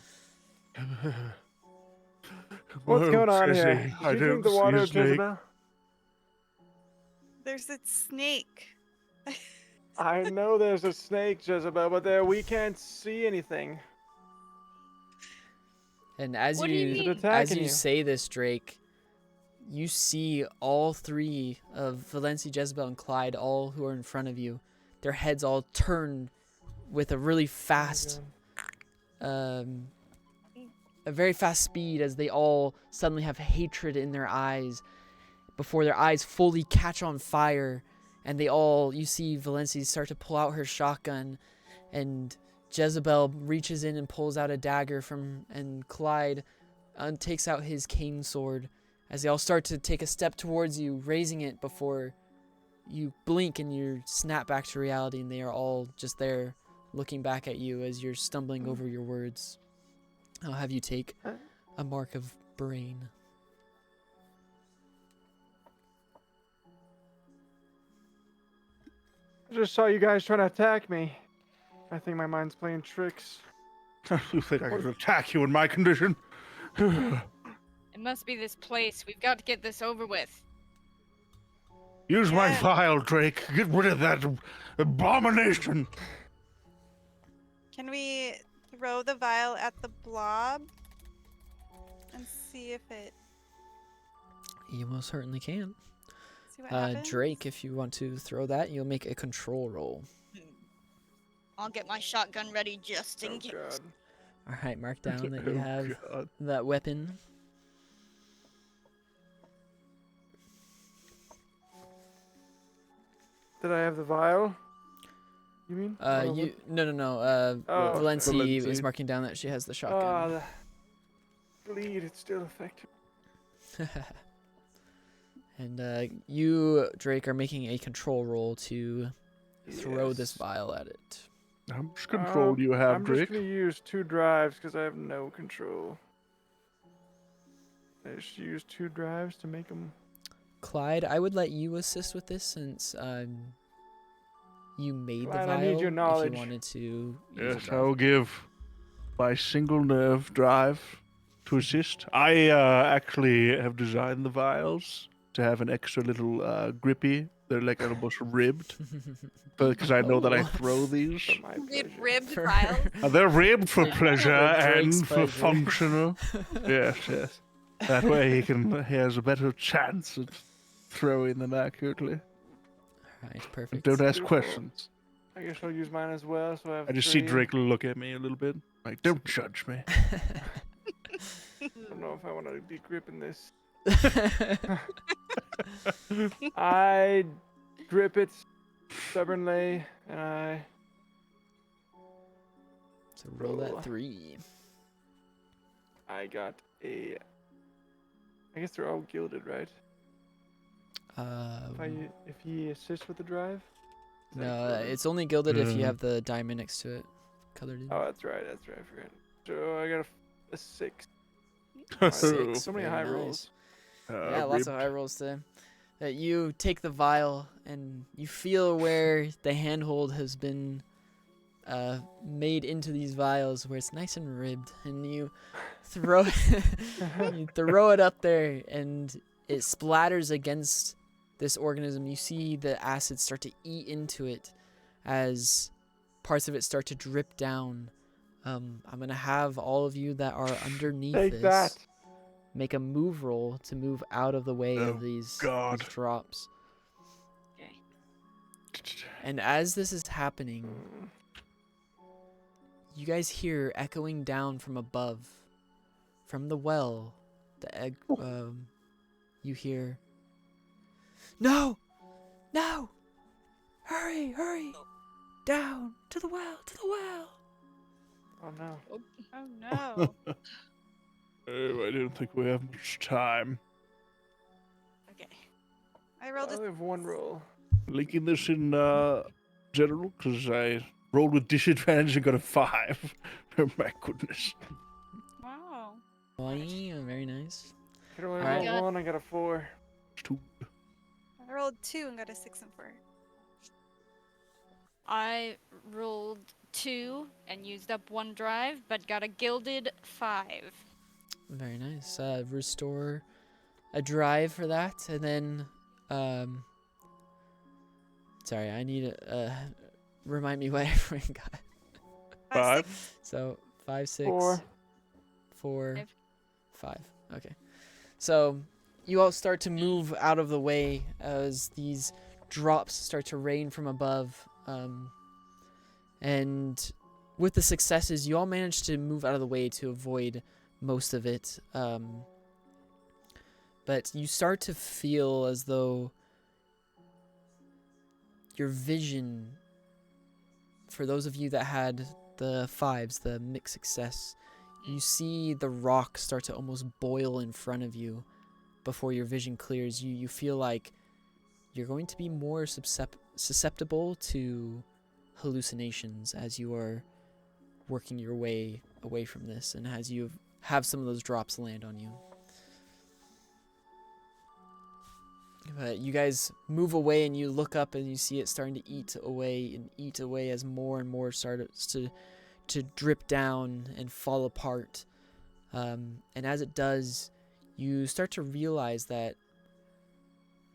What's going on Sissy, here? I Did you don't drink the see water, a snake. Jezebel? There's a snake. I know there's a snake, Jezebel, but there we can't see anything. And as What do you mean? Is it as attacking you you? say this, Drake, you see all three of Valencia, Jezebel, and Clyde, all who are in front of you, their heads all turn with a really fast, a very fast speed as they all suddenly have hatred in their eyes before their eyes fully catch on fire. And they all, you see Valencia start to pull out her shotgun, and Jezebel reaches in and pulls out a dagger and Clyde takes out his cane sword as they all start to take a step towards you, raising it before you blink and you snap back to reality, and they are all just there looking back at you as you're stumbling over your words. I'll have you take a mark of brain. I just saw you guys trying to attack me. I think my mind's playing tricks. You think I could attack you in my condition? It must be this place. We've got to get this over with. Use my Yeah. vial, Drake. Get rid of that abomination. Can we throw the vial at the blob and see if it You most certainly can. see what happens? Drake, if you want to throw that, you'll make a control roll. I'll get my shotgun ready just in Oh case. god. All right, mark down that you Oh, have God. that weapon. Did I have the vial? You mean? Or what- No. Oh, Valencia Valencia. is marking down that she has the Ah, shotgun. the bleed, it's still effective. And you, Drake, are making a control roll to throw this Yes. vial at it. How much control do you have, I'm Drake? just gonna use 2 drives because I have no control. I just use 2 drives to make them. Clyde, I would let you assist with this since you made Clyde, the I vial. need your If knowledge. you wanted to use Yes, a drive. I will give my single nerve drive to assist. I actually have designed the vials to have an extra little grippy. They're like almost ribbed, because I know that I Oh. throw these. For my pleasure. ribbed For- vial. They're ribbed for For pleasure Drake's and for pleasure. functional. Yes. That way he has a better chance at throwing them accurately. Alright, perfect. Don't ask Beautiful. questions. I guess I'll use mine as well. So I have I just see 3. Drake look at me a little bit. Like, don't judge me. I don't know if I want to be gripping this. I grip it stubbornly, and I So roll Roll. that 3. got a. I guess they're all gilded, right? If he assists with the drive. Is that No, gilded? it's only gilded if you Mhm. have the diamond next to it, colored in. Oh, that's right. I forgot. So I got a 6. Six, So many very high nice. rolls. Yeah, lots of high rolls today. That you take the vial and you feel where the handhold has been made into these vials, where it's nice and ribbed, and you throw you throw it up there, and it splatters against this organism, you see the acid start to eat into it as parts of it start to drip down. I'm going to have all of you that are underneath Take this that. make a move roll to move out of the way Oh, of these God. drops. Okay. And as this is happening, Mm. you guys hear echoing down from above, from the well, you hear, "No! No! Hurry! Hurry! Down! To the well! To the well!" Oh no. Oh no. Oh, I don't think we have much time. Okay. I rolled I a only have one roll. Linking this in general, because I rolled with disadvantage and got a 5. Oh my goodness. wow. Very nice. Could only Alright. roll one. I got a 4. 2. I rolled 2 and got a 6 and 4. I rolled 2 and used up 1 drive, but got a gilded 5. Very nice. Restore a drive for that, and then, sorry, I need remind me what everyone got. 5. 6. So 5, 6, 4. 4, Five. 5. Okay. So you all start to move out of the way as these drops start to rain from above. And with the successes, you all manage to move out of the way to avoid most of it. But you start to feel as though your vision, for those of you that had the 5s, the mixed success, you see the rock start to almost boil in front of you before your vision clears. You feel like you're going to be more susceptible to hallucinations as you are working your way away from this, and as you have some of those drops land on you. But you guys move away and you look up and you see it starting to eat away as more and more starts to drip down and fall apart. And as it does, you start to realize that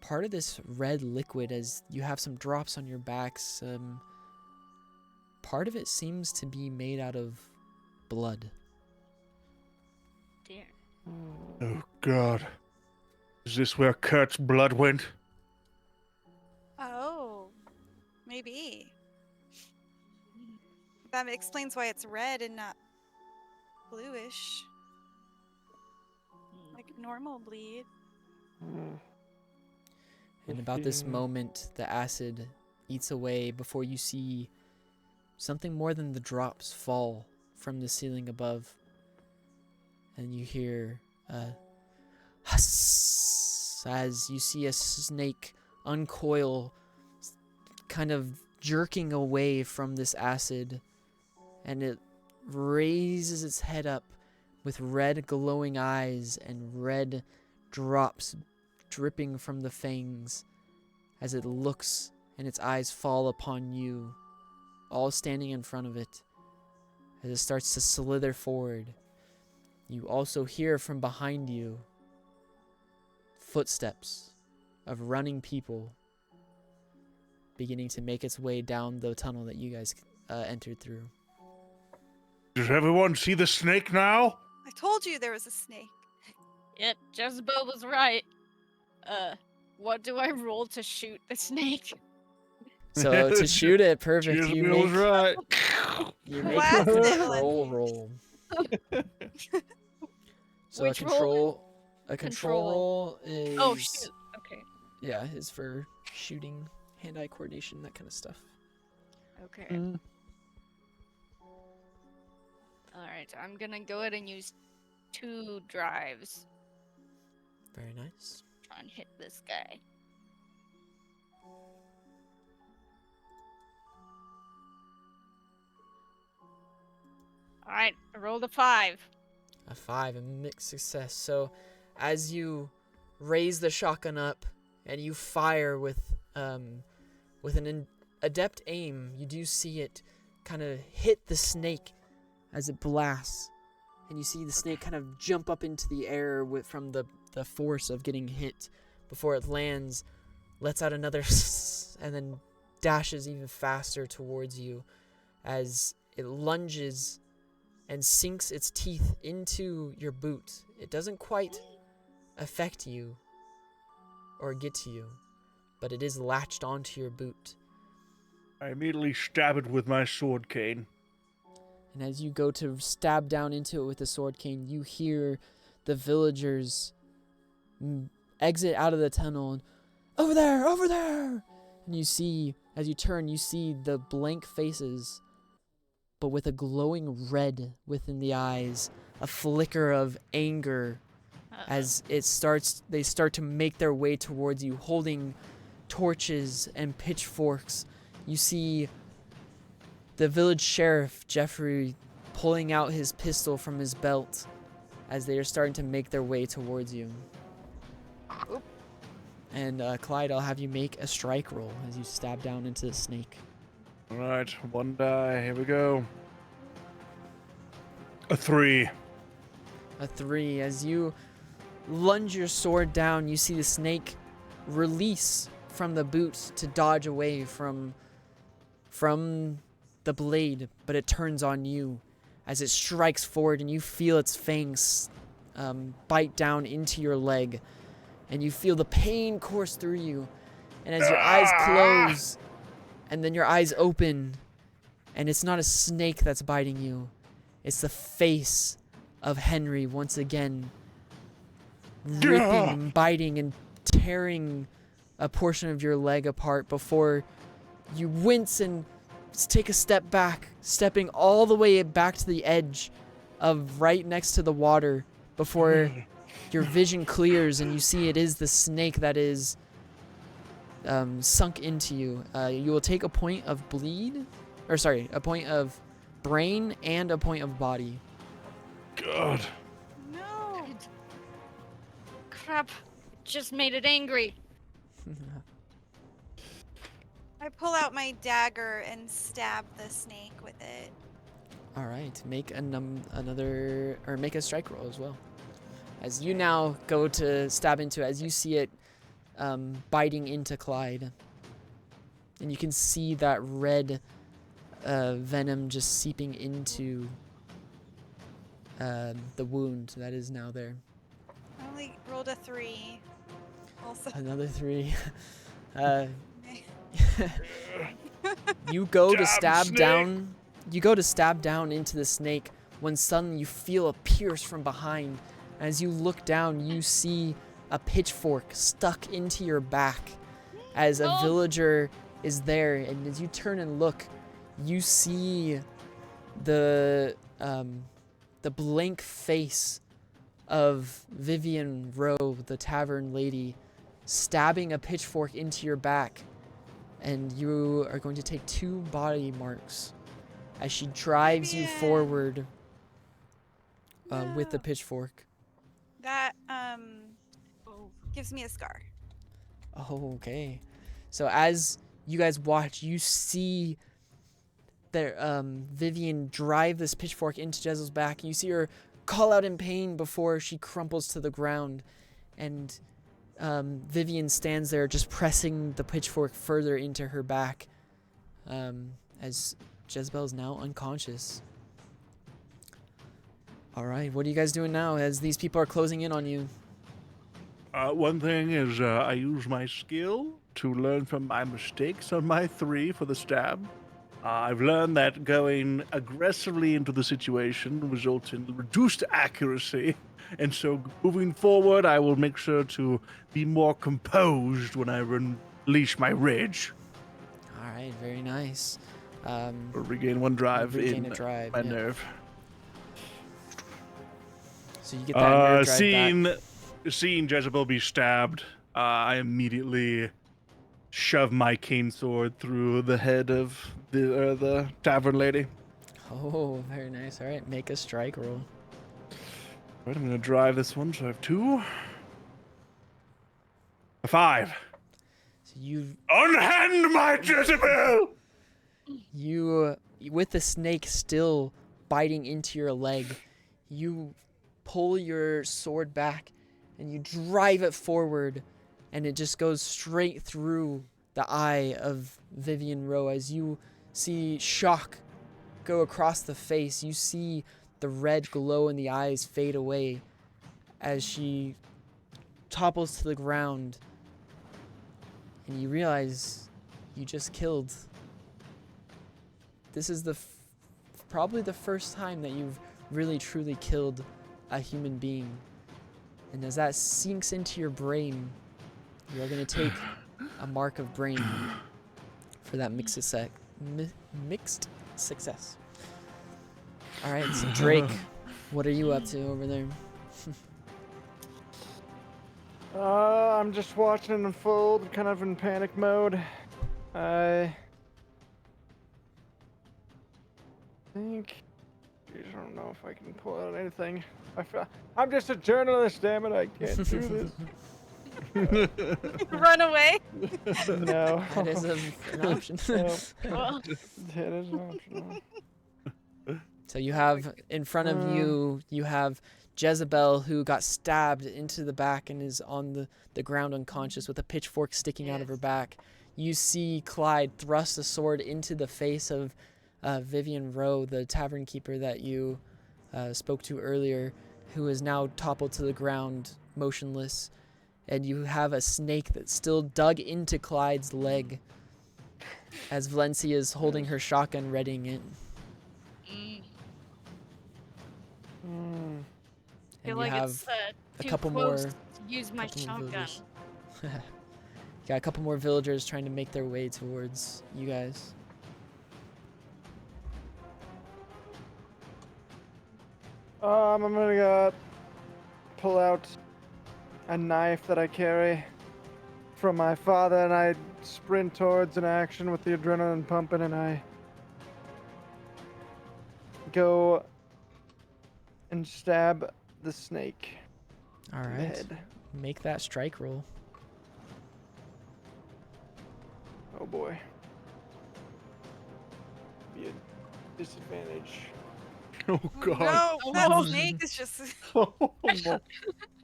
part of this red liquid, as you have some drops on your backs, part of it seems to be made out of blood. Dear. Oh god. Is this where Kurt's blood went? Oh. Maybe. That explains why it's red and not bluish. Like normal bleed. Mm. And about this feeling- moment, the acid eats away before you see something more than the drops fall from the ceiling above. And you hear a huss as you see a snake uncoil, kind of jerking away from this acid. And it raises its head up with red glowing eyes and red drops dripping from the fangs as it looks and its eyes fall upon you, all standing in front of it. As it starts to slither forward, you also hear from behind you footsteps of running people beginning to make its way down the tunnel that you guys entered through. Does everyone see the snake now? I told you there was a snake. Yep, Jezebel was right. What do I roll to shoot the snake? So to shoot it, perfect. You Jezebel was make, right. you make a Blast it, control Lindsay. roll. So Which a roll? control Control. roll is Oh shoot. Okay. yeah, is for shooting, hand-eye coordination, that kind of stuff. Okay. Mm. Alright, I'm gonna go ahead and use 2 drives. Very nice. Try and hit this guy. Alright, I rolled a 5. A 5, a mixed success. So as you raise the shotgun up and you fire with an adept aim, you do see it kind of hit the snake as it blasts. And you see the snake kind of jump up into the air from the force of getting hit before it lands lets out another and then dashes even faster towards you as it lunges and sinks its teeth into your boot. It doesn't quite affect you or get to you, but it is latched onto your boot. I immediately stab it with my sword cane. And as you go to stab down into it with the sword cane, you hear the villagers exit out of the tunnel and, over there, over there! And you see, as you turn, you see the blank faces, but with a glowing red within the eyes, a flicker of anger as they start to make their way towards you, holding torches and pitchforks. You see the village sheriff, Jeffrey, pulling out his pistol from his belt as they are starting to make their way towards you. Oop. And Clyde, I'll have you make a strike roll as you stab down into the snake. All right, 1 die. Here we go. A 3. A 3. As you lunge your sword down, you see the snake release from the boot to dodge away from the blade, but it turns on you as it strikes forward, and you feel its fangs bite down into your leg, and you feel the pain course through you. And as your eyes close, and then your eyes open, and it's not a snake that's biting you, it's the face of Henry once again, ripping and biting and tearing a portion of your leg apart before you wince and take a step back, stepping all the way back to the edge of right next to the water before your vision clears and you see it is the snake that is sunk into you. You will take a point of a point of brain and a point of body. God. No. Crap. Just made it angry. I pull out my dagger and stab the snake with it. All right, make make a strike roll as well. As you now go to stab into it, as you see it biting into Clyde, and you can see that red venom just seeping into the wound that is now there. I only rolled a 3. Also. Another 3. You go to stab snake. down. You go to stab down into the snake when suddenly you feel a pierce from behind. As you look down, you see a pitchfork stuck into your back as a villager is there. And as you turn and look, you see the blank face of Vivian Rowe, the tavern lady, stabbing a pitchfork into your back. And you are going to take 2 body marks as she drives you forward with the pitchfork. That gives me a scar. Oh, okay. So as you guys watch, you see that Vivian drive this pitchfork into Jezel's back. You see her call out in pain before she crumples to the ground. And Vivian stands there just pressing the pitchfork further into her back as Jezebel is now unconscious. All right, what are you guys doing now as these people are closing in on you? One thing is I use my skill to learn from my mistakes on my 3 for the stab. I've learned that going aggressively into the situation results in reduced accuracy. And so moving forward, I will make sure to be more composed when I unleash my rage. All right, very nice. Or regain 1 drive regain in a drive, my yeah. nerve. So you get that nerve drive back. Seeing Jezebel be stabbed, I immediately shove my cane sword through the head of the tavern lady. Oh, very nice. All right, make a strike roll. Right, I'm going to drive this one, so I have 2. A 5. So you Unhand my Jezebel! You, with the snake still biting into your leg, you pull your sword back and you drive it forward and it just goes straight through the eye of Vivian Rowe. As you see shock go across the face, you see the red glow in the eyes fade away as she topples to the ground, and you realize you just killed. This is probably the first time that you've really truly killed a human being. And as that sinks into your brain, you're going to take a mark of brain for that mixed success. All right, so Drake, what are you up to over there? I'm just watching it unfold, kind of in panic mode. I think... I don't know if I can pull out anything. I'm just a journalist, damn it, I can't do this. Run away. No. That is an option. No. Well, That is an option. So you have in front of you, you have Jezebel, who got stabbed into the back and is on the ground unconscious with a pitchfork sticking out of her back. You see Clyde thrust a sword into the face of Vivian Rowe, the tavern keeper that you spoke to earlier, who is now toppled to the ground, motionless. And you have a snake that's still dug into Clyde's leg as Valencia is holding her shotgun, readying it. I feel And like you it's have a too couple close more. to use my couple more shotgun. villagers. Got a couple more villagers trying to make their way towards you guys. I'm gonna pull out a knife that I carry from my father, and I sprint towards an action with the adrenaline pumping, and I go and stab the snake All in the right. head. Make that strike roll. Oh boy. Be a disadvantage. Oh god. No, that Oh. snake is just.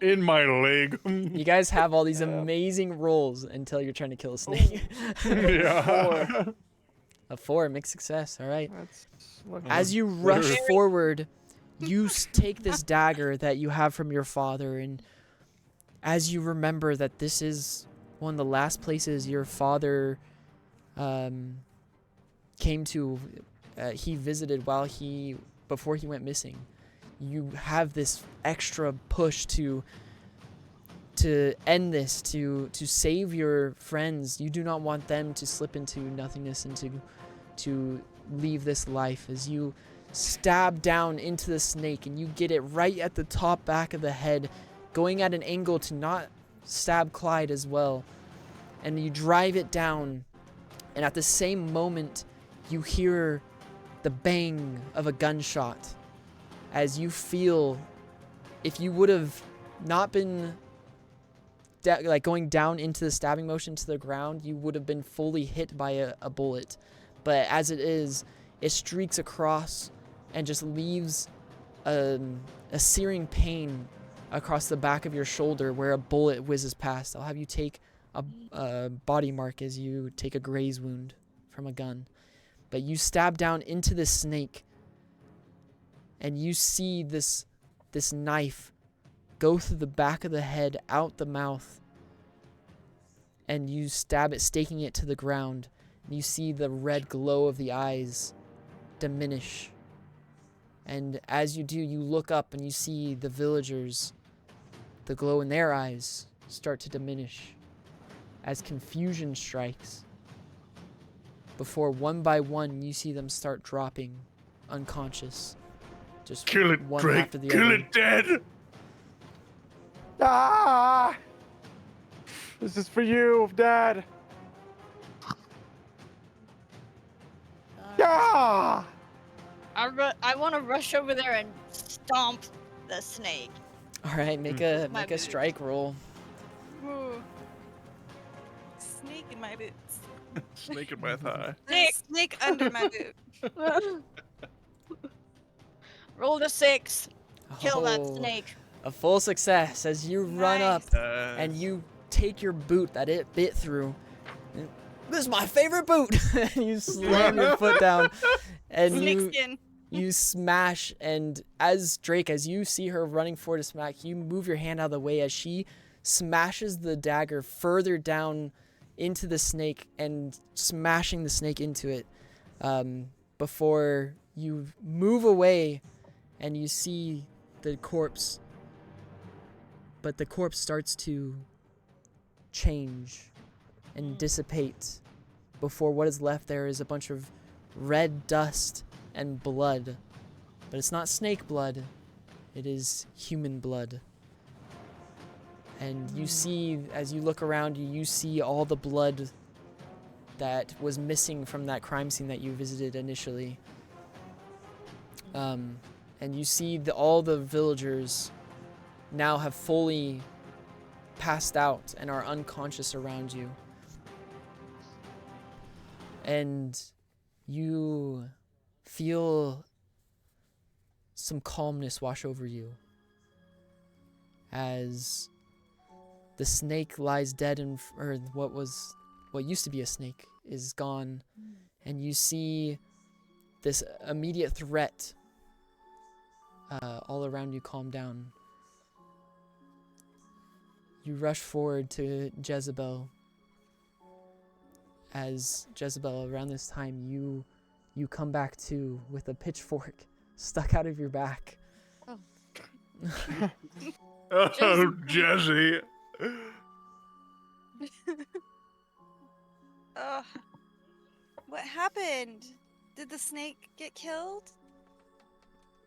In my leg. You guys have all these Yeah. amazing rolls until you're trying to kill a snake. Yeah. A 4, mixed success. All right. That's lucky. As you rush forward, you take this dagger that you have from your father, and as you remember that this is one of the last places your father came to, he visited before he went missing, you have this extra push to end this, to save your friends. You do not want them to slip into nothingness and to leave this life. As you stab down into the snake and you get it right at the top back of the head, going at an angle to not stab Clyde as well, and you drive it down, and at the same moment you hear the bang of a gunshot as you feel, if you would have not been going down into the stabbing motion to the ground, you would have been fully hit by a bullet. But as it is, it streaks across and just leaves a searing pain across the back of your shoulder where a bullet whizzes past. I'll have you take a body mark as you take a graze wound from a gun. But you stab down into this snake, and you see this knife go through the back of the head, out the mouth, and you stab it, staking it to the ground. And you see the red glow of the eyes diminish. And as you do, you look up and you see the villagers, the glow in their eyes start to diminish as confusion strikes. Before one by one, you see them start dropping unconscious. Just Kill it, one Drake. after the Kill other. it dead. Ah! This is for you, Dad. Ah! I want to rush over there and stomp the snake. All right, make My a boots. strike roll. Ooh. Snake in my boots. Snake in my thigh. There's a snake under my boot. Roll the 6. Kill that Oh, snake. A full success as you run up Nice. and you take your boot that it bit through. And, this is my favorite boot. And you slam your foot down, and you smash. And as Drake, as you see her running forward to smack, you move your hand out of the way as she smashes the dagger further down into the snake and smashing the snake into it. Before you move away, and you see the corpse, but the corpse starts to change and dissipate before what is left there is a bunch of red dust and blood. But it's not snake blood, it is human blood. And you see, as you look around you, you see all the blood that was missing from that crime scene that you visited initially. And you see all the villagers now have fully passed out and are unconscious around you. And you feel some calmness wash over you as the snake lies dead or what used to be a snake is gone, and you see this immediate threat all around you calm down. You rush forward to Jezebel. As Jezebel, around this time, you come back to with a pitchfork stuck out of your back. Oh. Oh, Jesse. What happened? Did the snake get killed?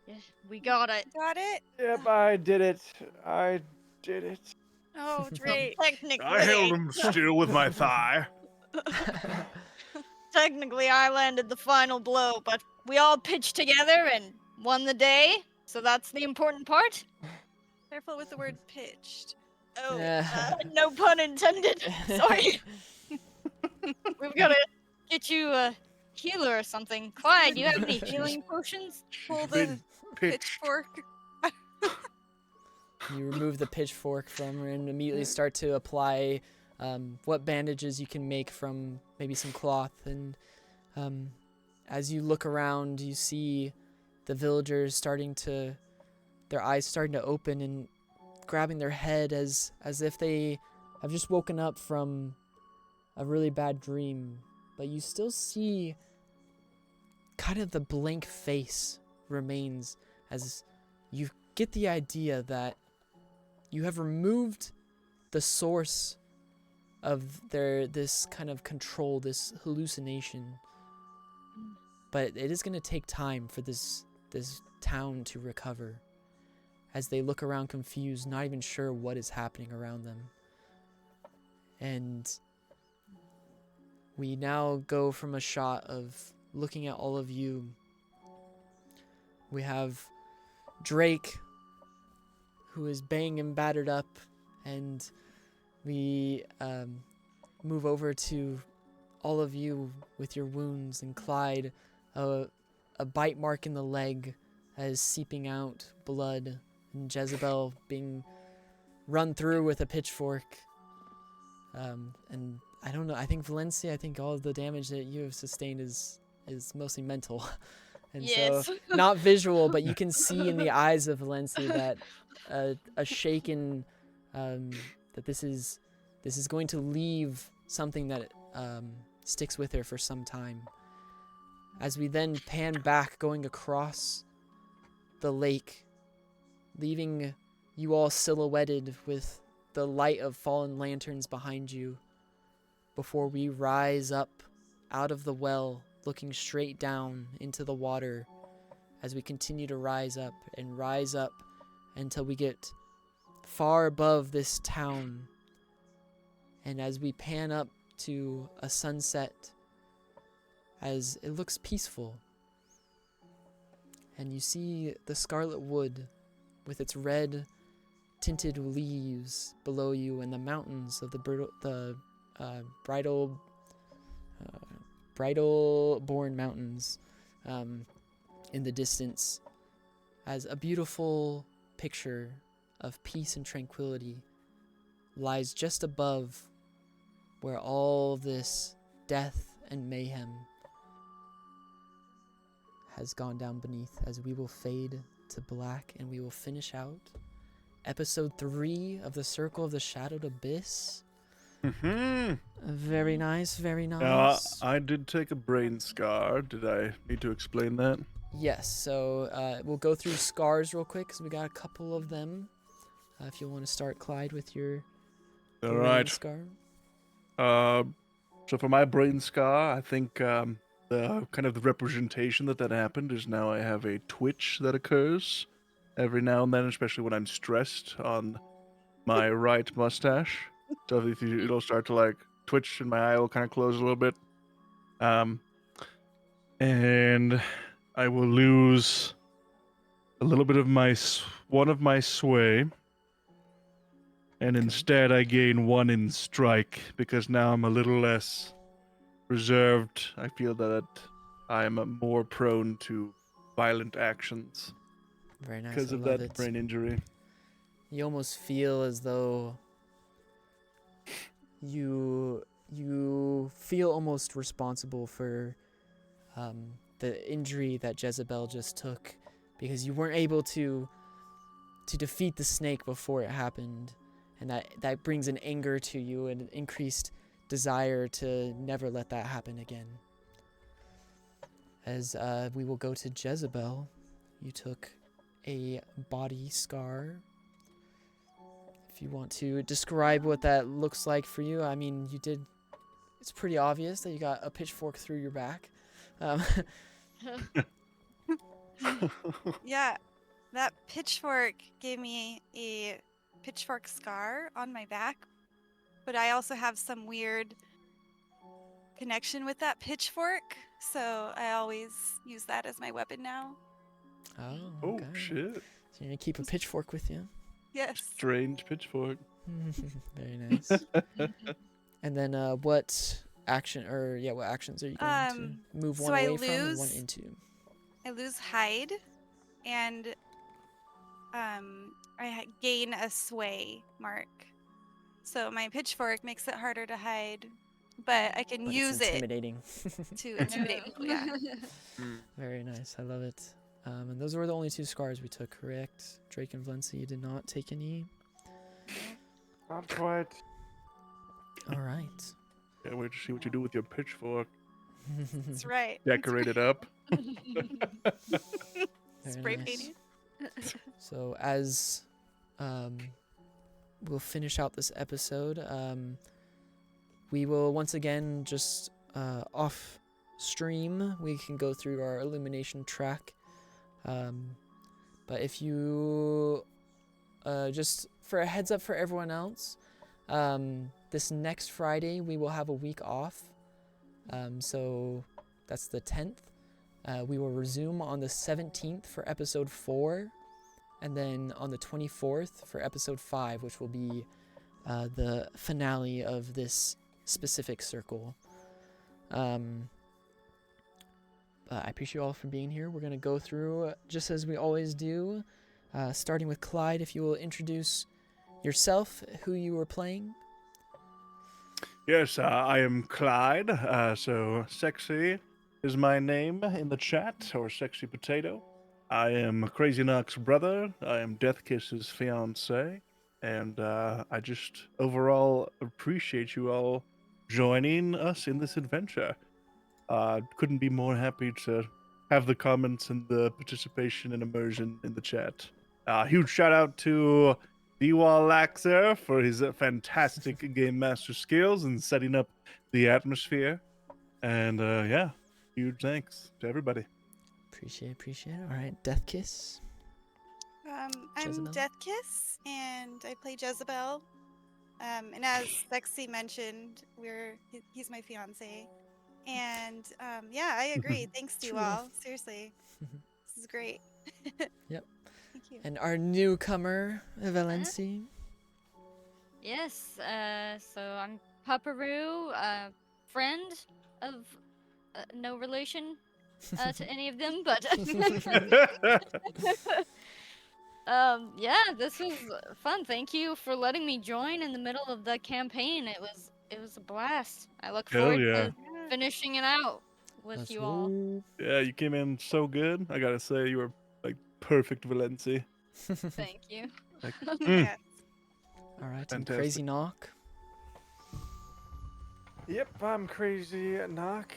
Yeah, we got it. Got it? Yep, I did it. I did it. Oh, Drake. Technically, I held him still with my thigh. technically, I landed the final blow, but we all pitched together and won the day, so that's the important part. Careful with the word pitched. Oh, Yeah. no pun intended. Sorry. We've got to get you a healer or something. Clyde, do you have any healing potions? Pull the pitchfork. You remove the pitchfork from her and immediately start to apply what bandages you can make from maybe some cloth. And as you look around, you see the villagers their eyes starting to open and grabbing their head as if they have just woken up from a really bad dream. But you still see kind of the blank face remains as you get the idea that you have removed the source of this kind of control, this hallucination. But it is going to take time for this town to recover as they look around confused, not even sure what is happening around them. And we now go from a shot of looking at all of you. We have Drake, who is banged and battered up, and we move over to all of you with your wounds, and Clyde, a bite mark in the leg as seeping out blood, and Jezebel being run through with a pitchfork. And I don't know, I think Valencia, all of the damage that you have sustained is mostly mental. And Yes. so, not visual, but you can see in the eyes of Valencia that a shaken, that this is going to leave something that sticks with her for some time. As we then pan back, going across the lake, leaving you all silhouetted with the light of fallen lanterns behind you, before we rise up out of the well, looking straight down into the water as we continue to rise up until we get far above this town. And as we pan up to a sunset, as it looks peaceful, and you see the Scarlet Wood with its red tinted leaves below you, and the mountains of the Bridal-born Mountains in the distance, as a beautiful picture of peace and tranquility lies just above where all this death and mayhem has gone down beneath, as we will fade to black and we will finish out episode 3 of the Circle of the Shadowed Abyss. Mm-hmm. Very nice, very Now, nice. I did take a brain scar. Did I need to explain that? Yes, so we'll go through scars real quick because we got a couple of them. If you want to start, Clyde, with your All brain right. scar. So for my brain scar, I think the kind of the representation that happened is now I have a twitch that occurs every now and then, especially when I'm stressed on my right mustache. So if it'll start to like twitch and my eye will kind of close a little bit. And I will lose a little bit of one of my sway. And instead, I gain 1 in strike because now I'm a little less reserved. I feel that I am more prone to violent actions Very nice, because I of love that it. brain injury. You almost feel as though you feel almost responsible for the injury that Jezebel just took, because you weren't able to defeat the snake before it happened, and that brings an anger to you and an increased desire to never let that happen again. As we will go to Jezebel, you took a body scar. If you want to describe what that looks like for you, I mean, you did. It's pretty obvious that you got a pitchfork through your back. Yeah, that pitchfork gave me a pitchfork scar on my back, but I also have some weird connection with that pitchfork, so I always use that as my weapon now. Oh, Oh, okay. shit. So you're gonna keep a pitchfork with you. Yes. Strange pitchfork. Very nice. And then what actions are you going to move so one I away from and one lose- into? I lose hide, and I gain a sway mark. So my pitchfork makes it harder to hide, but I can But use it's it intimidating. to intimidate people. Yeah. Very nice. I love it. And those were the only 2 scars we took, correct? Drake and Valencia, you did not take any. Not quite. All right. Can't wait to see what you do with your pitchfork. That's right. Decorate it up. Very Spray nice. painting. So as we'll finish out this episode, we will once again just off stream, we can go through our illumination track. But if you just for a heads up for everyone else, this next Friday we will have a week off. So that's the 10th. We will resume on the 17th for episode 4, and then on the 24th for episode 5, which will be the finale of this specific circle. I appreciate you all for being here. We're going to go through just as we always do, starting with Clyde. If you will introduce yourself, who you were playing. Yes, I am Clyde. So Sexy is my name in the chat, or Sexy Potato. I am Crazy Knock's brother. I am Death Kiss's fiance, and I just overall appreciate you all joining us in this adventure. Couldn't be more happy to have the comments and the participation and immersion in the chat. Huge shout out to D-Wall Laxer for his fantastic game master skills and setting up the atmosphere. And yeah, huge thanks to everybody. Appreciate it. All right, Death Kiss. I'm Jezebel? Death Kiss, and I play Jezebel. And as Sexy mentioned, he's my fiance. And yeah, I agree. Thanks to you True all. enough. Seriously, this is great. Yep. Thank you. And our newcomer, Valencia. Yes, so I'm Paparoo, friend of no relation to any of them, but Yeah, this was fun. Thank you for letting me join in the middle of the campaign. It was a blast. I look Hell forward yeah. to finishing it out with Let's you all. go. Yeah, you came in so good. I gotta say, you were like perfect, Valenci. Thank you. Like, Yes. All right, and Fantastic. Crazy Knock. Yep, I'm Crazy Knock.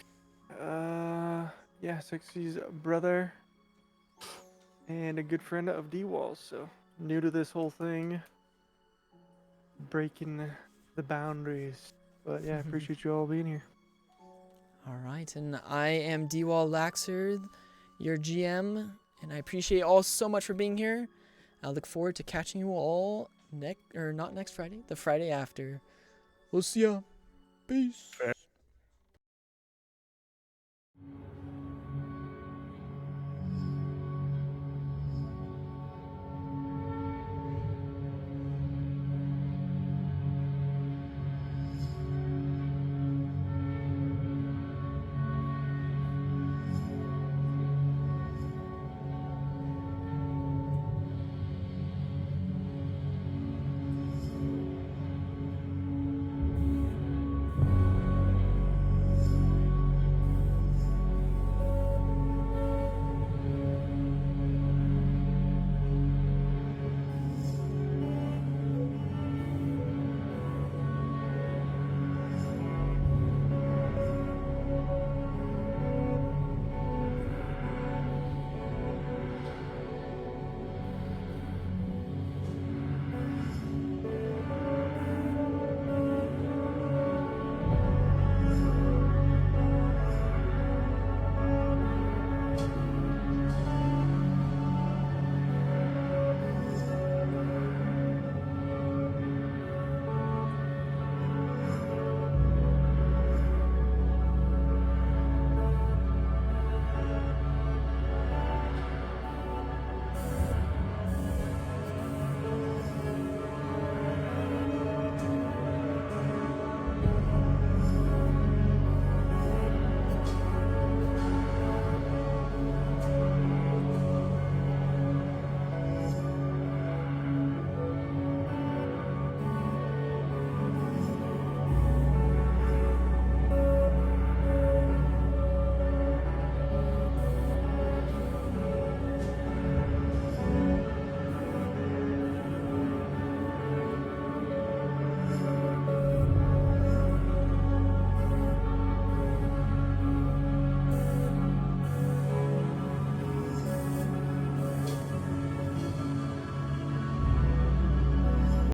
Yeah, Sixty's brother and a good friend of D-Walls, so new to this whole thing. Breaking the boundaries. But yeah, I appreciate you all being here. All right, and I am D-Wall Laxer, your GM, and I appreciate you all so much for being here. I look forward to catching you all not next Friday, the Friday after. We'll see ya. Peace.